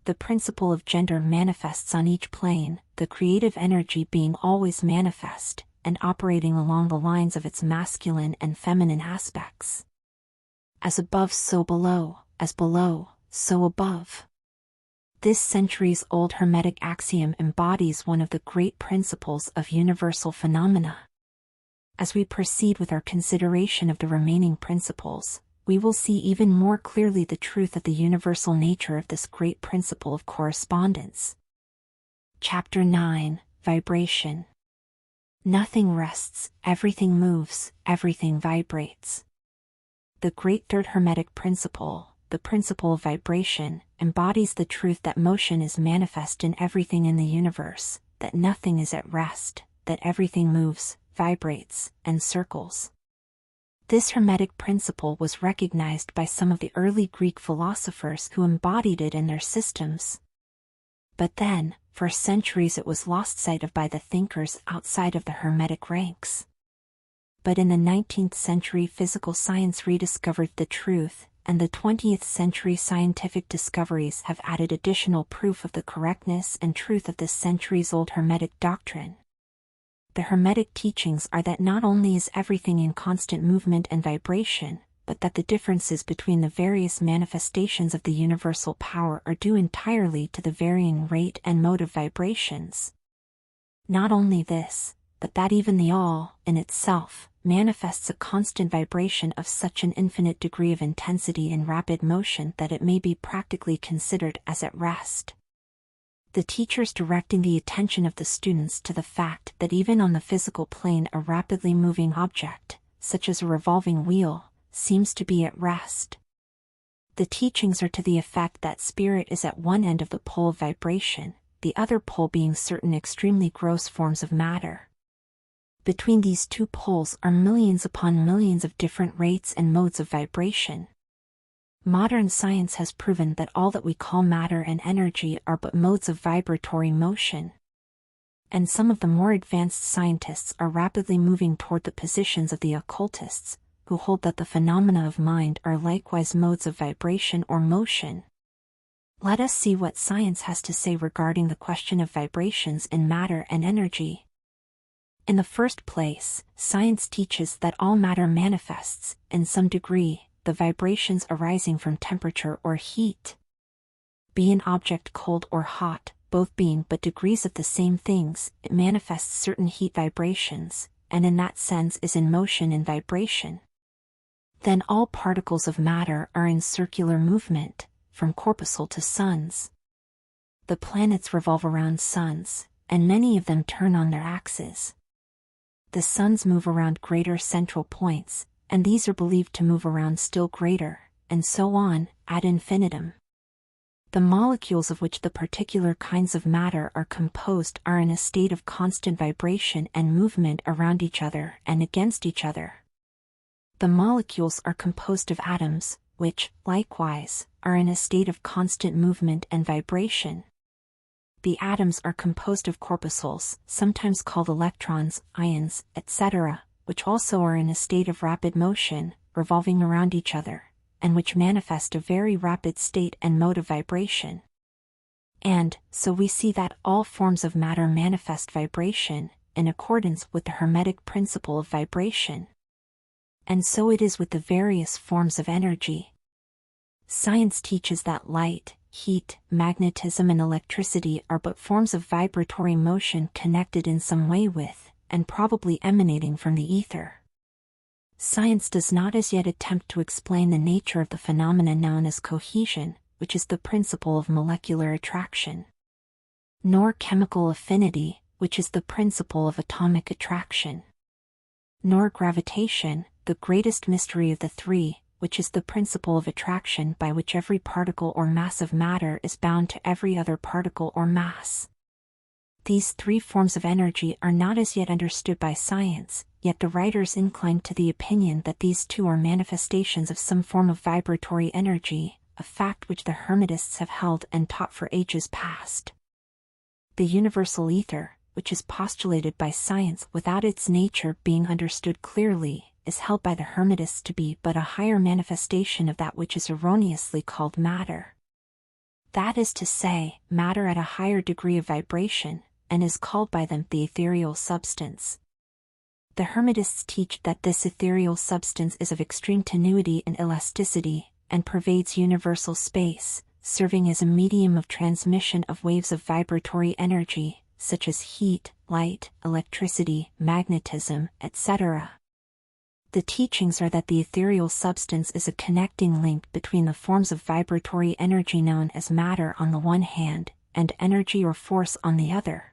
The principle of gender manifests on each plane, the creative energy being always manifest, and operating along the lines of its masculine and feminine aspects. As above so below, as below, so above. This centuries-old Hermetic axiom embodies one of the great principles of universal phenomena. As we proceed with our consideration of the remaining principles, we will see even more clearly the truth of the universal nature of this great principle of correspondence. Chapter 9, Vibration. Nothing rests, everything moves, everything vibrates. The great third Hermetic principle, the principle of vibration, embodies the truth that motion is manifest in everything in the universe, that nothing is at rest, that everything moves, vibrates, and circles. This Hermetic principle was recognized by some of the early Greek philosophers who embodied it in their systems. But then, for centuries it was lost sight of by the thinkers outside of the Hermetic ranks. But in the 19th century physical science rediscovered the truth, and the 20th century scientific discoveries have added additional proof of the correctness and truth of this centuries-old Hermetic doctrine. The Hermetic teachings are that not only is everything in constant movement and vibration, but that the differences between the various manifestations of the universal power are due entirely to the varying rate and mode of vibrations. Not only this, but that even the all, in itself, manifests a constant vibration of such an infinite degree of intensity and rapid motion that it may be practically considered as at rest. The teachers directing the attention of the students to the fact that even on the physical plane a rapidly moving object, such as a revolving wheel, seems to be at rest. The teachings are to the effect that spirit is at one end of the pole of vibration, the other pole being certain extremely gross forms of matter. Between these two poles are millions upon millions of different rates and modes of vibration. Modern science has proven that all that we call matter and energy are but modes of vibratory motion. And some of the more advanced scientists are rapidly moving toward the positions of the occultists, who hold that the phenomena of mind are likewise modes of vibration or motion. Let us see what science has to say regarding the question of vibrations in matter and energy. In the first place, science teaches that all matter manifests, in some degree, the vibrations arising from temperature or heat. Be an object cold or hot, both being but degrees of the same things, it manifests certain heat vibrations, and in that sense is in motion and vibration. Then all particles of matter are in circular movement, from corpuscle to suns. The planets revolve around suns, and many of them turn on their axes. The suns move around greater central points, and these are believed to move around still greater, and so on, ad infinitum. The molecules of which the particular kinds of matter are composed are in a state of constant vibration and movement around each other and against each other. The molecules are composed of atoms, which, likewise, are in a state of constant movement and vibration. The atoms are composed of corpuscles, sometimes called electrons, ions, etc., which also are in a state of rapid motion, revolving around each other, and which manifest a very rapid state and mode of vibration. And, so we see that all forms of matter manifest vibration, in accordance with the Hermetic principle of vibration. And so it is with the various forms of energy. Science teaches that light, heat, magnetism and electricity are but forms of vibratory motion connected in some way with, and probably emanating from the ether. Science does not as yet attempt to explain the nature of the phenomena known as cohesion, which is the principle of molecular attraction. Nor chemical affinity, which is the principle of atomic attraction. Nor gravitation, the greatest mystery of the three, which is the principle of attraction by which every particle or mass of matter is bound to every other particle or mass. These three forms of energy are not as yet understood by science, yet the writers incline to the opinion that these two are manifestations of some form of vibratory energy, a fact which the Hermetists have held and taught for ages past. The universal ether, which is postulated by science without its nature being understood clearly, is held by the Hermetists to be but a higher manifestation of that which is erroneously called matter. That is to say, matter at a higher degree of vibration, and is called by them the ethereal substance. The Hermetists teach that this ethereal substance is of extreme tenuity and elasticity, and pervades universal space, serving as a medium of transmission of waves of vibratory energy, such as heat, light, electricity, magnetism, etc. The teachings are that the ethereal substance is a connecting link between the forms of vibratory energy known as matter on the one hand, and energy or force on the other.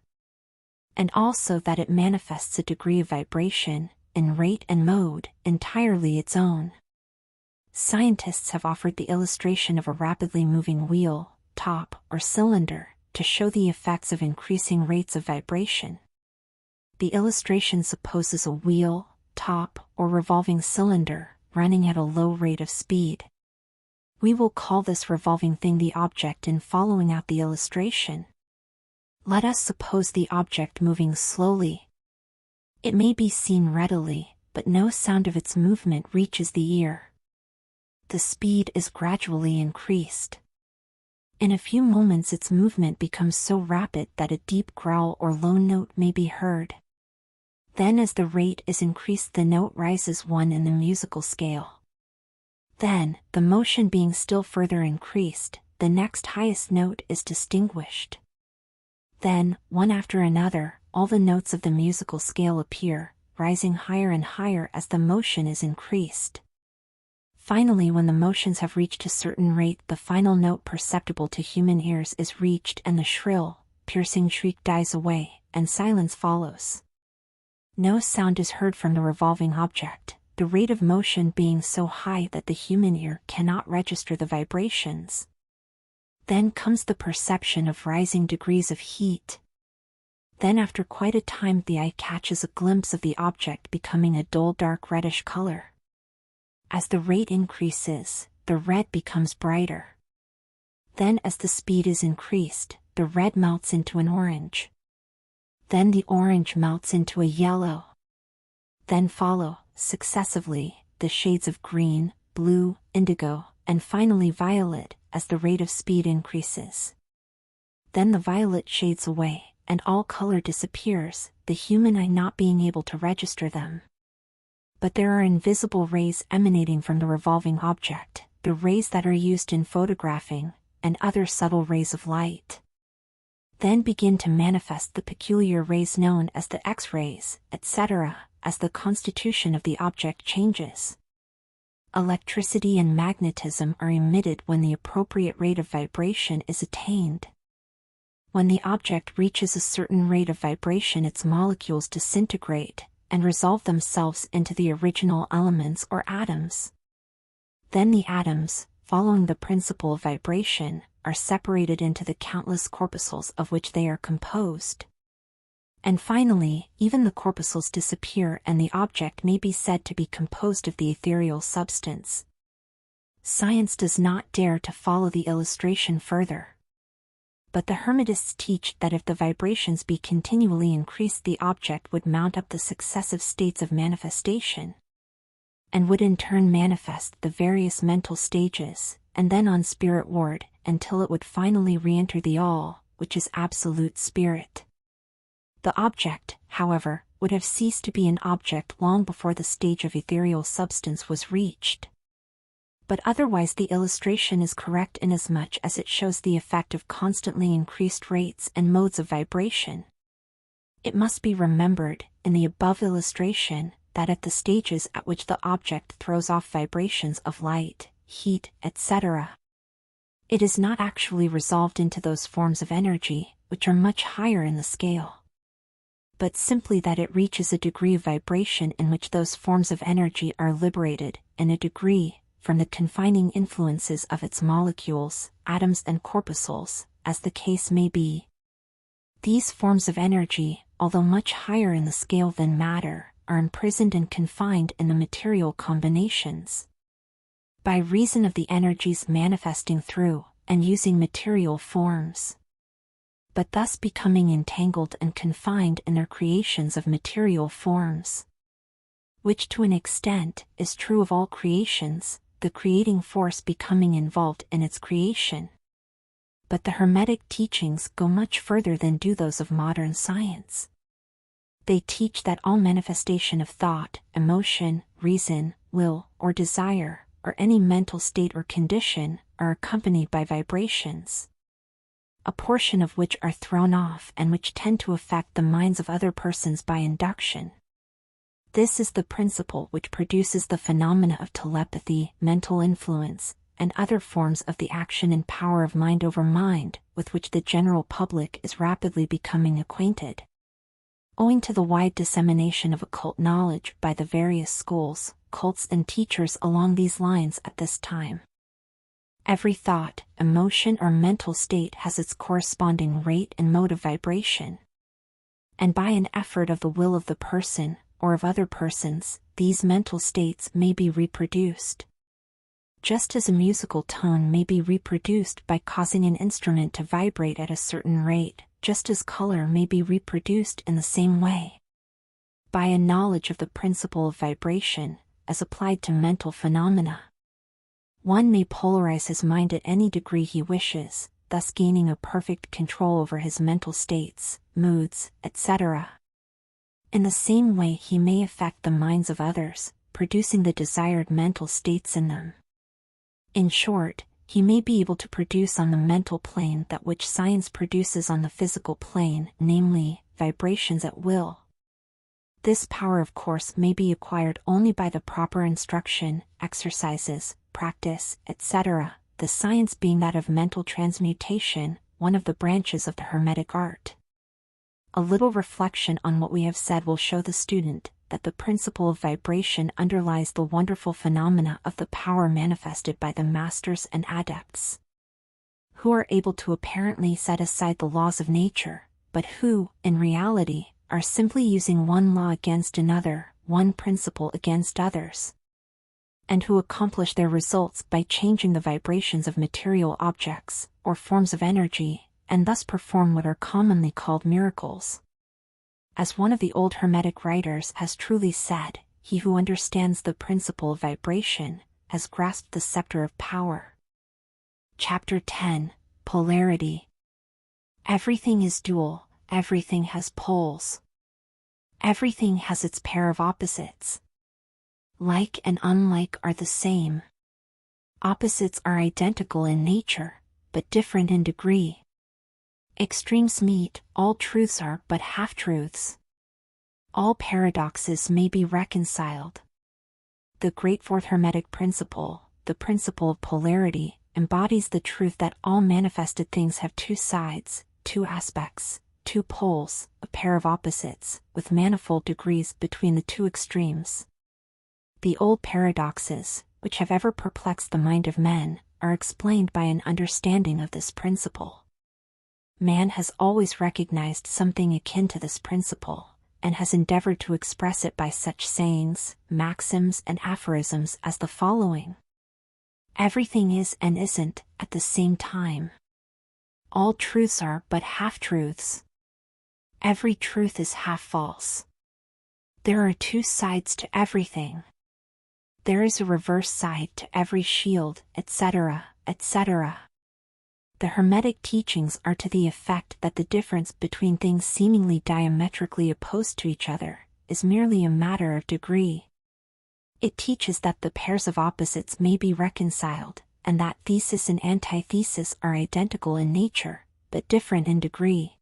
And also that it manifests a degree of vibration, in rate and mode, entirely its own. Scientists have offered the illustration of a rapidly moving wheel, top, or cylinder, to show the effects of increasing rates of vibration. The illustration supposes a wheel, top, or revolving cylinder, running at a low rate of speed. We will call this revolving thing the object in following out the illustration. Let us suppose the object moving slowly. It may be seen readily, but no sound of its movement reaches the ear. the speed is gradually increased. In a few moments its movement becomes so rapid that a deep growl or low note may be heard. Then as the rate is increased the note rises one in the musical scale. Then, the motion being still further increased, the next highest note is distinguished. Then, one after another, all the notes of the musical scale appear, rising higher and higher as the motion is increased. Finally, when the motions have reached a certain rate, the final note perceptible to human ears is reached and the shrill, piercing shriek dies away, and silence follows. No sound is heard from the revolving object, the rate of motion being so high that the human ear cannot register the vibrations. Then comes the perception of rising degrees of heat. Then after quite a time the eye catches a glimpse of the object becoming a dull dark reddish color. As the rate increases, the red becomes brighter. Then as the speed is increased, the red melts into an orange. Then the orange melts into a yellow. Then follow, successively, the shades of green, blue, indigo, and finally violet, as the rate of speed increases. Then the violet shades away, and all color disappears, the human eye not being able to register them. But there are invisible rays emanating from the revolving object, the rays that are used in photographing, and other subtle rays of light. Then begin to manifest the peculiar rays known as the X-rays, etc., as the constitution of the object changes. Electricity and magnetism are emitted when the appropriate rate of vibration is attained. When the object reaches a certain rate of vibration, its molecules disintegrate and resolve themselves into the original elements or atoms. Then the atoms, following the principle of vibration, are separated into the countless corpuscles of which they are composed. And finally, even the corpuscles disappear and the object may be said to be composed of the ethereal substance. Science does not dare to follow the illustration further. But the Hermetists teach that if the vibrations be continually increased, the object would mount up the successive states of manifestation, and would in turn manifest the various mental stages, and then on spirit ward, until it would finally re-enter the All, which is absolute spirit. The object, however, would have ceased to be an object long before the stage of ethereal substance was reached. But otherwise the illustration is correct inasmuch as it shows the effect of constantly increased rates and modes of vibration. It must be remembered, in the above illustration, that at the stages at which the object throws off vibrations of light, heat, etc., it is not actually resolved into those forms of energy, which are much higher in the scale, but simply that it reaches a degree of vibration in which those forms of energy are liberated, in a degree, from the confining influences of its molecules, atoms and corpuscles, as the case may be. These forms of energy, although much higher in the scale than matter, are imprisoned and confined in the material combinations. By reason of the energies manifesting through, and using material forms, but thus becoming entangled and confined in their creations of material forms, which to an extent is true of all creations, the creating force becoming involved in its creation. But the Hermetic teachings go much further than do those of modern science. They teach that all manifestation of thought, emotion, reason, will, or desire, or any mental state or condition, are accompanied by vibrations, a portion of which are thrown off and which tend to affect the minds of other persons by induction. This is the principle which produces the phenomena of telepathy, mental influence, and other forms of the action and power of mind over mind, with which the general public is rapidly becoming acquainted, owing to the wide dissemination of occult knowledge by the various schools, cults and teachers along these lines at this time. Every thought, emotion or mental state has its corresponding rate and mode of vibration. And by an effort of the will of the person, or of other persons, these mental states may be reproduced. Just as a musical tone may be reproduced by causing an instrument to vibrate at a certain rate, just as color may be reproduced in the same way. By a knowledge of the principle of vibration, as applied to mental phenomena, One may polarize his mind at any degree he wishes, thus gaining a perfect control over his mental states, moods, etc. In the same way he may affect the minds of others, producing the desired mental states in them. In short, he may be able to produce on the mental plane that which science produces on the physical plane, namely, vibrations at will. This power of course may be acquired only by the proper instruction, exercises, practice, etc., the science being that of mental transmutation, one of the branches of the Hermetic art. A little reflection on what we have said will show the student that the principle of vibration underlies the wonderful phenomena of the power manifested by the masters and adepts, who are able to apparently set aside the laws of nature, but who, in reality, are simply using one law against another, one principle against others, and who accomplish their results by changing the vibrations of material objects, or forms of energy, and thus perform what are commonly called miracles. As one of the old Hermetic writers has truly said, he who understands the principle of vibration has grasped the scepter of power. Chapter 10, Polarity. Everything is dual, everything has poles. Everything has its pair of opposites. Like and unlike are the same. Opposites are identical in nature, but different in degree. Extremes meet, all truths are but half-truths. All paradoxes may be reconciled. The great fourth Hermetic principle, the principle of polarity, embodies the truth that all manifested things have two sides, two aspects, two poles, a pair of opposites, with manifold degrees between the two extremes. The old paradoxes, which have ever perplexed the mind of men, are explained by an understanding of this principle. Man has always recognized something akin to this principle, and has endeavored to express it by such sayings, maxims and aphorisms as the following. Everything is and isn't at the same time. All truths are but half-truths. Every truth is half-false. There are two sides to everything. There is a reverse side to every shield, etc., etc. The Hermetic teachings are to the effect that the difference between things seemingly diametrically opposed to each other is merely a matter of degree. It teaches that the pairs of opposites may be reconciled, and that thesis and antithesis are identical in nature, but different in degree.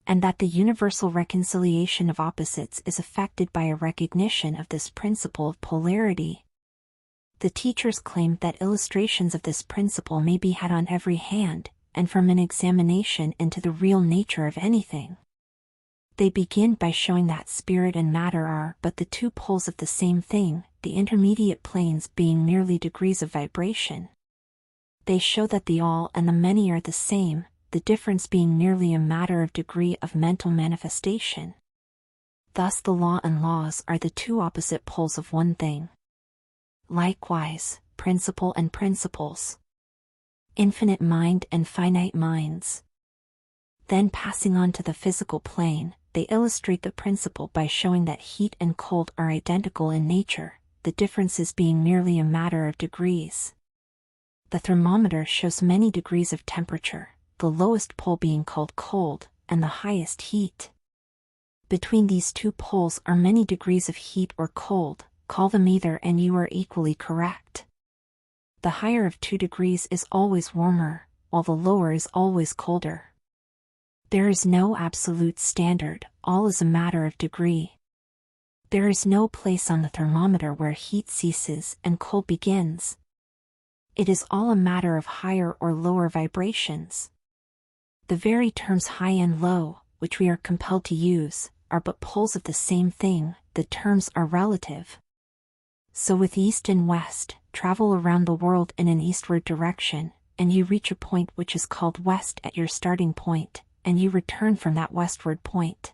And that the universal reconciliation of opposites is effected by a recognition of this principle of polarity. The teachers claim that illustrations of this principle may be had on every hand, and from an examination into the real nature of anything. They begin by showing that spirit and matter are but the two poles of the same thing, the intermediate planes being merely degrees of vibration. They show that the all and the many are the same, the difference being merely a matter of degree of mental manifestation. Thus the law and laws are the two opposite poles of one thing. Likewise, principle and principles. Infinite mind and finite minds. Then passing on to the physical plane, they illustrate the principle by showing that heat and cold are identical in nature, the differences being merely a matter of degrees. The thermometer shows many degrees of temperature, the lowest pole being called cold, and the highest heat. Between these two poles are many degrees of heat or cold. Call them either and you are equally correct. The higher of 2 degrees is always warmer, while the lower is always colder. There is no absolute standard, all is a matter of degree. There is no place on the thermometer where heat ceases and cold begins. It is all a matter of higher or lower vibrations. The very terms high and low, which we are compelled to use, are but poles of the same thing, the terms are relative. So with east and west, travel around the world in an eastward direction, and you reach a point which is called west at your starting point, and you return from that westward point.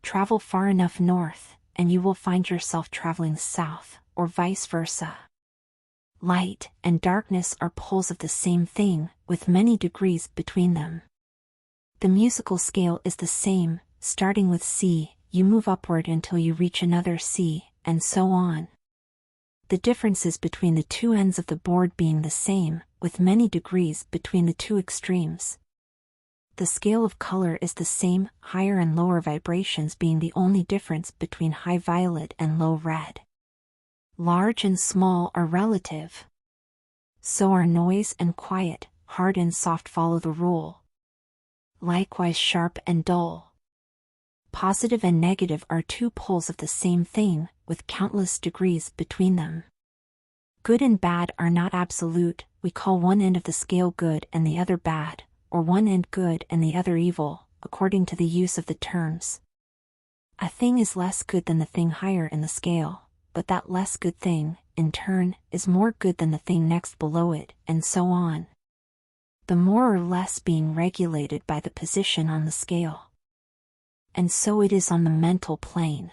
Travel far enough north, and you will find yourself traveling south, or vice versa. Light and darkness are poles of the same thing, with many degrees between them. The musical scale is the same, starting with C, you move upward until you reach another C, and so on. the differences between the two ends of the board being the same, with many degrees between the two extremes. The scale of color is the same, higher and lower vibrations being the only difference between high violet and low red. Large and small are relative. So are noise and quiet, hard and soft follow the rule. Likewise sharp and dull. Positive and negative are two poles of the same thing, with countless degrees between them. Good and bad are not absolute, we call one end of the scale good and the other bad, or one end good and the other evil, according to the use of the terms. A thing is less good than the thing higher in the scale, but that less good thing, in turn, is more good than the thing next below it, and so on. The more or less being regulated by the position on the scale. And so it is on the mental plane.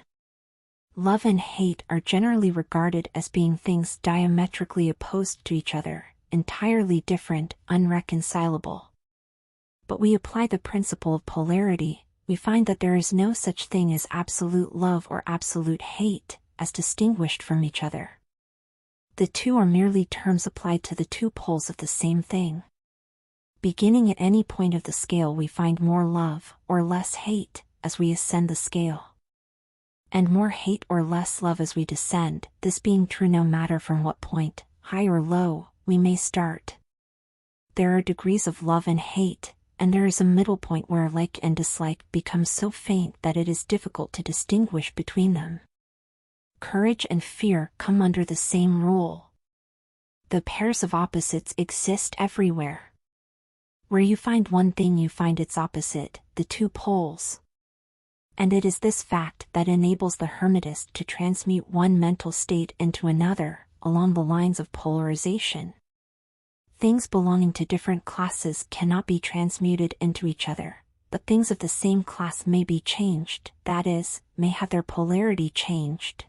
Love and hate are generally regarded as being things diametrically opposed to each other, entirely different, unreconcilable. But we apply the principle of polarity, we find that there is no such thing as absolute love or absolute hate, as distinguished from each other. The two are merely terms applied to the two poles of the same thing. Beginning at any point of the scale we find more love, or less hate, as we ascend the scale. And more hate or less love as we descend, this being true no matter from what point, high or low, we may start. There are degrees of love and hate, and there is a middle point where like and dislike become so faint that it is difficult to distinguish between them. Courage and fear come under the same rule. The pairs of opposites exist everywhere. Where you find one thing you find its opposite, the two poles. And it is this fact that enables the Hermetist to transmute one mental state into another, along the lines of polarization. Things belonging to different classes cannot be transmuted into each other, but things of the same class may be changed, that is, may have their polarity changed.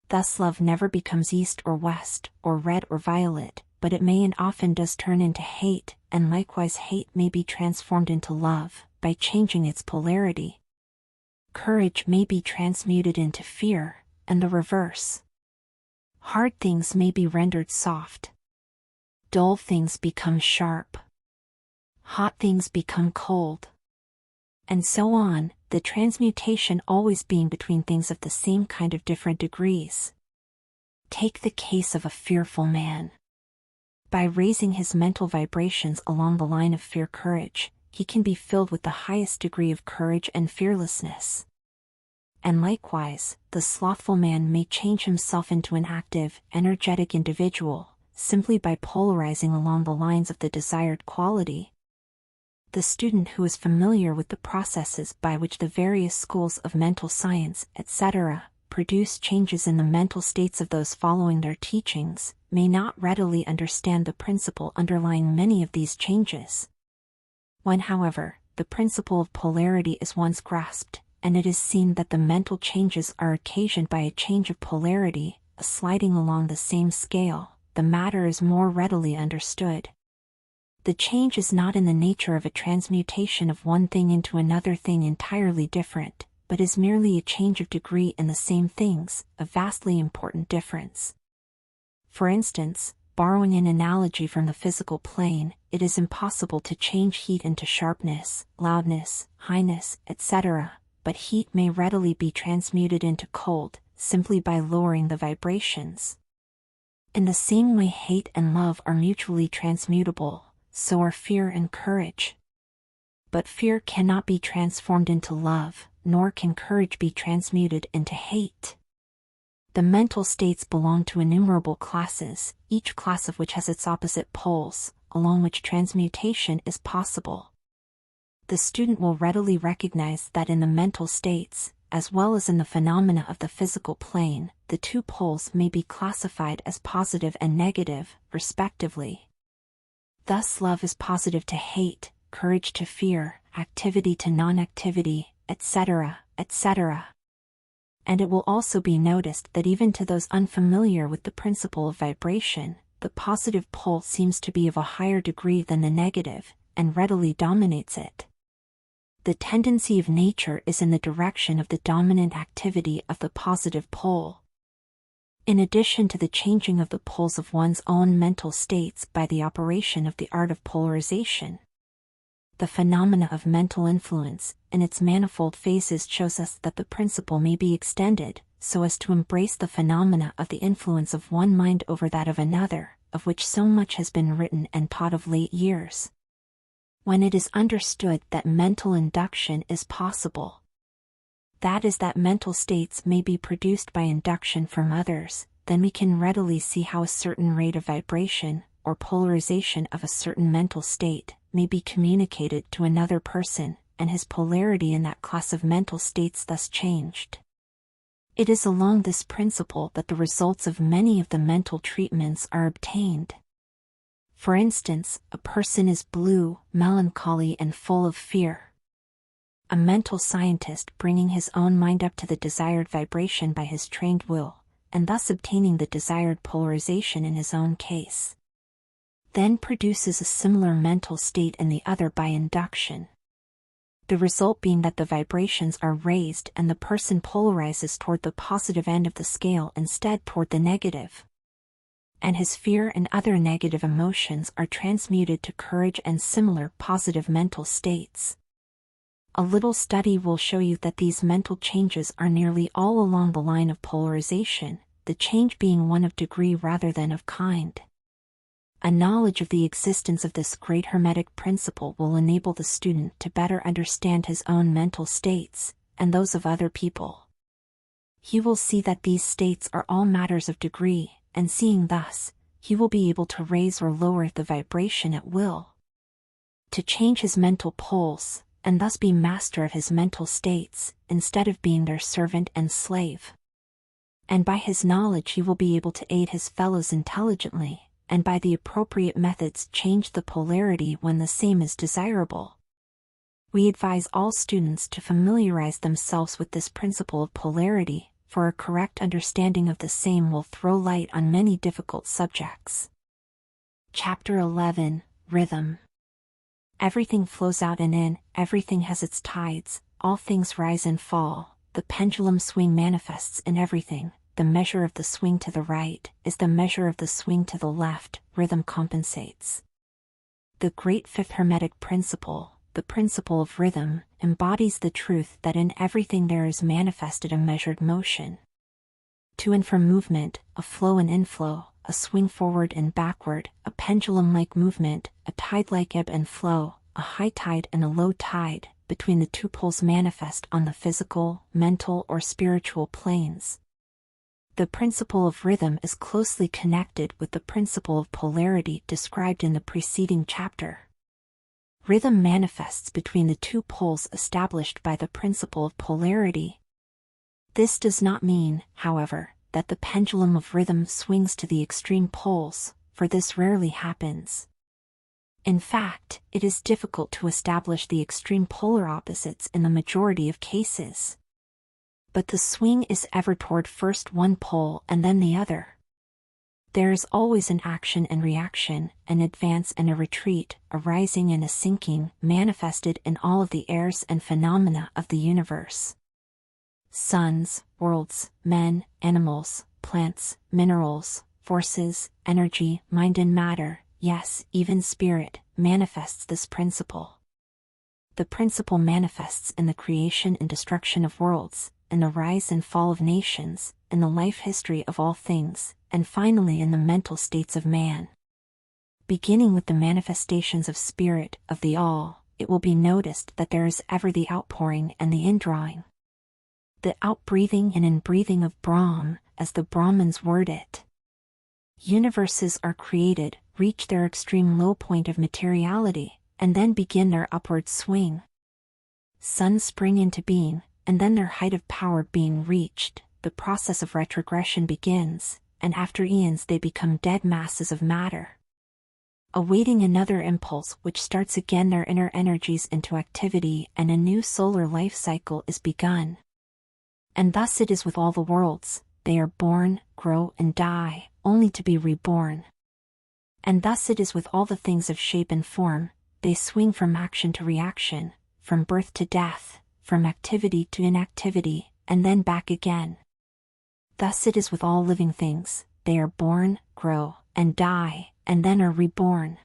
Thus love never becomes east or west, or red or violet, but it may and often does turn into hate, and likewise hate may be transformed into love, by changing its polarity. Courage may be transmuted into fear, and the reverse. Hard things may be rendered soft. Dull things become sharp. Hot things become cold. And so on, the transmutation always being between things of the same kind of different degrees. Take the case of a fearful man. By raising his mental vibrations along the line of fear-courage, he can be filled with the highest degree of courage and fearlessness. And likewise, the slothful man may change himself into an active, energetic individual, simply by polarizing along the lines of the desired quality. The student who is familiar with the processes by which the various schools of mental science, etc., produce changes in the mental states of those following their teachings, may not readily understand the principle underlying many of these changes. When, however, the principle of polarity is once grasped, and it is seen that the mental changes are occasioned by a change of polarity, a sliding along the same scale, the matter is more readily understood. The change is not in the nature of a transmutation of one thing into another thing entirely different, but is merely a change of degree in the same things, a vastly important difference. For instance, borrowing an analogy from the physical plane, it is impossible to change heat into sharpness, loudness, highness, etc., but heat may readily be transmuted into cold, simply by lowering the vibrations. In the same way hate and love are mutually transmutable, so are fear and courage. But fear cannot be transformed into love, nor can courage be transmuted into hate. The mental states belong to innumerable classes, each class of which has its opposite poles, along which transmutation is possible. The student will readily recognize that in the mental states, as well as in the phenomena of the physical plane, the two poles may be classified as positive and negative, respectively. Thus love is positive to hate, courage to fear, activity to non-activity, etc., etc. And it will also be noticed that even to those unfamiliar with the principle of vibration, the positive pole seems to be of a higher degree than the negative, and readily dominates it. The tendency of nature is in the direction of the dominant activity of the positive pole. In addition to the changing of the poles of one's own mental states by the operation of the art of polarization, the phenomena of mental influence, in its manifold phases, shows us that the principle may be extended, so as to embrace the phenomena of the influence of one mind over that of another, of which so much has been written and taught of late years. When it is understood that mental induction is possible, that is, that mental states may be produced by induction from others, then we can readily see how a certain rate of vibration, or polarization of a certain mental state, may be communicated to another person, and his polarity in that class of mental states thus changed. It is along this principle that the results of many of the mental treatments are obtained. For instance, a person is blue, melancholy, and full of fear. A mental scientist, bringing his own mind up to the desired vibration by his trained will, and thus obtaining the desired polarization in his own case, then produces a similar mental state in the other by induction. The result being that the vibrations are raised and the person polarizes toward the positive end of the scale instead toward the negative. And his fear and other negative emotions are transmuted to courage and similar positive mental states. A little study will show you that these mental changes are nearly all along the line of polarization, the change being one of degree rather than of kind. A knowledge of the existence of this great Hermetic principle will enable the student to better understand his own mental states, and those of other people. He will see that these states are all matters of degree, and seeing thus, he will be able to raise or lower the vibration at will. To change his mental poles, and thus be master of his mental states, instead of being their servant and slave. And by his knowledge he will be able to aid his fellows intelligently, and by the appropriate methods change the polarity when the same is desirable. We advise all students to familiarize themselves with this principle of polarity, for a correct understanding of the same will throw light on many difficult subjects. Chapter 11, Rhythm. Everything flows out and in, everything has its tides, all things rise and fall, the pendulum swing manifests in everything. The measure of the swing to the right is the measure of the swing to the left, rhythm compensates. The great fifth Hermetic principle, the principle of rhythm, embodies the truth that in everything there is manifested a measured motion. To and from movement, a flow and inflow, a swing forward and backward, a pendulum-like movement, a tide-like ebb and flow, a high tide and a low tide, between the two poles manifest on the physical, mental, or spiritual planes. The principle of rhythm is closely connected with the principle of polarity described in the preceding chapter. Rhythm manifests between the two poles established by the principle of polarity. This does not mean, however, that the pendulum of rhythm swings to the extreme poles, for this rarely happens. In fact, it is difficult to establish the extreme polar opposites in the majority of cases. But the swing is ever toward first one pole and then the other. There is always an action and reaction, an advance and a retreat, a rising and a sinking, manifested in all of the airs and phenomena of the universe. Suns, worlds, men, animals, plants, minerals, forces, energy, mind and matter, yes, even spirit, manifests this principle. The principle manifests in the creation and destruction of worlds, in the rise and fall of nations, in the life history of all things, and finally in the mental states of man. Beginning with the manifestations of spirit, of the all, it will be noticed that there is ever the outpouring and the indrawing. The outbreathing and inbreathing of Brahm, as the Brahmins word it. Universes are created, reach their extreme low point of materiality, and then begin their upward swing. Suns spring into being, and then their height of power being reached, the process of retrogression begins, and after eons they become dead masses of matter, awaiting another impulse which starts again their inner energies into activity, and a new solar life cycle is begun. And thus it is with all the worlds, they are born, grow and die, only to be reborn. And thus it is with all the things of shape and form, they swing from action to reaction, from birth to death, from activity to inactivity, and then back again. Thus it is with all living things, they are born, grow, and die, and then are reborn.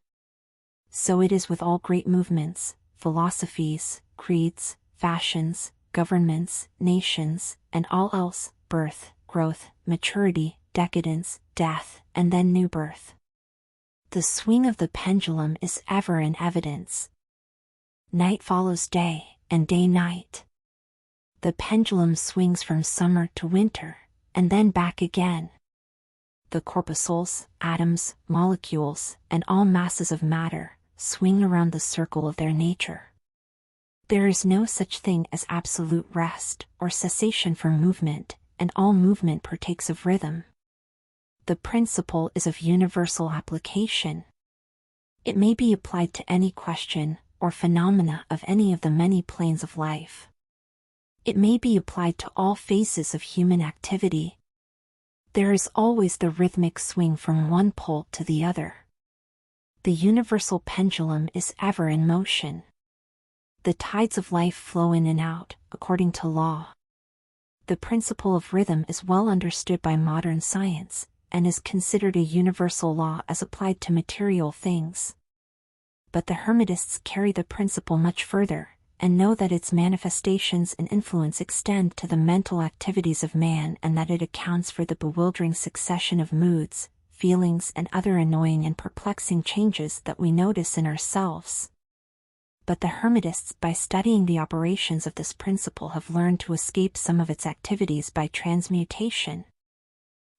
So it is with all great movements, philosophies, creeds, fashions, governments, nations, and all else, birth, growth, maturity, decadence, death, and then new birth. The swing of the pendulum is ever in evidence. Night follows day, and day night. The pendulum swings from summer to winter, and then back again. The corpuscles, atoms, molecules, and all masses of matter, swing around the circle of their nature. There is no such thing as absolute rest or cessation for movement, and all movement partakes of rhythm. The principle is of universal application. It may be applied to any question or phenomena of any of the many planes of life. It may be applied to all phases of human activity. There is always the rhythmic swing from one pole to the other. The universal pendulum is ever in motion. The tides of life flow in and out, according to law. The principle of rhythm is well understood by modern science, and is considered a universal law as applied to material things. But the Hermetists carry the principle much further, and know that its manifestations and influence extend to the mental activities of man, and that it accounts for the bewildering succession of moods, feelings, and other annoying and perplexing changes that we notice in ourselves. But the Hermetists, by studying the operations of this principle, have learned to escape some of its activities by transmutation.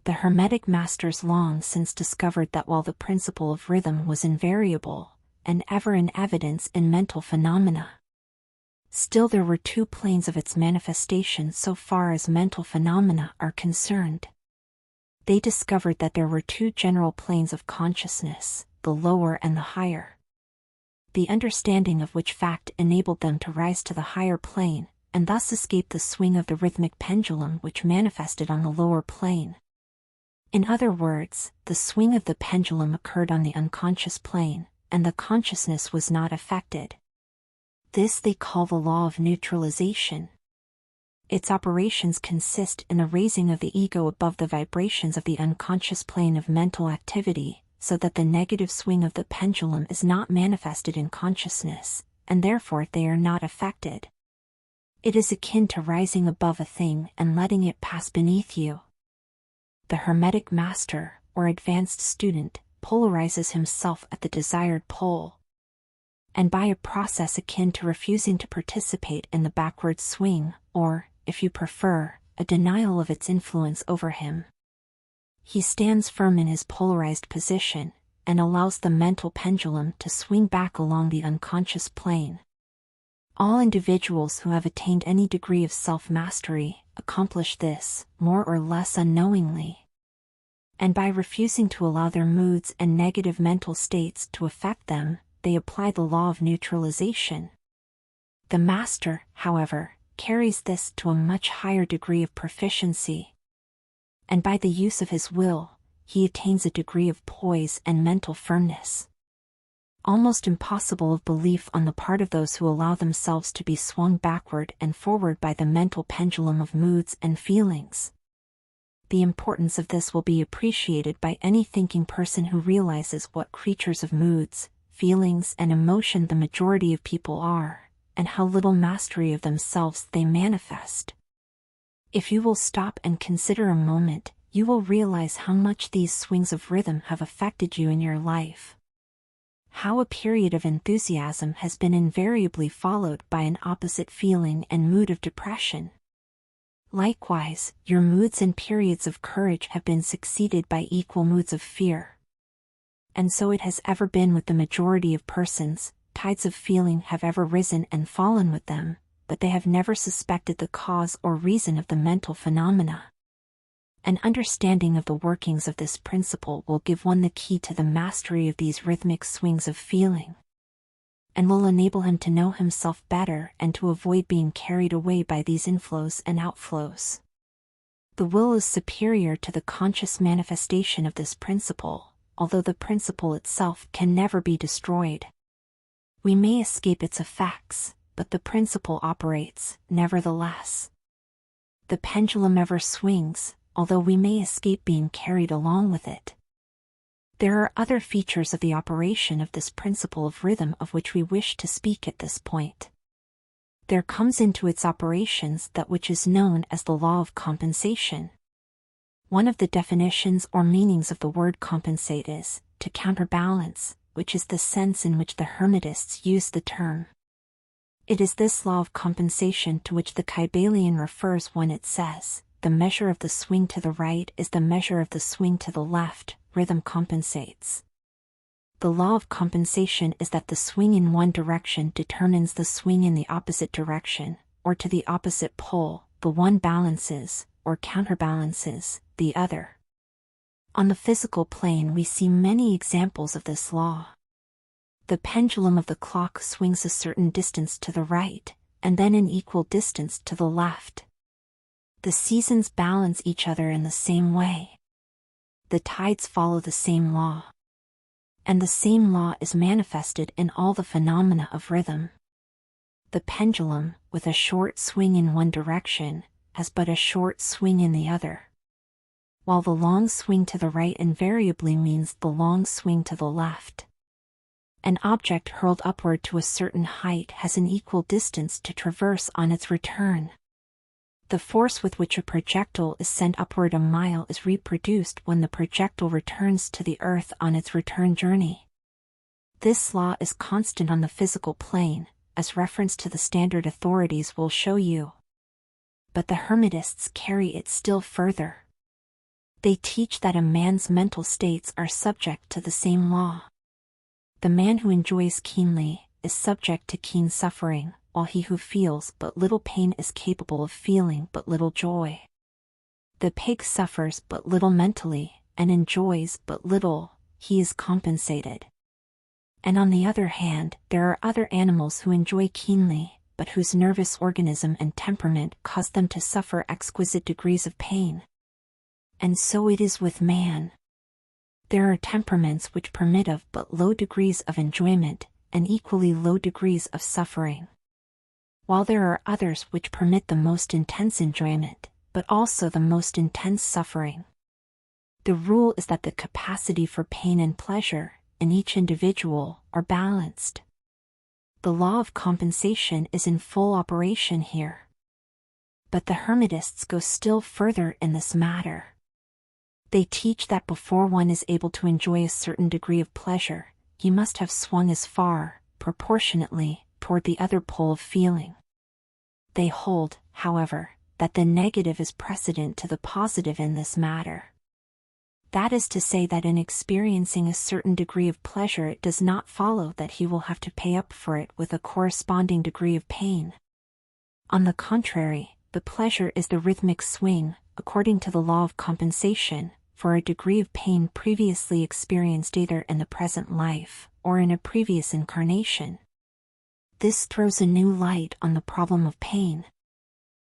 The Hermetic masters long since discovered that while the principle of rhythm was invariable, and ever in evidence in mental phenomena, still there were two planes of its manifestation so far as mental phenomena are concerned. They discovered that there were two general planes of consciousness, the lower and the higher. The understanding of which fact enabled them to rise to the higher plane, and thus escape the swing of the rhythmic pendulum which manifested on the lower plane. In other words, the swing of the pendulum occurred on the unconscious plane, and the consciousness was not affected. This they call the law of neutralization. Its operations consist in the raising of the ego above the vibrations of the unconscious plane of mental activity, so that the negative swing of the pendulum is not manifested in consciousness, and therefore they are not affected. It is akin to rising above a thing and letting it pass beneath you. The Hermetic master, or advanced student, polarizes himself at the desired pole, and by a process akin to refusing to participate in the backward swing, or, if you prefer, a denial of its influence over him. He stands firm in his polarized position, and allows the mental pendulum to swing back along the unconscious plane. All individuals who have attained any degree of self-mastery accomplish this, more or less unknowingly. And by refusing to allow their moods and negative mental states to affect them, they apply the law of neutralization. The master, however, carries this to a much higher degree of proficiency. And by the use of his will, he attains a degree of poise and mental firmness almost impossible of belief on the part of those who allow themselves to be swung backward and forward by the mental pendulum of moods and feelings. The importance of this will be appreciated by any thinking person who realizes what creatures of moods, feelings, and emotion the majority of people are, and how little mastery of themselves they manifest. If you will stop and consider a moment, you will realize how much these swings of rhythm have affected you in your life. How a period of enthusiasm has been invariably followed by an opposite feeling and mood of depression. Likewise, your moods and periods of courage have been succeeded by equal moods of fear. And so it has ever been with the majority of persons. Tides of feeling have ever risen and fallen with them, but they have never suspected the cause or reason of the mental phenomena. An understanding of the workings of this principle will give one the key to the mastery of these rhythmic swings of feeling, and will enable him to know himself better and to avoid being carried away by these inflows and outflows. The will is superior to the conscious manifestation of this principle, although the principle itself can never be destroyed. We may escape its effects, but the principle operates, nevertheless. The pendulum ever swings, although we may escape being carried along with it. There are other features of the operation of this principle of rhythm of which we wish to speak at this point. There comes into its operations that which is known as the law of compensation. One of the definitions or meanings of the word compensate is to counterbalance, which is the sense in which the Hermetists use the term. It is this law of compensation to which the Kybalion refers when it says, "The measure of the swing to the right is the measure of the swing to the left, rhythm compensates." The law of compensation is that the swing in one direction determines the swing in the opposite direction, or to the opposite pole, the one balances, or counterbalances, the other. On the physical plane we see many examples of this law. The pendulum of the clock swings a certain distance to the right, and then an equal distance to the left. The seasons balance each other in the same way. The tides follow the same law. And the same law is manifested in all the phenomena of rhythm. The pendulum, with a short swing in one direction, has but a short swing in the other, while the long swing to the right invariably means the long swing to the left. An object hurled upward to a certain height has an equal distance to traverse on its return. The force with which a projectile is sent upward a mile is reproduced when the projectile returns to the earth on its return journey. This law is constant on the physical plane, as reference to the standard authorities will show you. But the Hermetists carry it still further. They teach that a man's mental states are subject to the same law. The man who enjoys keenly is subject to keen suffering, while he who feels but little pain is capable of feeling but little joy. The pig suffers but little mentally, and enjoys but little, he is compensated. And on the other hand, there are other animals who enjoy keenly, but whose nervous organism and temperament cause them to suffer exquisite degrees of pain. And so it is with man. There are temperaments which permit of but low degrees of enjoyment, and equally low degrees of suffering, while there are others which permit the most intense enjoyment, but also the most intense suffering. The rule is that the capacity for pain and pleasure, in each individual, are balanced. The law of compensation is in full operation here. But the Hermetists go still further in this matter. They teach that before one is able to enjoy a certain degree of pleasure, he must have swung as far, proportionately, toward the other pole of feeling. They hold, however, that the negative is precedent to the positive in this matter. That is to say that in experiencing a certain degree of pleasure it does not follow that he will have to pay up for it with a corresponding degree of pain. On the contrary, the pleasure is the rhythmic swing, according to the law of compensation, for a degree of pain previously experienced either in the present life, or in a previous incarnation. This throws a new light on the problem of pain.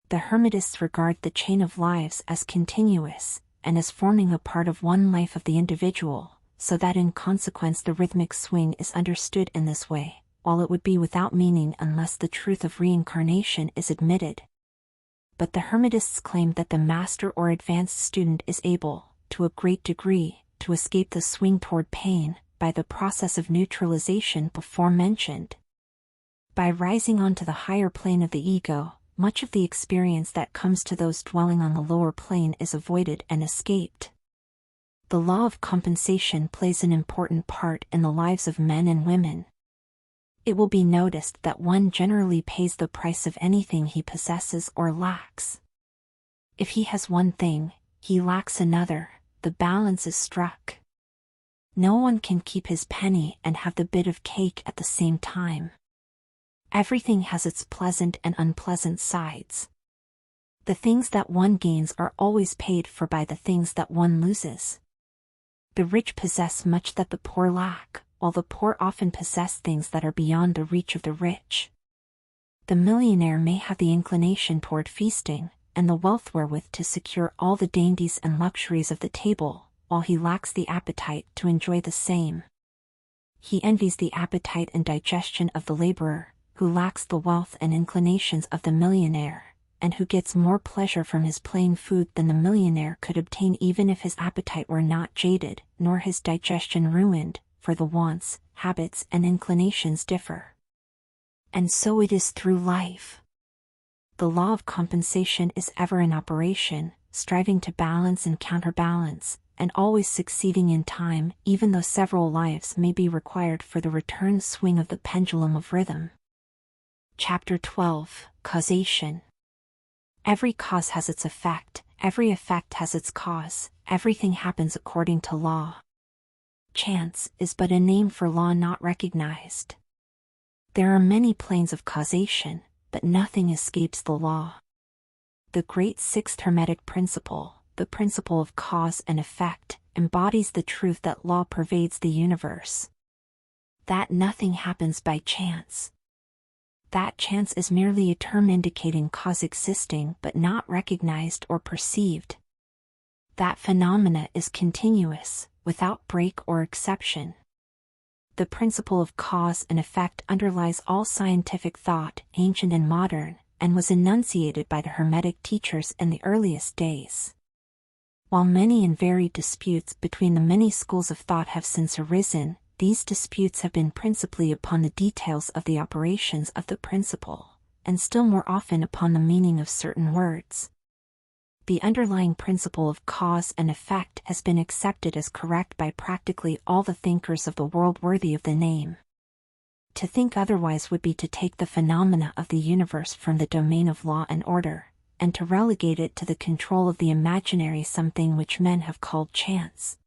The Hermetists regard the chain of lives as continuous, and as forming a part of one life of the individual, so that in consequence the rhythmic swing is understood in this way, while it would be without meaning unless the truth of reincarnation is admitted. But the Hermetists claim that the master or advanced student is able, to a great degree, to escape the swing toward pain, by the process of neutralization before mentioned. By rising onto the higher plane of the ego, much of the experience that comes to those dwelling on the lower plane is avoided and escaped. The law of compensation plays an important part in the lives of men and women. It will be noticed that one generally pays the price of anything he possesses or lacks. If he has one thing, he lacks another, the balance is struck. No one can keep his penny and have the bit of cake at the same time. Everything has its pleasant and unpleasant sides. The things that one gains are always paid for by the things that one loses. The rich possess much that the poor lack, while the poor often possess things that are beyond the reach of the rich. The millionaire may have the inclination toward feasting, and the wealth wherewith to secure all the dainties and luxuries of the table, while he lacks the appetite to enjoy the same. He envies the appetite and digestion of the laborer, who lacks the wealth and inclinations of the millionaire, and who gets more pleasure from his plain food than the millionaire could obtain even if his appetite were not jaded, nor his digestion ruined, for the wants, habits and inclinations differ. And so it is through life. The law of compensation is ever in operation, striving to balance and counterbalance, and always succeeding in time, even though several lives may be required for the return swing of the pendulum of rhythm. Chapter 12, Causation. Every cause has its effect, every effect has its cause, everything happens according to law. Chance is but a name for law not recognized. There are many planes of causation, but nothing escapes the law. The great sixth Hermetic principle, the principle of cause and effect, embodies the truth that law pervades the universe. That nothing happens by chance. That chance is merely a term indicating cause existing but not recognized or perceived. That phenomena is continuous, without break or exception. The principle of cause and effect underlies all scientific thought, ancient and modern, and was enunciated by the Hermetic teachers in the earliest days. While many and varied disputes between the many schools of thought have since arisen, these disputes have been principally upon the details of the operations of the principle, and still more often upon the meaning of certain words. The underlying principle of cause and effect has been accepted as correct by practically all the thinkers of the world worthy of the name. To think otherwise would be to take the phenomena of the universe from the domain of law and order, and to relegate it to the control of the imaginary something which men have called chance.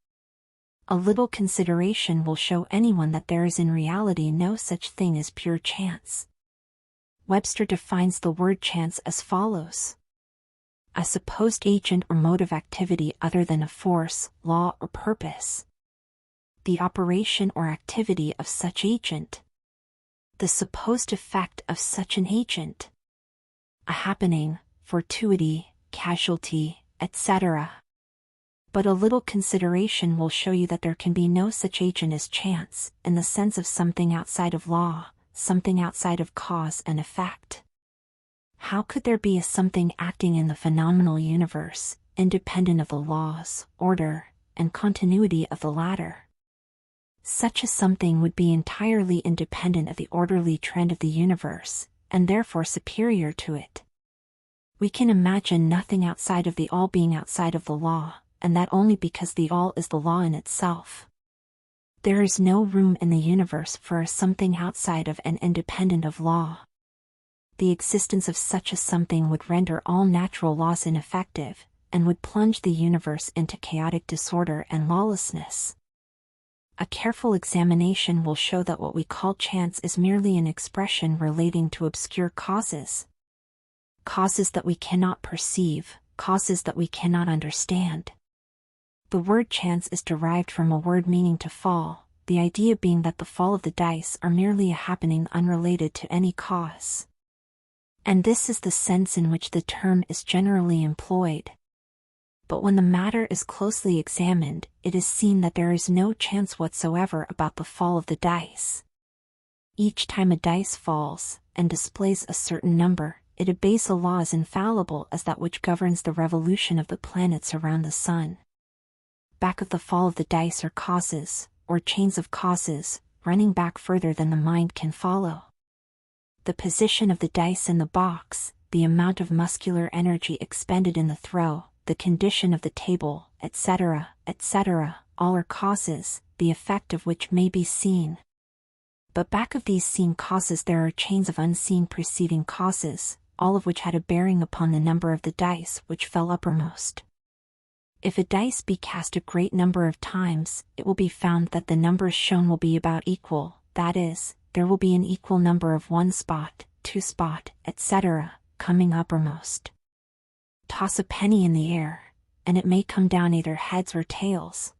A little consideration will show anyone that there is in reality no such thing as pure chance. Webster defines the word chance as follows: a supposed agent or mode of activity other than a force, law or purpose. The operation or activity of such agent. The supposed effect of such an agent. A happening, fortuity, casualty, etc. But a little consideration will show you that there can be no such agent as chance, in the sense of something outside of law, something outside of cause and effect. How could there be a something acting in the phenomenal universe, independent of the laws, order, and continuity of the latter? Such a something would be entirely independent of the orderly trend of the universe, and therefore superior to it. We can imagine nothing outside of the all being outside of the law, and that only because the all is the law in itself. There is no room in the universe for a something outside of and independent of law. The existence of such a something would render all natural laws ineffective, and would plunge the universe into chaotic disorder and lawlessness. A careful examination will show that what we call chance is merely an expression relating to obscure causes. Causes that we cannot perceive, causes that we cannot understand. The word chance is derived from a word meaning to fall, the idea being that the fall of the dice are merely a happening unrelated to any cause. And this is the sense in which the term is generally employed. But when the matter is closely examined, it is seen that there is no chance whatsoever about the fall of the dice. Each time a dice falls, and displays a certain number, it obeys a law as infallible as that which governs the revolution of the planets around the sun. Back of the fall of the dice are causes, or chains of causes, running back further than the mind can follow. The position of the dice in the box, the amount of muscular energy expended in the throw, the condition of the table, etc., etc., all are causes, the effect of which may be seen. But back of these seen causes there are chains of unseen preceding causes, all of which had a bearing upon the number of the dice which fell uppermost. If a dice be cast a great number of times, it will be found that the numbers shown will be about equal, that is, there will be an equal number of 1 spot, 2 spot, etc., coming uppermost. Toss a penny in the air, and it may come down either heads or tails.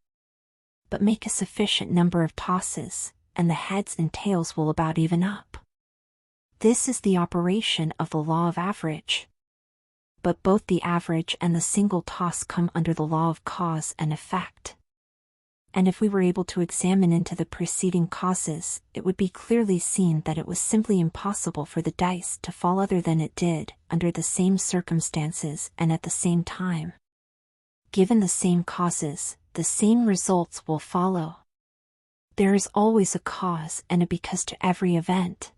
But make a sufficient number of tosses, and the heads and tails will about even up. This is the operation of the law of average. But both the average and the single toss come under the law of cause and effect. And if we were able to examine into the preceding causes, it would be clearly seen that it was simply impossible for the dice to fall other than it did, under the same circumstances and at the same time. Given the same causes, the same results will follow. There is always a cause and a because to every event.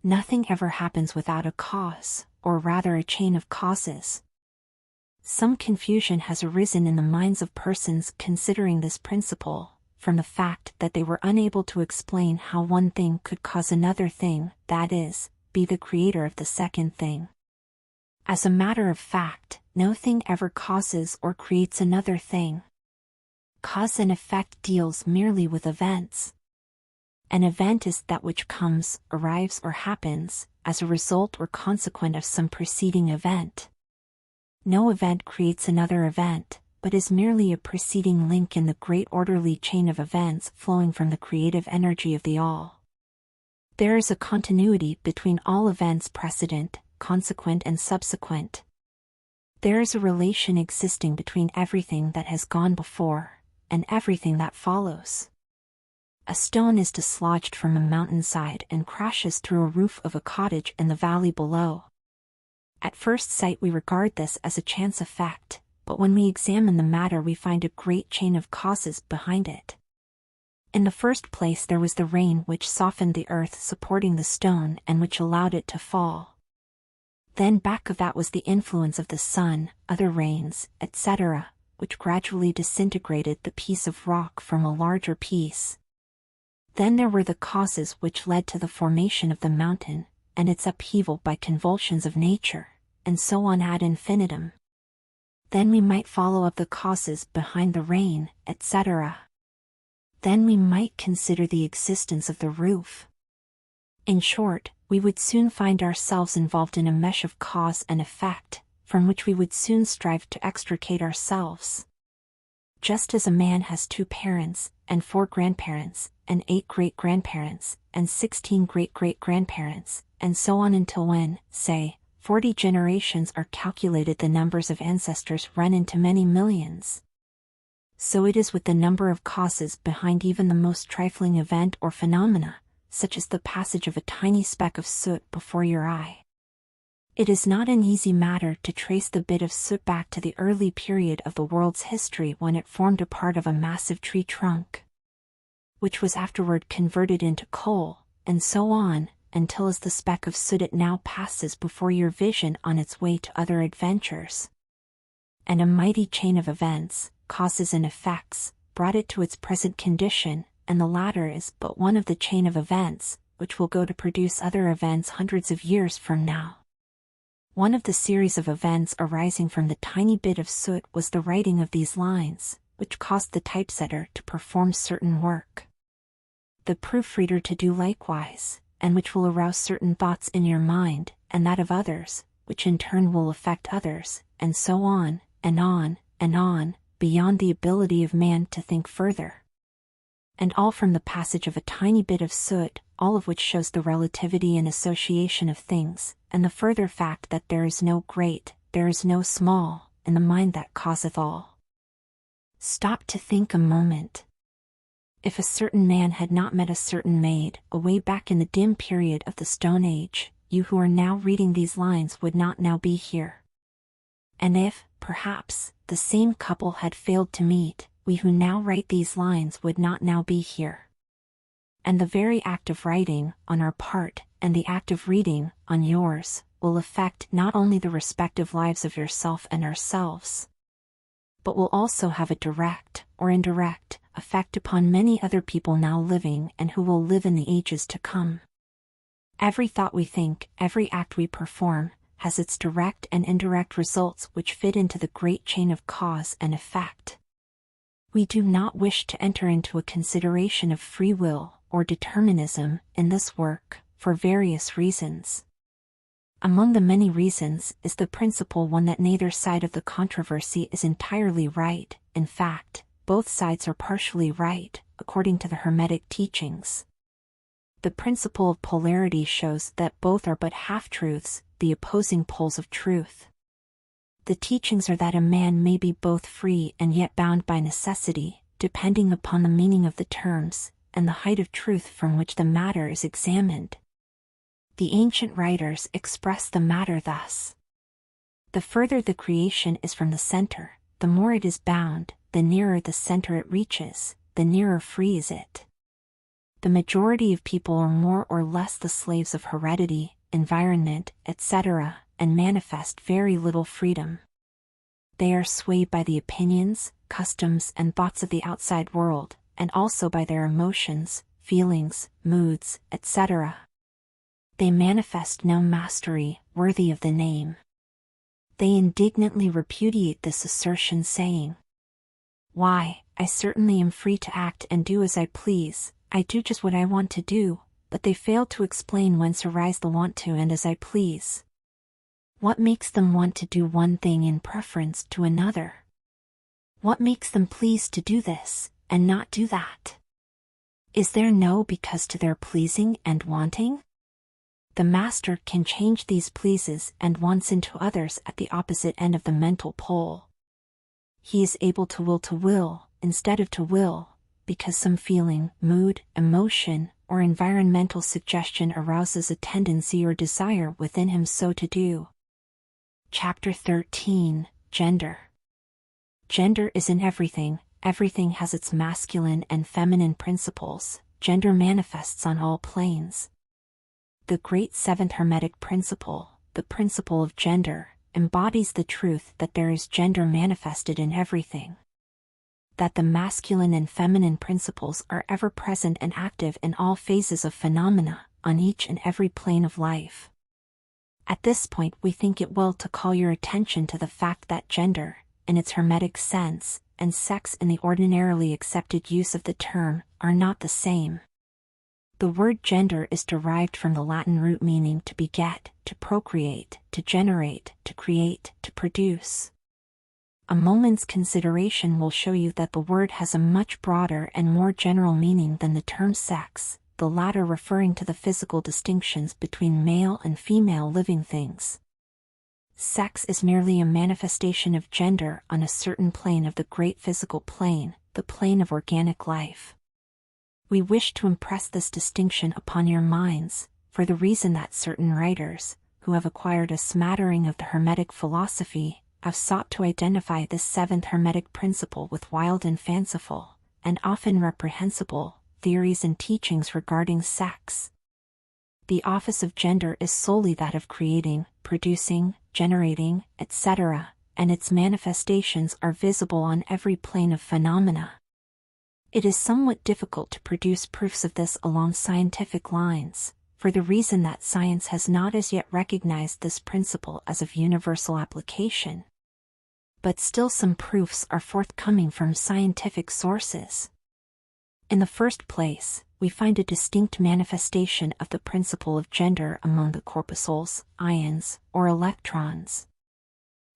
Nothing ever happens without a cause, or rather a chain of causes. Some confusion has arisen in the minds of persons considering this principle, from the fact that they were unable to explain how one thing could cause another thing, that is, be the creator of the second thing. As a matter of fact, no thing ever causes or creates another thing. Cause and effect deals merely with events. An event is that which comes, arrives or happens, as a result or consequent of some preceding event. No event creates another event, but is merely a preceding link in the great orderly chain of events flowing from the creative energy of the all. There is a continuity between all events precedent, consequent and subsequent. There is a relation existing between everything that has gone before, and everything that follows. A stone is dislodged from a mountainside and crashes through a roof of a cottage in the valley below. At first sight we regard this as a chance effect, but when we examine the matter we find a great chain of causes behind it. In the first place there was the rain which softened the earth supporting the stone and which allowed it to fall. Then back of that was the influence of the sun, other rains, etc., which gradually disintegrated the piece of rock from a larger piece. Then there were the causes which led to the formation of the mountain, and its upheaval by convulsions of nature, and so on ad infinitum. Then we might follow up the causes behind the rain, etc. Then we might consider the existence of the roof. In short, we would soon find ourselves involved in a mesh of cause and effect, from which we would soon strive to extricate ourselves. Just as a man has 2 parents, and 4 grandparents, and 8 great-grandparents, and 16 great-great-grandparents, and so on until when, say, 40 generations are calculated the numbers of ancestors run into many millions. So it is with the number of causes behind even the most trifling event or phenomena, such as the passage of a tiny speck of soot before your eye. It is not an easy matter to trace the bit of soot back to the early period of the world's history when it formed a part of a massive tree trunk, which was afterward converted into coal, and so on, until as the speck of soot it now passes before your vision on its way to other adventures. And a mighty chain of events, causes and effects, brought it to its present condition, and the latter is but one of the chain of events, which will go to produce other events hundreds of years from now. One of the series of events arising from the tiny bit of soot was the writing of these lines, which caused the typesetter to perform certain work, the proofreader to do likewise, and which will arouse certain thoughts in your mind, and that of others, which in turn will affect others, and so on, and on, and on, beyond the ability of man to think further. And all from the passage of a tiny bit of soot, all of which shows the relativity and association of things, and the further fact that there is no great, there is no small, in the mind that causeth all. Stop to think a moment. If a certain man had not met a certain maid, away back in the dim period of the Stone Age, you who are now reading these lines would not now be here. And if, perhaps, the same couple had failed to meet, we who now write these lines would not now be here. And the very act of writing, on our part, and the act of reading, on yours, will affect not only the respective lives of yourself and ourselves, but will also have a direct, or indirect, effect upon many other people now living and who will live in the ages to come. Every thought we think, every act we perform, has its direct and indirect results which fit into the great chain of cause and effect. We do not wish to enter into a consideration of free will or determinism in this work, for various reasons. Among the many reasons is the principal one that neither side of the controversy is entirely right. In fact, both sides are partially right, according to the Hermetic teachings. The principle of polarity shows that both are but half-truths, the opposing poles of truth. The teachings are that a man may be both free and yet bound by necessity, depending upon the meaning of the terms, and the height of truth from which the matter is examined. The ancient writers express the matter thus: the further the creation is from the center, the more it is bound, the nearer the center it reaches, the nearer free is it. The majority of people are more or less the slaves of heredity, environment, etc., and manifest very little freedom. They are swayed by the opinions, customs, and thoughts of the outside world, and also by their emotions, feelings, moods, etc. They manifest no mastery worthy of the name. They indignantly repudiate this assertion, saying, "Why, I certainly am free to act and do as I please, I do just what I want to do," but they fail to explain whence arise the want to and as I please. What makes them want to do one thing in preference to another? What makes them please to do this, and not do that? Is there no because to their pleasing and wanting? The master can change these pleases and wants into others at the opposite end of the mental pole. He is able to will, instead of to will, because some feeling, mood, emotion, or environmental suggestion arouses a tendency or desire within him so to do. Chapter 13, Gender. Gender is in everything. Everything has its masculine and feminine principles. Gender manifests on all planes. The great seventh Hermetic principle, the principle of gender, embodies the truth that there is gender manifested in everything. That the masculine and feminine principles are ever present and active in all phases of phenomena, on each and every plane of life. At this point, we think it well to call your attention to the fact that gender, in its Hermetic sense, and sex in the ordinarily accepted use of the term, are not the same. The word gender is derived from the Latin root meaning to beget, to procreate, to generate, to create, to produce. A moment's consideration will show you that the word has a much broader and more general meaning than the term sex, the latter referring to the physical distinctions between male and female living things. Sex is merely a manifestation of gender on a certain plane of the great physical plane, the plane of organic life. We wish to impress this distinction upon your minds, for the reason that certain writers, who have acquired a smattering of the Hermetic philosophy, have sought to identify this seventh Hermetic principle with wild and fanciful, and often reprehensible, theories and teachings regarding sex. The office of gender is solely that of creating, producing, generating, etc., and its manifestations are visible on every plane of phenomena. It is somewhat difficult to produce proofs of this along scientific lines, for the reason that science has not as yet recognized this principle as of universal application. But still some proofs are forthcoming from scientific sources. In the first place, we find a distinct manifestation of the principle of gender among the corpuscles, ions, or electrons,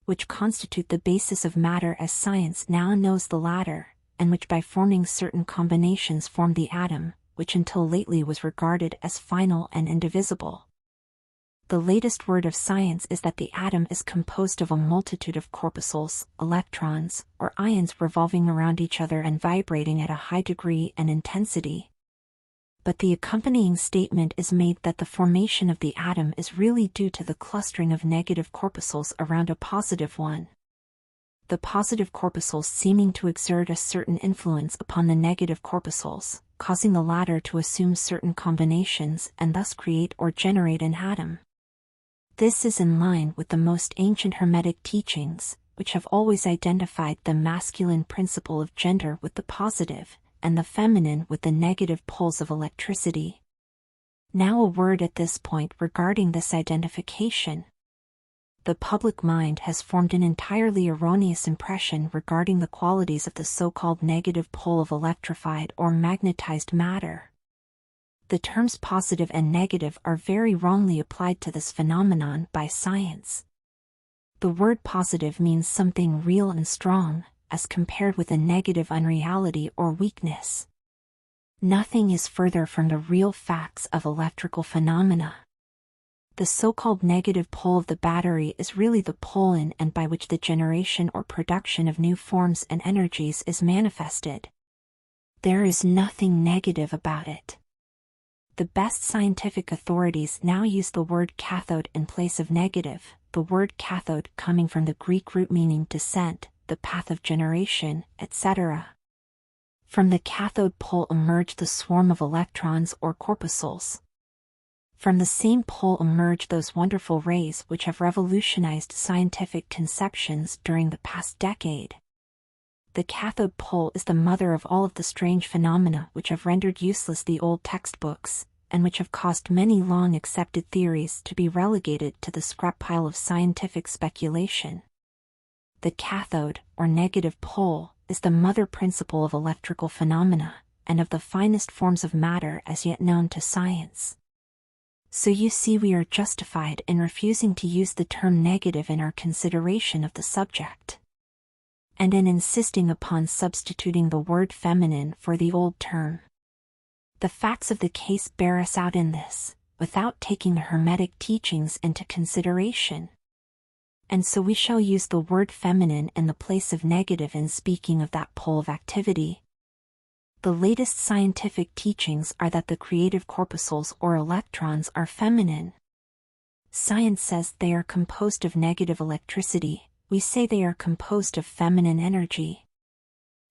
which constitute the basis of matter as science now knows the latter, and which by forming certain combinations form the atom, which until lately was regarded as final and indivisible. The latest word of science is that the atom is composed of a multitude of corpuscles, electrons, or ions revolving around each other and vibrating at a high degree and intensity. But the accompanying statement is made that the formation of the atom is really due to the clustering of negative corpuscles around a positive one. The positive corpuscles seeming to exert a certain influence upon the negative corpuscles, causing the latter to assume certain combinations and thus create or generate an atom. This is in line with the most ancient Hermetic teachings, which have always identified the masculine principle of gender with the positive, and the feminine with the negative poles of electricity. Now a word at this point regarding this identification. The public mind has formed an entirely erroneous impression regarding the qualities of the so-called negative pole of electrified or magnetized matter. The terms positive and negative are very wrongly applied to this phenomenon by science. The word positive means something real and strong, as compared with a negative unreality or weakness. Nothing is further from the real facts of electrical phenomena. The so-called negative pole of the battery is really the pole in and by which the generation or production of new forms and energies is manifested. There is nothing negative about it. The best scientific authorities now use the word cathode in place of negative, the word cathode coming from the Greek root meaning descent, the path of generation, etc. From the cathode pole emerge the swarm of electrons or corpuscles. From the same pole emerge those wonderful rays which have revolutionized scientific conceptions during the past decade. The cathode pole is the mother of all of the strange phenomena which have rendered useless the old textbooks, and which have caused many long-accepted theories to be relegated to the scrap pile of scientific speculation. The cathode, or negative pole, is the mother principle of electrical phenomena, and of the finest forms of matter as yet known to science. So you see we are justified in refusing to use the term negative in our consideration of the subject, and in insisting upon substituting the word feminine for the old term. The facts of the case bear us out in this, without taking the Hermetic teachings into consideration. And so we shall use the word feminine in the place of negative in speaking of that pole of activity. The latest scientific teachings are that the creative corpuscles or electrons are feminine. Science says they are composed of negative electricity, we say they are composed of feminine energy.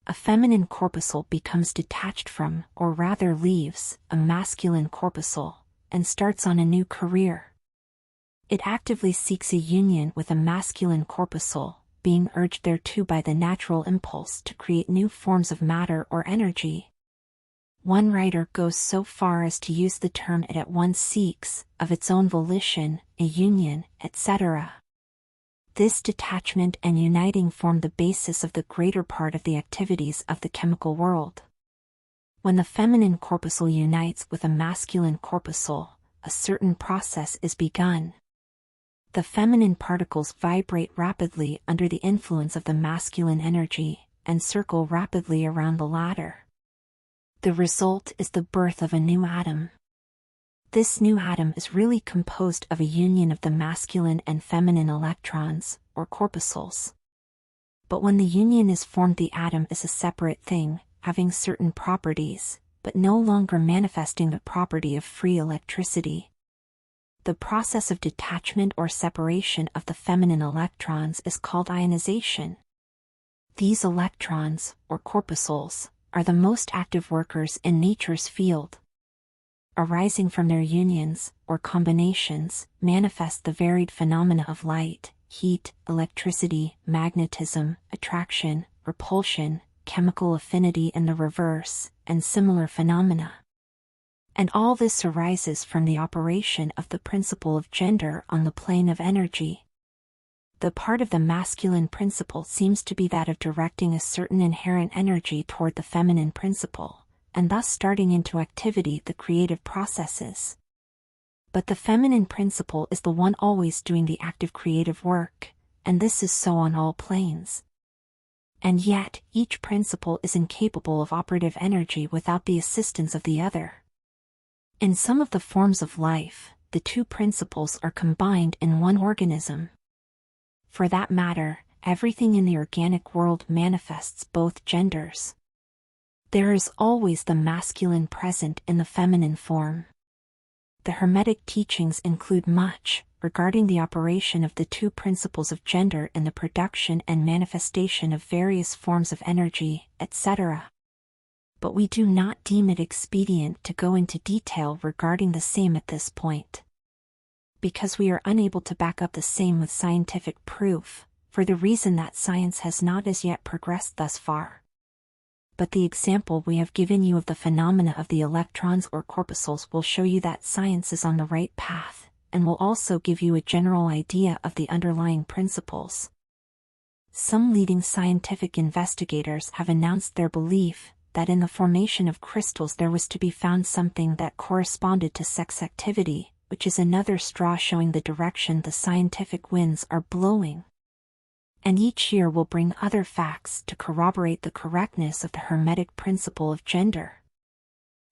A feminine corpuscle becomes detached from, or rather leaves, a masculine corpuscle, and starts on a new career. It actively seeks a union with a masculine corpuscle, being urged thereto by the natural impulse to create new forms of matter or energy. One writer goes so far as to use the term it at once seeks, of its own volition, a union, etc. This detachment and uniting form the basis of the greater part of the activities of the chemical world. When the feminine corpuscle unites with a masculine corpuscle, a certain process is begun. The feminine particles vibrate rapidly under the influence of the masculine energy, and circle rapidly around the latter. The result is the birth of a new atom. This new atom is really composed of a union of the masculine and feminine electrons, or corpuscles. But when the union is formed, the atom is a separate thing, having certain properties, but no longer manifesting the property of free electricity. The process of detachment or separation of the feminine electrons is called ionization. These electrons, or corpuscles, are the most active workers in nature's field. Arising from their unions, or combinations, manifest the varied phenomena of light, heat, electricity, magnetism, attraction, repulsion, chemical affinity and the reverse, and similar phenomena. And all this arises from the operation of the principle of gender on the plane of energy. The part of the masculine principle seems to be that of directing a certain inherent energy toward the feminine principle, and thus starting into activity the creative processes. But the feminine principle is the one always doing the active creative work, and this is so on all planes. And yet, each principle is incapable of operative energy without the assistance of the other. In some of the forms of life, the two principles are combined in one organism. For that matter, everything in the organic world manifests both genders. There is always the masculine present in the feminine form. The Hermetic teachings include much regarding the operation of the two principles of gender in the production and manifestation of various forms of energy, etc. But we do not deem it expedient to go into detail regarding the same at this point, because we are unable to back up the same with scientific proof, for the reason that science has not as yet progressed thus far. But the example we have given you of the phenomena of the electrons or corpuscles will show you that science is on the right path, and will also give you a general idea of the underlying principles. Some leading scientific investigators have announced their belief that in the formation of crystals there was to be found something that corresponded to sex activity, which is another straw showing the direction the scientific winds are blowing. And each year will bring other facts to corroborate the correctness of the Hermetic principle of gender.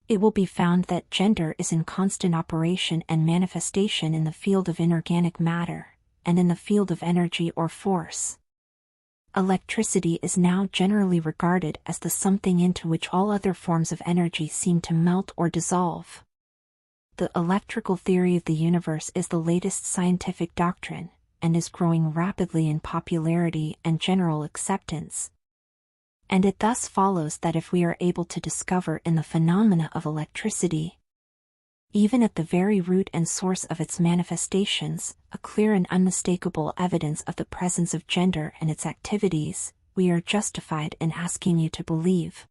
It will be found that gender is in constant operation and manifestation in the field of inorganic matter, and in the field of energy or force. Electricity is now generally regarded as the something into which all other forms of energy seem to melt or dissolve. The electrical theory of the universe is the latest scientific doctrine, and is growing rapidly in popularity and general acceptance. And it thus follows that if we are able to discover in the phenomena of electricity, even at the very root and source of its manifestations, a clear and unmistakable evidence of the presence of gender and its activities, we are justified in asking you to believe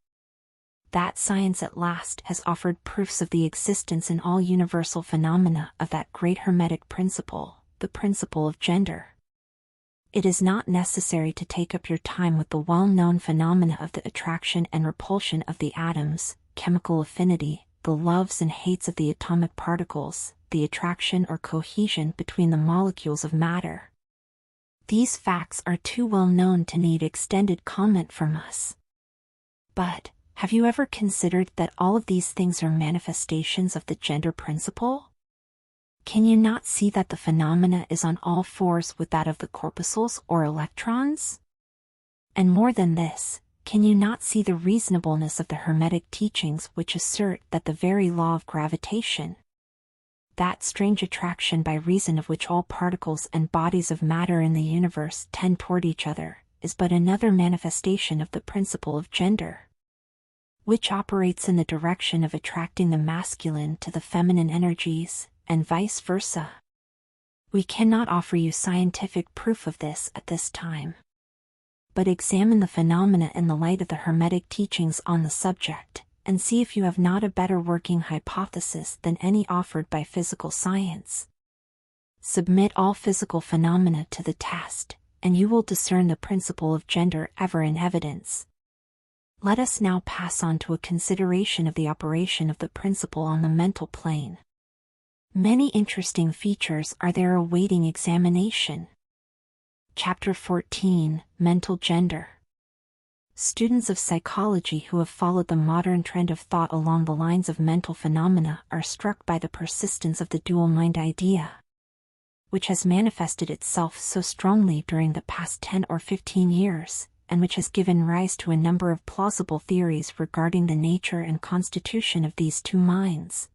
that science at last has offered proofs of the existence in all universal phenomena of that great Hermetic principle, the principle of gender. It is not necessary to take up your time with the well-known phenomena of the attraction and repulsion of the atoms, chemical affinity, the loves and hates of the atomic particles, the attraction or cohesion between the molecules of matter. These facts are too well known to need extended comment from us. But, have you ever considered that all of these things are manifestations of the gender principle? Can you not see that the phenomena is on all fours with that of the corpuscles or electrons? And more than this, can you not see the reasonableness of the Hermetic teachings which assert that the very law of gravitation, that strange attraction by reason of which all particles and bodies of matter in the universe tend toward each other, is but another manifestation of the principle of gender, which operates in the direction of attracting the masculine to the feminine energies, and vice versa? We cannot offer you scientific proof of this at this time. But examine the phenomena in the light of the Hermetic teachings on the subject, and see if you have not a better working hypothesis than any offered by physical science. Submit all physical phenomena to the test, and you will discern the principle of gender ever in evidence. Let us now pass on to a consideration of the operation of the principle on the mental plane. Many interesting features are there awaiting examination. Chapter 14, Mental Gender. Students of psychology who have followed the modern trend of thought along the lines of mental phenomena are struck by the persistence of the dual mind idea, which has manifested itself so strongly during the past 10 or 15 years, and which has given rise to a number of plausible theories regarding the nature and constitution of these two minds.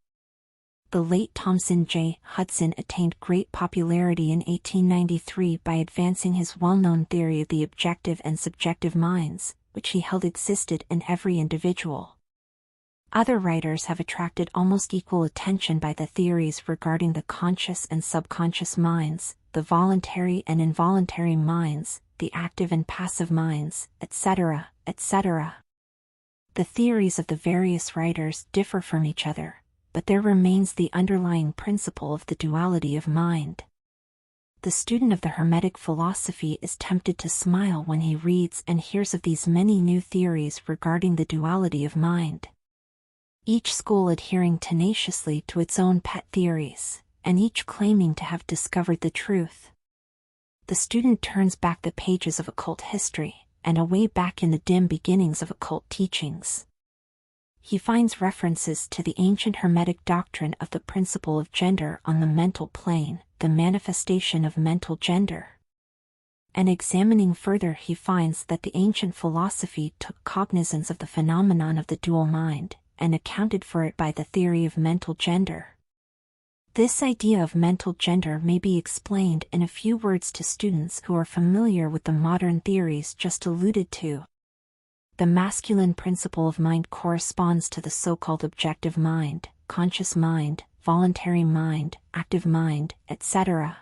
The late Thomson J. Hudson attained great popularity in 1893 by advancing his well-known theory of the objective and subjective minds, which he held existed in every individual. Other writers have attracted almost equal attention by the theories regarding the conscious and subconscious minds, the voluntary and involuntary minds, the active and passive minds, etc., etc. The theories of the various writers differ from each other, but there remains the underlying principle of the duality of mind. The student of the Hermetic philosophy is tempted to smile when he reads and hears of these many new theories regarding the duality of mind. Each school adhering tenaciously to its own pet theories, and each claiming to have discovered the truth. The student turns back the pages of occult history, and away back in the dim beginnings of occult teachings. He finds references to the ancient Hermetic doctrine of the principle of gender on the mental plane, the manifestation of mental gender. And examining further, he finds that the ancient philosophy took cognizance of the phenomenon of the dual mind, and accounted for it by the theory of mental gender. This idea of mental gender may be explained in a few words to students who are familiar with the modern theories just alluded to. The masculine principle of mind corresponds to the so-called objective mind, conscious mind, voluntary mind, active mind, etc.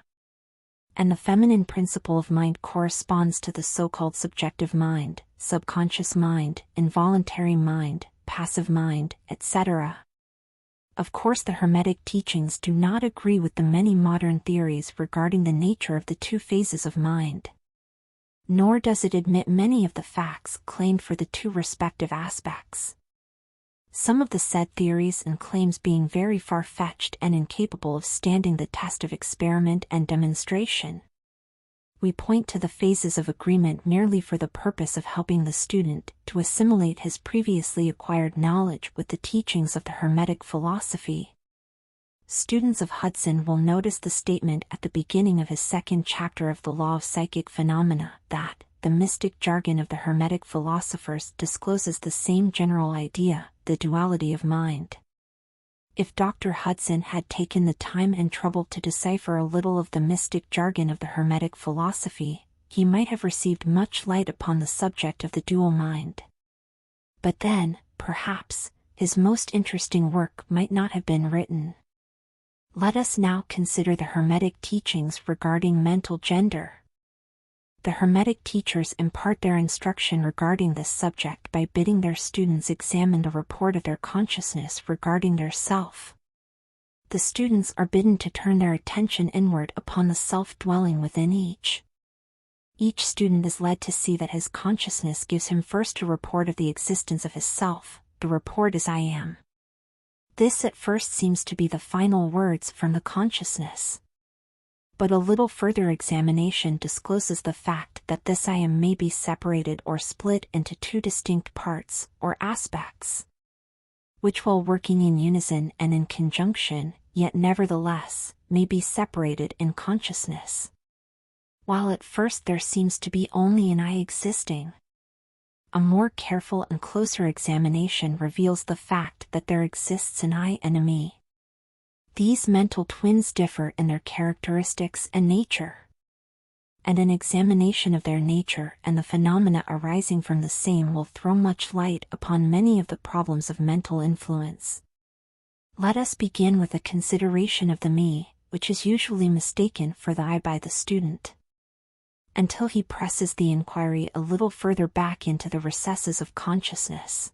And the feminine principle of mind corresponds to the so-called subjective mind, subconscious mind, involuntary mind, passive mind, etc. Of course, the Hermetic teachings do not agree with the many modern theories regarding the nature of the two phases of mind. Nor does it admit many of the facts claimed for the two respective aspects. Some of the said theories and claims being very far-fetched and incapable of standing the test of experiment and demonstration. We point to the phases of agreement merely for the purpose of helping the student to assimilate his previously acquired knowledge with the teachings of the Hermetic philosophy. Students of Hudson will notice the statement at the beginning of his second chapter of the Law of Psychic Phenomena that, the mystic jargon of the Hermetic philosophers discloses the same general idea, the duality of mind. If Dr. Hudson had taken the time and trouble to decipher a little of the mystic jargon of the Hermetic philosophy, he might have received much light upon the subject of the dual mind. But then, perhaps, his most interesting work might not have been written. Let us now consider the Hermetic teachings regarding mental gender. The Hermetic teachers impart their instruction regarding this subject by bidding their students examine the report of their consciousness regarding their self. The students are bidden to turn their attention inward upon the self dwelling within each. Each student is led to see that his consciousness gives him first a report of the existence of his self. The report is I am. This at first seems to be the final words from the consciousness. But a little further examination discloses the fact that this I am may be separated or split into two distinct parts, or aspects, which while working in unison and in conjunction, yet nevertheless, may be separated in consciousness. While at first there seems to be only an I existing, a more careful and closer examination reveals the fact that there exists an I and a me. These mental twins differ in their characteristics and nature, and an examination of their nature and the phenomena arising from the same will throw much light upon many of the problems of mental influence. Let us begin with a consideration of the me, which is usually mistaken for the I by the student, until he presses the inquiry a little further back into the recesses of consciousness.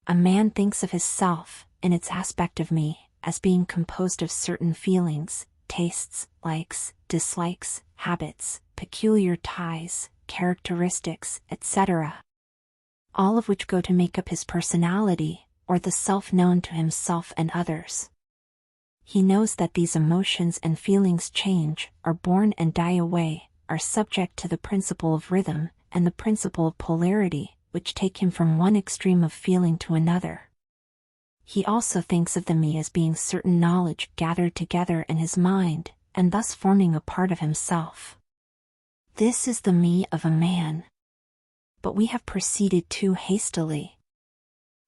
A man thinks of his self, in its aspect of me, as being composed of certain feelings, tastes, likes, dislikes, habits, peculiar ties, characteristics, etc., all of which go to make up his personality, or the self known to himself and others. He knows that these emotions and feelings change, are born and die away, are subject to the principle of rhythm, and the principle of polarity, which take him from one extreme of feeling to another. He also thinks of the me as being certain knowledge gathered together in his mind, and thus forming a part of himself. This is the me of a man. But we have proceeded too hastily.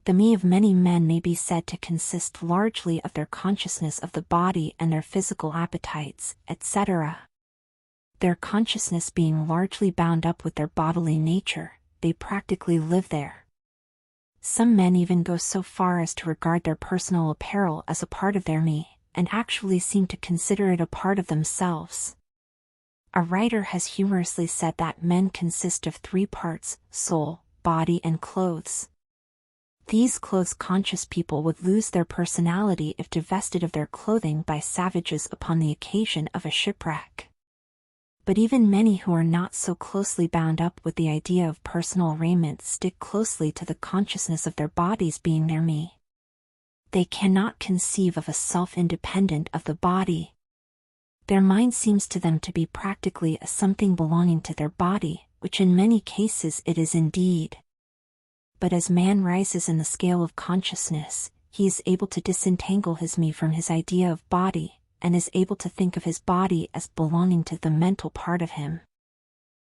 The me of many men may be said to consist largely of their consciousness of the body and their physical appetites, etc. Their consciousness being largely bound up with their bodily nature, they practically live there. Some men even go so far as to regard their personal apparel as a part of their me, and actually seem to consider it a part of themselves. A writer has humorously said that men consist of three parts: soul, body, and clothes. These clothes-conscious people would lose their personality if divested of their clothing by savages upon the occasion of a shipwreck. But even many who are not so closely bound up with the idea of personal raiment stick closely to the consciousness of their bodies being their me. They cannot conceive of a self independent of the body. Their mind seems to them to be practically a something belonging to their body, which in many cases it is indeed. But as man rises in the scale of consciousness, he is able to disentangle his me from his idea of body, and is able to think of his body as belonging to the mental part of him.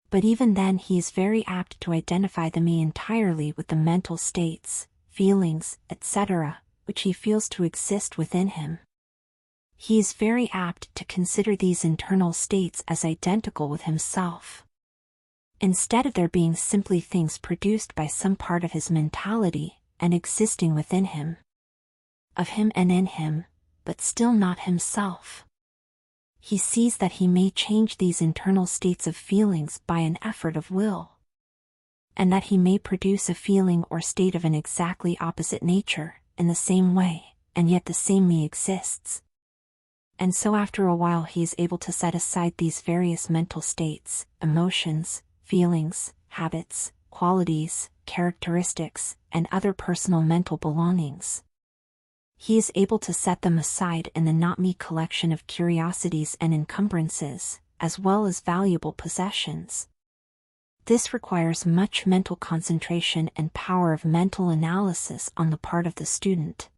But even then he is very apt to identify the me entirely with the mental states, feelings, etc., which he feels to exist within him. He is very apt to consider these internal states as identical with himself, instead of there being simply things produced by some part of his mentality, and existing within him, of him and in him, but still not himself. He sees that he may change these internal states of feelings by an effort of will, and that he may produce a feeling or state of an exactly opposite nature, in the same way, and yet the same me exists. And so after a while he is able to set aside these various mental states, emotions, feelings, habits, qualities, characteristics, and other personal mental belongings. He is able to set them aside in the not-me collection of curiosities and encumbrances, as well as valuable possessions. This requires much mental concentration and power of mental analysis on the part of the student.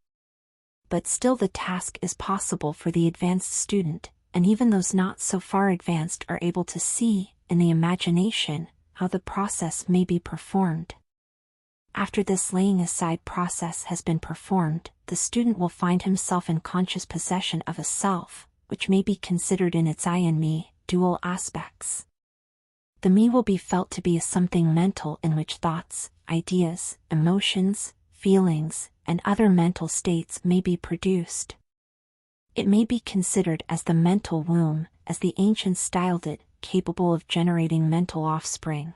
But still the task is possible for the advanced student, and even those not so far advanced are able to see, in the imagination, how the process may be performed. After this laying aside process has been performed, the student will find himself in conscious possession of a self, which may be considered in its I and me, dual aspects. The me will be felt to be a something mental in which thoughts, ideas, emotions, feelings, and other mental states may be produced. It may be considered as the mental womb, as the ancients styled it, capable of generating mental offspring.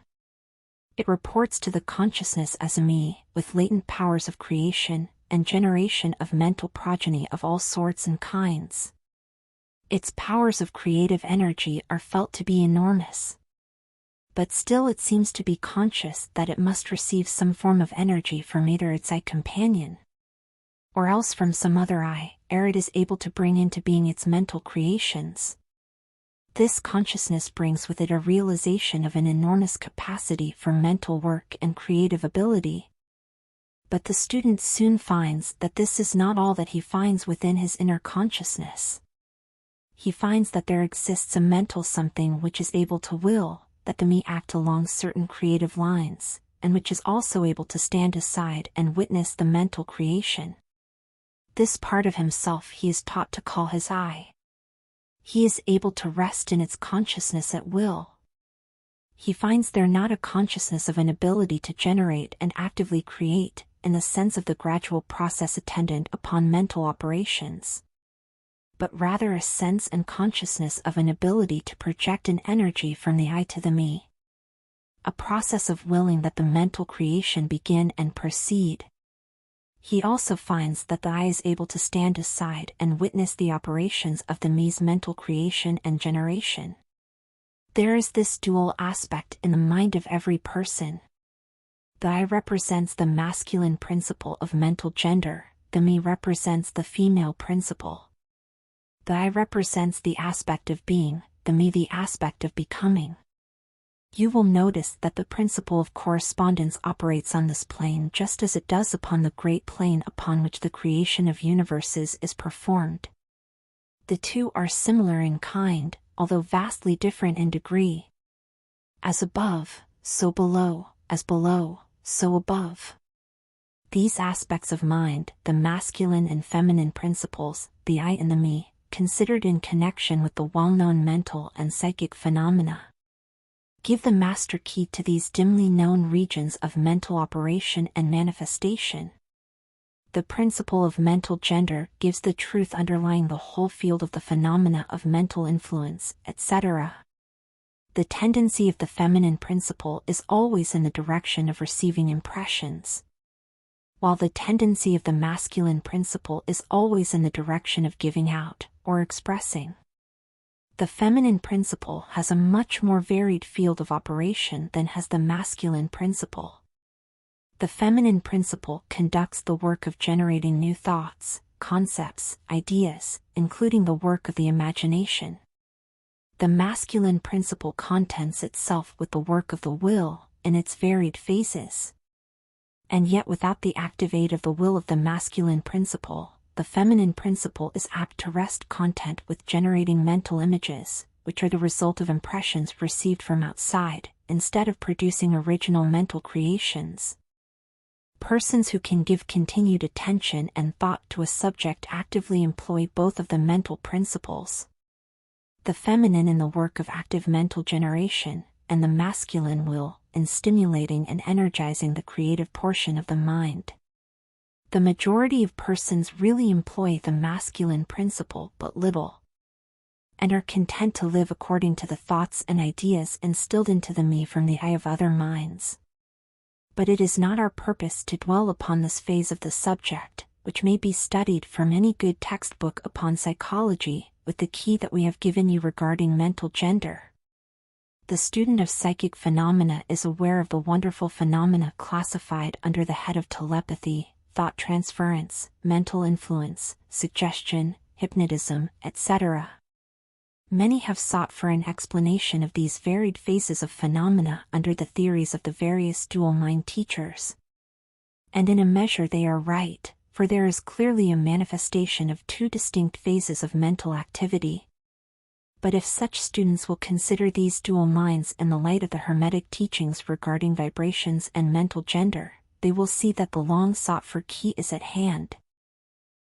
It reports to the consciousness as a me, with latent powers of creation, and generation of mental progeny of all sorts and kinds. Its powers of creative energy are felt to be enormous. But still it seems to be conscious that it must receive some form of energy from either its I companion, or else from some other I, ere it is able to bring into being its mental creations. This consciousness brings with it a realization of an enormous capacity for mental work and creative ability. But the student soon finds that this is not all that he finds within his inner consciousness. He finds that there exists a mental something which is able to will that the me act along certain creative lines, and which is also able to stand aside and witness the mental creation. This part of himself he is taught to call his I. He is able to rest in its consciousness at will. He finds there not a consciousness of an ability to generate and actively create, in the sense of the gradual process attendant upon mental operations, but rather a sense and consciousness of an ability to project an energy from the I to the me. A process of willing that the mental creation begin and proceed. He also finds that the I is able to stand aside and witness the operations of the me's mental creation and generation. There is this dual aspect in the mind of every person. The I represents the masculine principle of mental gender, the me represents the female principle. The I represents the aspect of being, the me the aspect of becoming. You will notice that the principle of correspondence operates on this plane just as it does upon the great plane upon which the creation of universes is performed. The two are similar in kind, although vastly different in degree. As above, so below, as below, so above. These aspects of mind, the masculine and feminine principles, the I and the me, considered in connection with the well-known mental and psychic phenomena, give the master key to these dimly known regions of mental operation and manifestation. The principle of mental gender gives the truth underlying the whole field of the phenomena of mental influence, etc. The tendency of the feminine principle is always in the direction of receiving impressions, while the tendency of the masculine principle is always in the direction of giving out, or expressing. The feminine principle has a much more varied field of operation than has the masculine principle. The feminine principle conducts the work of generating new thoughts, concepts, ideas, including the work of the imagination. The masculine principle contents itself with the work of the will, in its varied phases. And yet without the active aid of the will of the masculine principle, the feminine principle is apt to rest content with generating mental images, which are the result of impressions received from outside, instead of producing original mental creations. Persons who can give continued attention and thought to a subject actively employ both of the mental principles. The feminine in the work of active mental generation, and the masculine will, in stimulating and energizing the creative portion of the mind. The majority of persons really employ the masculine principle but little, and are content to live according to the thoughts and ideas instilled into the me from the I of other minds. But it is not our purpose to dwell upon this phase of the subject, which may be studied from any good textbook upon psychology, with the key that we have given you regarding mental gender. The student of psychic phenomena is aware of the wonderful phenomena classified under the head of telepathy, thought transference, mental influence, suggestion, hypnotism, etc. Many have sought for an explanation of these varied phases of phenomena under the theories of the various dual mind teachers. And in a measure they are right, for there is clearly a manifestation of two distinct phases of mental activity. But if such students will consider these dual minds in the light of the Hermetic teachings regarding vibrations and mental gender, they will see that the long sought-for key is at hand.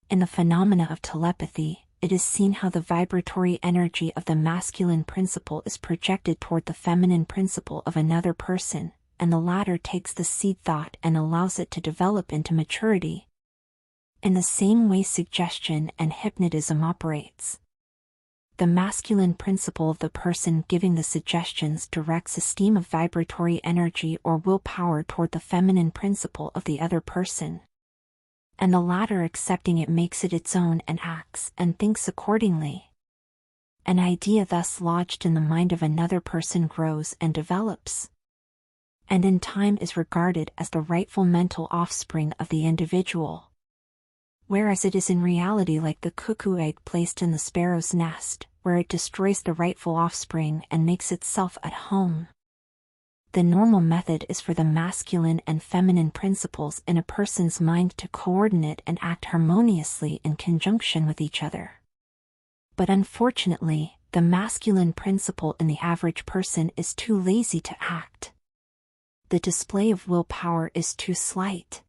In the phenomena of telepathy, it is seen how the vibratory energy of the masculine principle is projected toward the feminine principle of another person, and the latter takes the seed thought and allows it to develop into maturity. In the same way suggestion and hypnotism operates. The masculine principle of the person giving the suggestions directs a stream of vibratory energy or willpower toward the feminine principle of the other person. And the latter accepting it makes it its own and acts and thinks accordingly. An idea thus lodged in the mind of another person grows and develops, and in time is regarded as the rightful mental offspring of the individual. Whereas it is in reality like the cuckoo egg placed in the sparrow's nest, where it destroys the rightful offspring and makes itself at home. The normal method is for the masculine and feminine principles in a person's mind to coordinate and act harmoniously in conjunction with each other. But unfortunately, the masculine principle in the average person is too lazy to act. The display of willpower is too slight.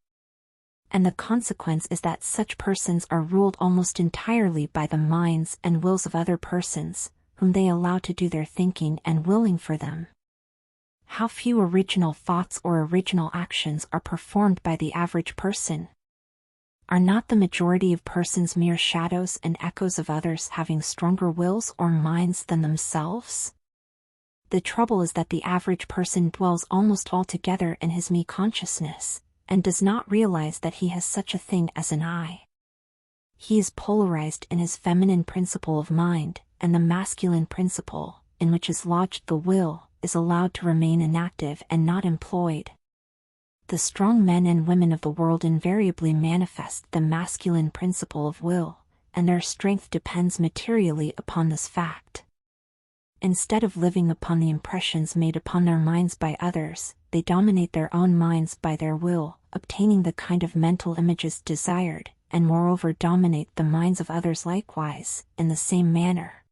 And the consequence is that such persons are ruled almost entirely by the minds and wills of other persons, whom they allow to do their thinking and willing for them. How few original thoughts or original actions are performed by the average person? Are not the majority of persons mere shadows and echoes of others having stronger wills or minds than themselves? The trouble is that the average person dwells almost altogether in his me consciousness, and does not realize that he has such a thing as an I. He is polarized in his feminine principle of mind, and the masculine principle, in which is lodged the will, is allowed to remain inactive and not employed. The strong men and women of the world invariably manifest the masculine principle of will, and their strength depends materially upon this fact. Instead of living upon the impressions made upon their minds by others, they dominate their own minds by their will, obtaining the kind of mental images desired, and moreover dominate the minds of others likewise, in the same manner.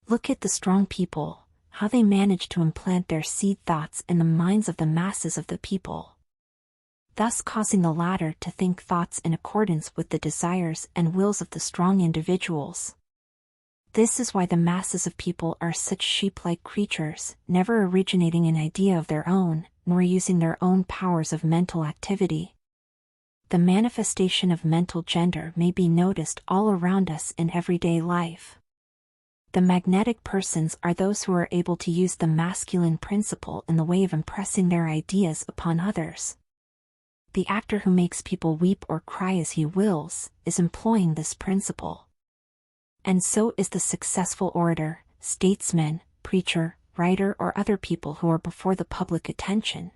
Look at the strong people, how they manage to implant their seed thoughts in the minds of the masses of the people, thus causing the latter to think thoughts in accordance with the desires and wills of the strong individuals. This is why the masses of people are such sheep-like creatures, never originating an idea of their own, nor using their own powers of mental activity. The manifestation of mental gender may be noticed all around us in everyday life. The magnetic persons are those who are able to use the masculine principle in the way of impressing their ideas upon others. The actor who makes people weep or cry as he wills, is employing this principle. And so is the successful orator, statesman, preacher, writer or other people who are before the public attention.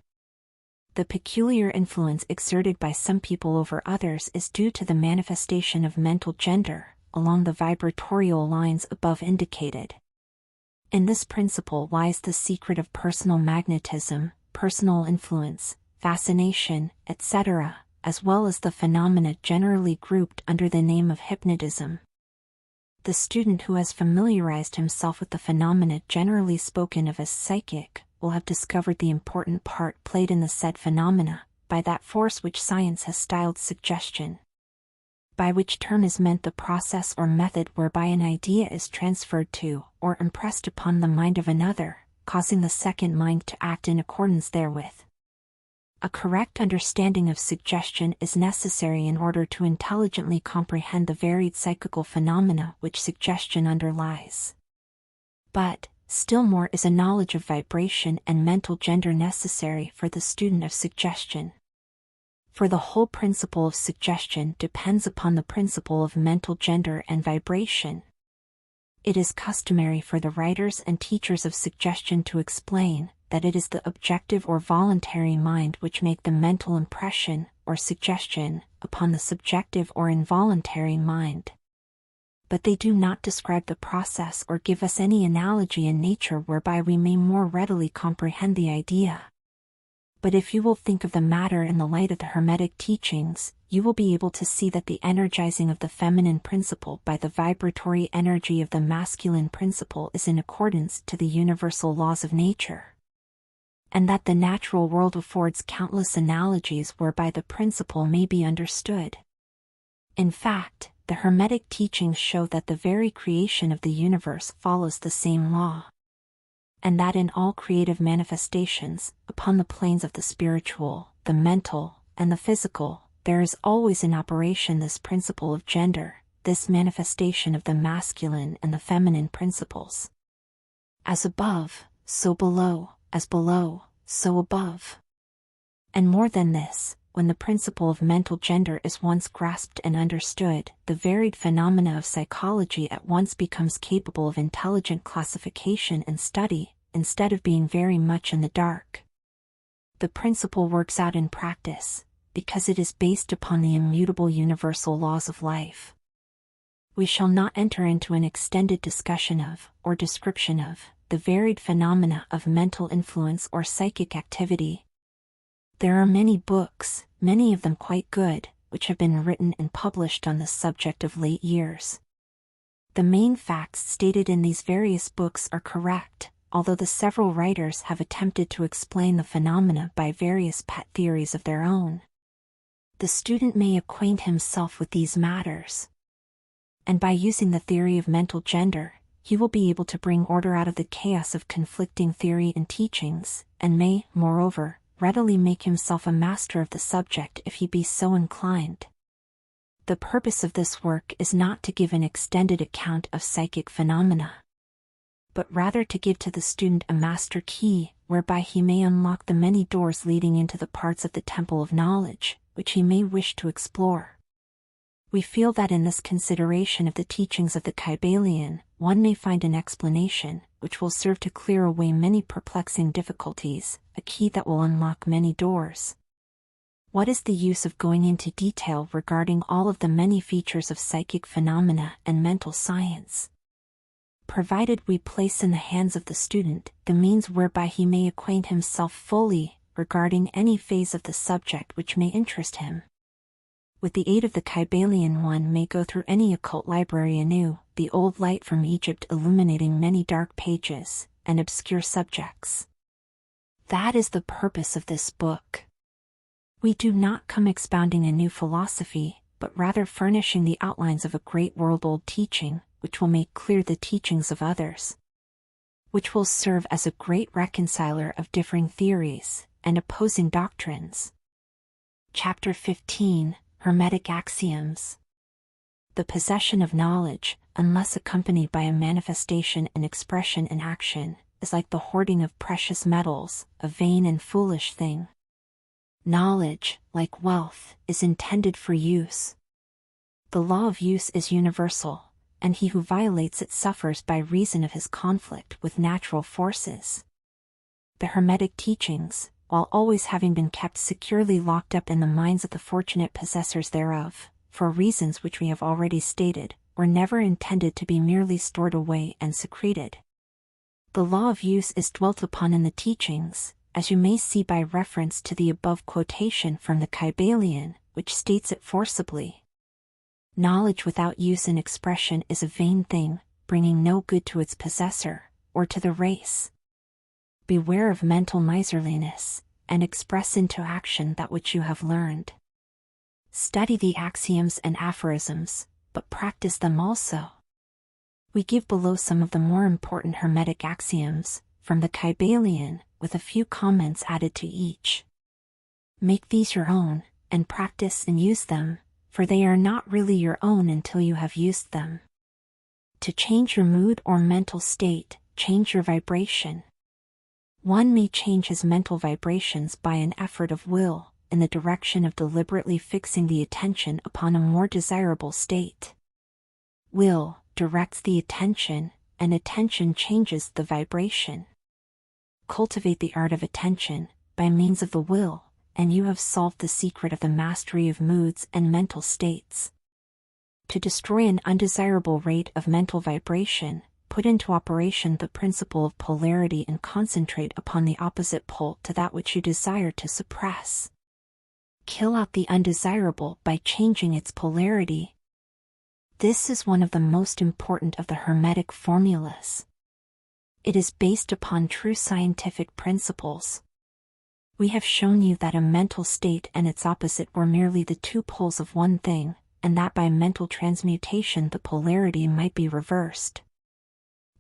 The peculiar influence exerted by some people over others is due to the manifestation of mental gender, along the vibratorial lines above indicated. In this principle lies the secret of personal magnetism, personal influence, fascination, etc., as well as the phenomena generally grouped under the name of hypnotism. The student who has familiarized himself with the phenomena generally spoken of as psychic will have discovered the important part played in the said phenomena by that force which science has styled suggestion. By which term is meant the process or method whereby an idea is transferred to or impressed upon the mind of another, causing the second mind to act in accordance therewith. A correct understanding of suggestion is necessary in order to intelligently comprehend the varied psychical phenomena which suggestion underlies. But, still more is a knowledge of vibration and mental gender necessary for the student of suggestion. For the whole principle of suggestion depends upon the principle of mental gender and vibration. It is customary for the writers and teachers of suggestion to explain that it is the objective or voluntary mind which make the mental impression, or suggestion, upon the subjective or involuntary mind. But they do not describe the process or give us any analogy in nature whereby we may more readily comprehend the idea. But if you will think of the matter in the light of the Hermetic teachings, you will be able to see that the energizing of the feminine principle by the vibratory energy of the masculine principle is in accordance to the universal laws of nature, and that the natural world affords countless analogies whereby the principle may be understood. In fact, the Hermetic teachings show that the very creation of the universe follows the same law, and that in all creative manifestations, upon the planes of the spiritual, the mental, and the physical, there is always in operation this principle of gender, this manifestation of the masculine and the feminine principles. As above, so below, as below, so above. And more than this, when the principle of mental gender is once grasped and understood, the varied phenomena of psychology at once becomes capable of intelligent classification and study, instead of being very much in the dark. The principle works out in practice, because it is based upon the immutable universal laws of life. We shall not enter into an extended discussion of, or description of, the varied phenomena of mental influence or psychic activity. There are many books, many of them quite good, which have been written and published on this subject of late years. The main facts stated in these various books are correct, although the several writers have attempted to explain the phenomena by various pet theories of their own. The student may acquaint himself with these matters, and by using the theory of mental gender, he will be able to bring order out of the chaos of conflicting theory and teachings, and may, moreover, readily make himself a master of the subject if he be so inclined. The purpose of this work is not to give an extended account of psychic phenomena, but rather to give to the student a master key, whereby he may unlock the many doors leading into the parts of the temple of knowledge, which he may wish to explore. We feel that in this consideration of the teachings of the Kybalion, one may find an explanation, which will serve to clear away many perplexing difficulties, a key that will unlock many doors. What is the use of going into detail regarding all of the many features of psychic phenomena and mental science? Provided we place in the hands of the student the means whereby he may acquaint himself fully regarding any phase of the subject which may interest him. With the aid of the Kybalion, one may go through any occult library anew, the old light from Egypt illuminating many dark pages and obscure subjects. That is the purpose of this book. We do not come expounding a new philosophy, but rather furnishing the outlines of a great world-old teaching, which will make clear the teachings of others, which will serve as a great reconciler of differing theories and opposing doctrines. Chapter 15, Hermetic Axioms. The possession of knowledge, unless accompanied by a manifestation and expression in action, is like the hoarding of precious metals, a vain and foolish thing. Knowledge, like wealth, is intended for use. The law of use is universal, and he who violates it suffers by reason of his conflict with natural forces. The Hermetic teachings, while always having been kept securely locked up in the minds of the fortunate possessors thereof, for reasons which we have already stated, were never intended to be merely stored away and secreted. The law of use is dwelt upon in the teachings, as you may see by reference to the above quotation from the Kybalion, which states it forcibly. Knowledge without use and expression is a vain thing, bringing no good to its possessor, or to the race. Beware of mental miserliness, and express into action that which you have learned. Study the axioms and aphorisms, but practice them also. We give below some of the more important Hermetic axioms, from the Kybalion, with a few comments added to each. Make these your own, and practice and use them, for they are not really your own until you have used them. To change your mood or mental state, change your vibration. One may change his mental vibrations by an effort of will, in the direction of deliberately fixing the attention upon a more desirable state. Will directs the attention, and attention changes the vibration. Cultivate the art of attention, by means of the will, and you have solved the secret of the mastery of moods and mental states. To destroy an undesirable rate of mental vibration, put into operation the principle of polarity and concentrate upon the opposite pole to that which you desire to suppress. Kill out the undesirable by changing its polarity. This is one of the most important of the Hermetic formulas. It is based upon true scientific principles. We have shown you that a mental state and its opposite were merely the two poles of one thing, and that by mental transmutation the polarity might be reversed.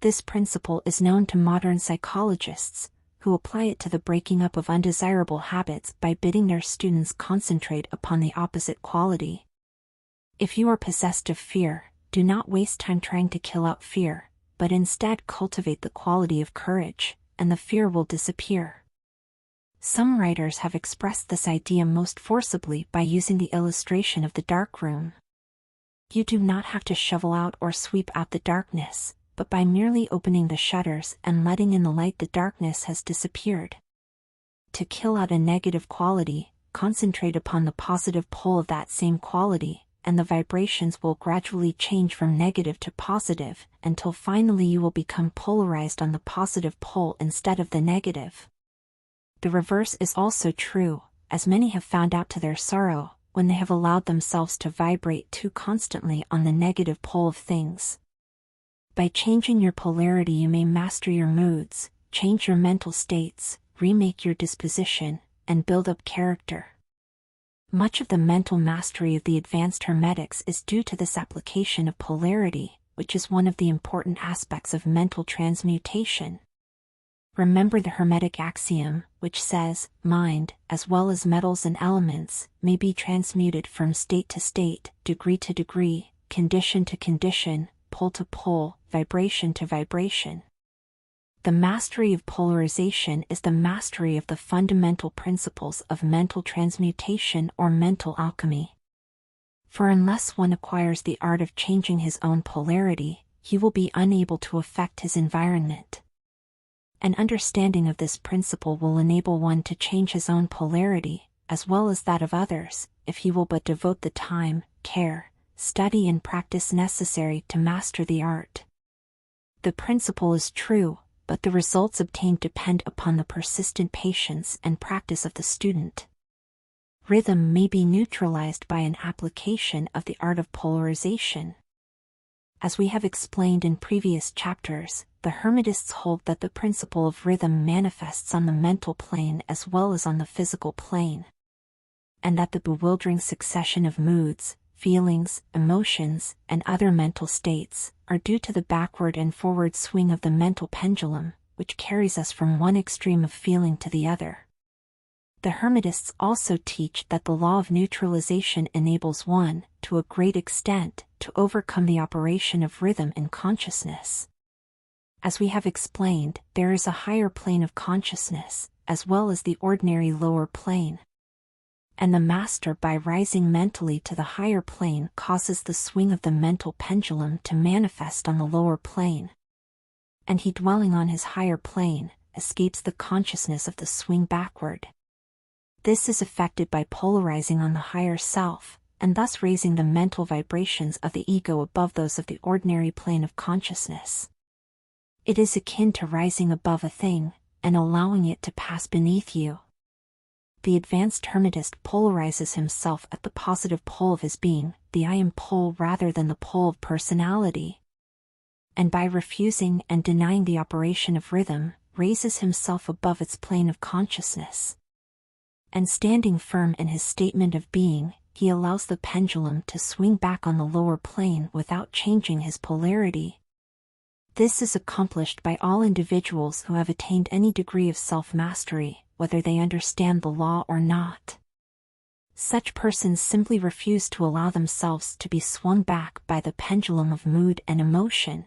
This principle is known to modern psychologists, who apply it to the breaking up of undesirable habits by bidding their students concentrate upon the opposite quality. If you are possessed of fear, do not waste time trying to kill out fear, but instead cultivate the quality of courage, and the fear will disappear. Some writers have expressed this idea most forcibly by using the illustration of the dark room. You do not have to shovel out or sweep out the darkness, but by merely opening the shutters and letting in the light, the darkness has disappeared. To kill out a negative quality, concentrate upon the positive pole of that same quality, and the vibrations will gradually change from negative to positive, until finally you will become polarized on the positive pole instead of the negative. The reverse is also true, as many have found out to their sorrow, when they have allowed themselves to vibrate too constantly on the negative pole of things. By changing your polarity you may master your moods, change your mental states, remake your disposition, and build up character. Much of the mental mastery of the advanced Hermetics is due to this application of polarity, which is one of the important aspects of mental transmutation. Remember the Hermetic axiom, which says, mind, as well as metals and elements, may be transmuted from state to state, degree to degree, condition to condition, pole to pole, vibration to vibration. The mastery of polarization is the mastery of the fundamental principles of mental transmutation or mental alchemy. For unless one acquires the art of changing his own polarity, he will be unable to affect his environment. An understanding of this principle will enable one to change his own polarity, as well as that of others, if he will but devote the time, care, study and practice necessary to master the art. The principle is true, but the results obtained depend upon the persistent patience and practice of the student. Rhythm may be neutralized by an application of the art of polarization. As we have explained in previous chapters, the Hermetists hold that the principle of rhythm manifests on the mental plane as well as on the physical plane, and that the bewildering succession of moods, feelings, emotions, and other mental states are due to the backward and forward swing of the mental pendulum, which carries us from one extreme of feeling to the other. The Hermetists also teach that the law of neutralization enables one, to a great extent, to overcome the operation of rhythm in consciousness. As we have explained, there is a higher plane of consciousness, as well as the ordinary lower plane. And the master, by rising mentally to the higher plane, causes the swing of the mental pendulum to manifest on the lower plane. And he, dwelling on his higher plane, escapes the consciousness of the swing backward. This is effected by polarizing on the higher self, and thus raising the mental vibrations of the ego above those of the ordinary plane of consciousness. It is akin to rising above a thing, and allowing it to pass beneath you. The advanced Hermetist polarizes himself at the positive pole of his being, the I am pole rather than the pole of personality. And by refusing and denying the operation of rhythm, raises himself above its plane of consciousness. And standing firm in his statement of being, he allows the pendulum to swing back on the lower plane without changing his polarity. This is accomplished by all individuals who have attained any degree of self-mastery, whether they understand the law or not. Such persons simply refuse to allow themselves to be swung back by the pendulum of mood and emotion.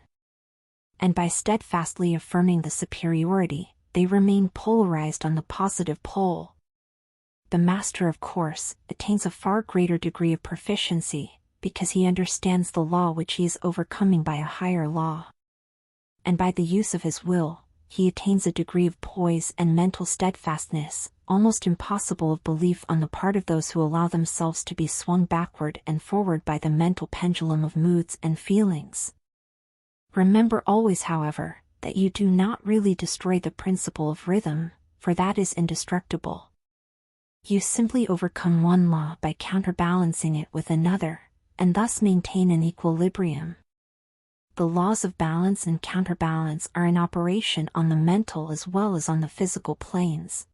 And by steadfastly affirming the superiority, they remain polarized on the positive pole. The master, of course, attains a far greater degree of proficiency, because he understands the law which he is overcoming by a higher law. And by the use of his will, he attains a degree of poise and mental steadfastness, almost impossible of belief on the part of those who allow themselves to be swung backward and forward by the mental pendulum of moods and feelings. Remember always, however, that you do not really destroy the principle of rhythm, for that is indestructible. You simply overcome one law by counterbalancing it with another, and thus maintain an equilibrium. The laws of balance and counterbalance are in operation on the mental as well as on the physical planes.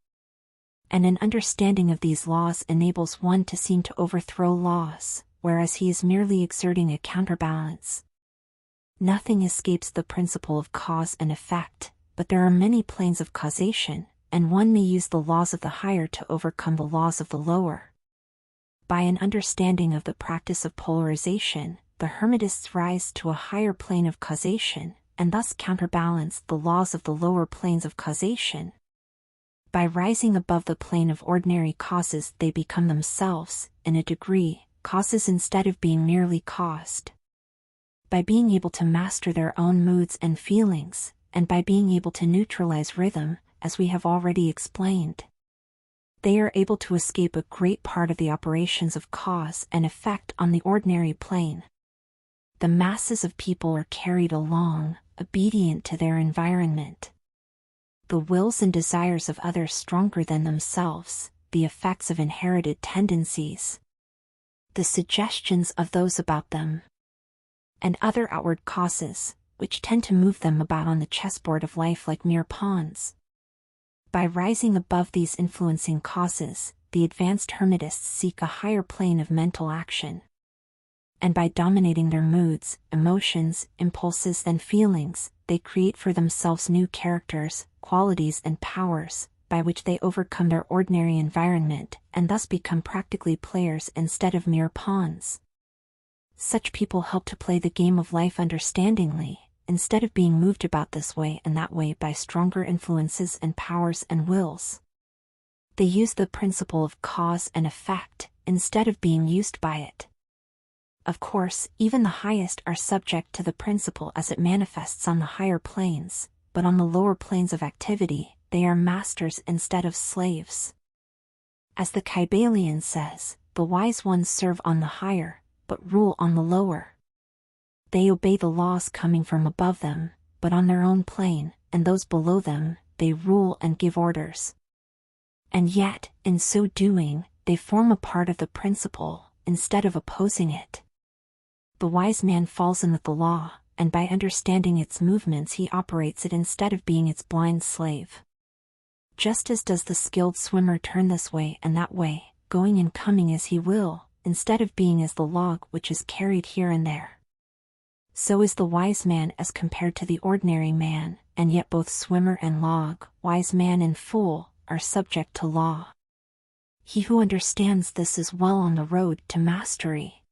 And an understanding of these laws enables one to seem to overthrow laws, whereas he is merely exerting a counterbalance. Nothing escapes the principle of cause and effect, but there are many planes of causation, and one may use the laws of the higher to overcome the laws of the lower. By an understanding of the practice of polarization, the Hermetists rise to a higher plane of causation, and thus counterbalance the laws of the lower planes of causation. By rising above the plane of ordinary causes, they become themselves, in a degree, causes instead of being merely caused. By being able to master their own moods and feelings, and by being able to neutralize rhythm, as we have already explained, they are able to escape a great part of the operations of cause and effect on the ordinary plane. The masses of people are carried along, obedient to their environment. The wills and desires of others stronger than themselves, the effects of inherited tendencies, the suggestions of those about them, and other outward causes, which tend to move them about on the chessboard of life like mere pawns. By rising above these influencing causes, the advanced Hermetists seek a higher plane of mental action. And by dominating their moods, emotions, impulses and feelings, they create for themselves new characters, qualities and powers, by which they overcome their ordinary environment, and thus become practically players instead of mere pawns. Such people help to play the game of life understandingly, instead of being moved about this way and that way by stronger influences and powers and wills. They use the principle of cause and effect, instead of being used by it. Of course, even the highest are subject to the principle as it manifests on the higher planes, but on the lower planes of activity, they are masters instead of slaves. As the Kybalion says, the wise ones serve on the higher, but rule on the lower. They obey the laws coming from above them, but on their own plane, and those below them, they rule and give orders. And yet, in so doing, they form a part of the principle, instead of opposing it. The wise man falls in with the law, and by understanding its movements he operates it instead of being its blind slave. Just as does the skilled swimmer turn this way and that way, going and coming as he will, instead of being as the log which is carried here and there. So is the wise man as compared to the ordinary man, and yet both swimmer and log, wise man and fool, are subject to law. He who understands this is well on the road to mastery.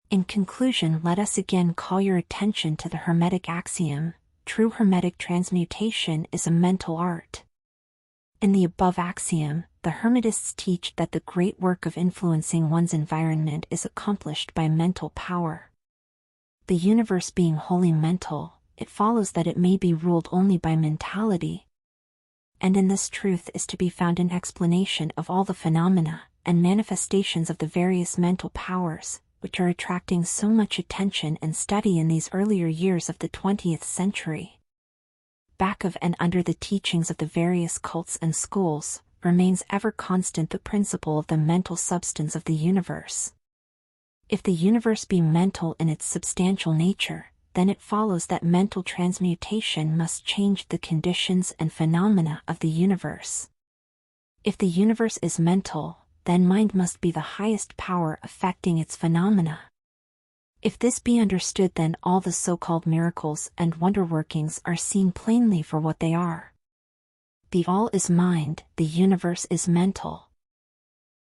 In conclusion, let us again call your attention to the Hermetic axiom: true Hermetic transmutation is a mental art. In the above axiom, the Hermetists teach that the great work of influencing one's environment is accomplished by mental power. The universe being wholly mental, it follows that it may be ruled only by mentality. And in this truth is to be found an explanation of all the phenomena and manifestations of the various mental powers, which are attracting so much attention and study in these earlier years of the 20th century. Back of and under the teachings of the various cults and schools, remains ever constant the principle of the mental substance of the universe. If the universe be mental in its substantial nature, then it follows that mental transmutation must change the conditions and phenomena of the universe. If the universe is mental, then mind must be the highest power affecting its phenomena. If this be understood, then all the so-called miracles and wonder-workings are seen plainly for what they are. The all is mind, the universe is mental.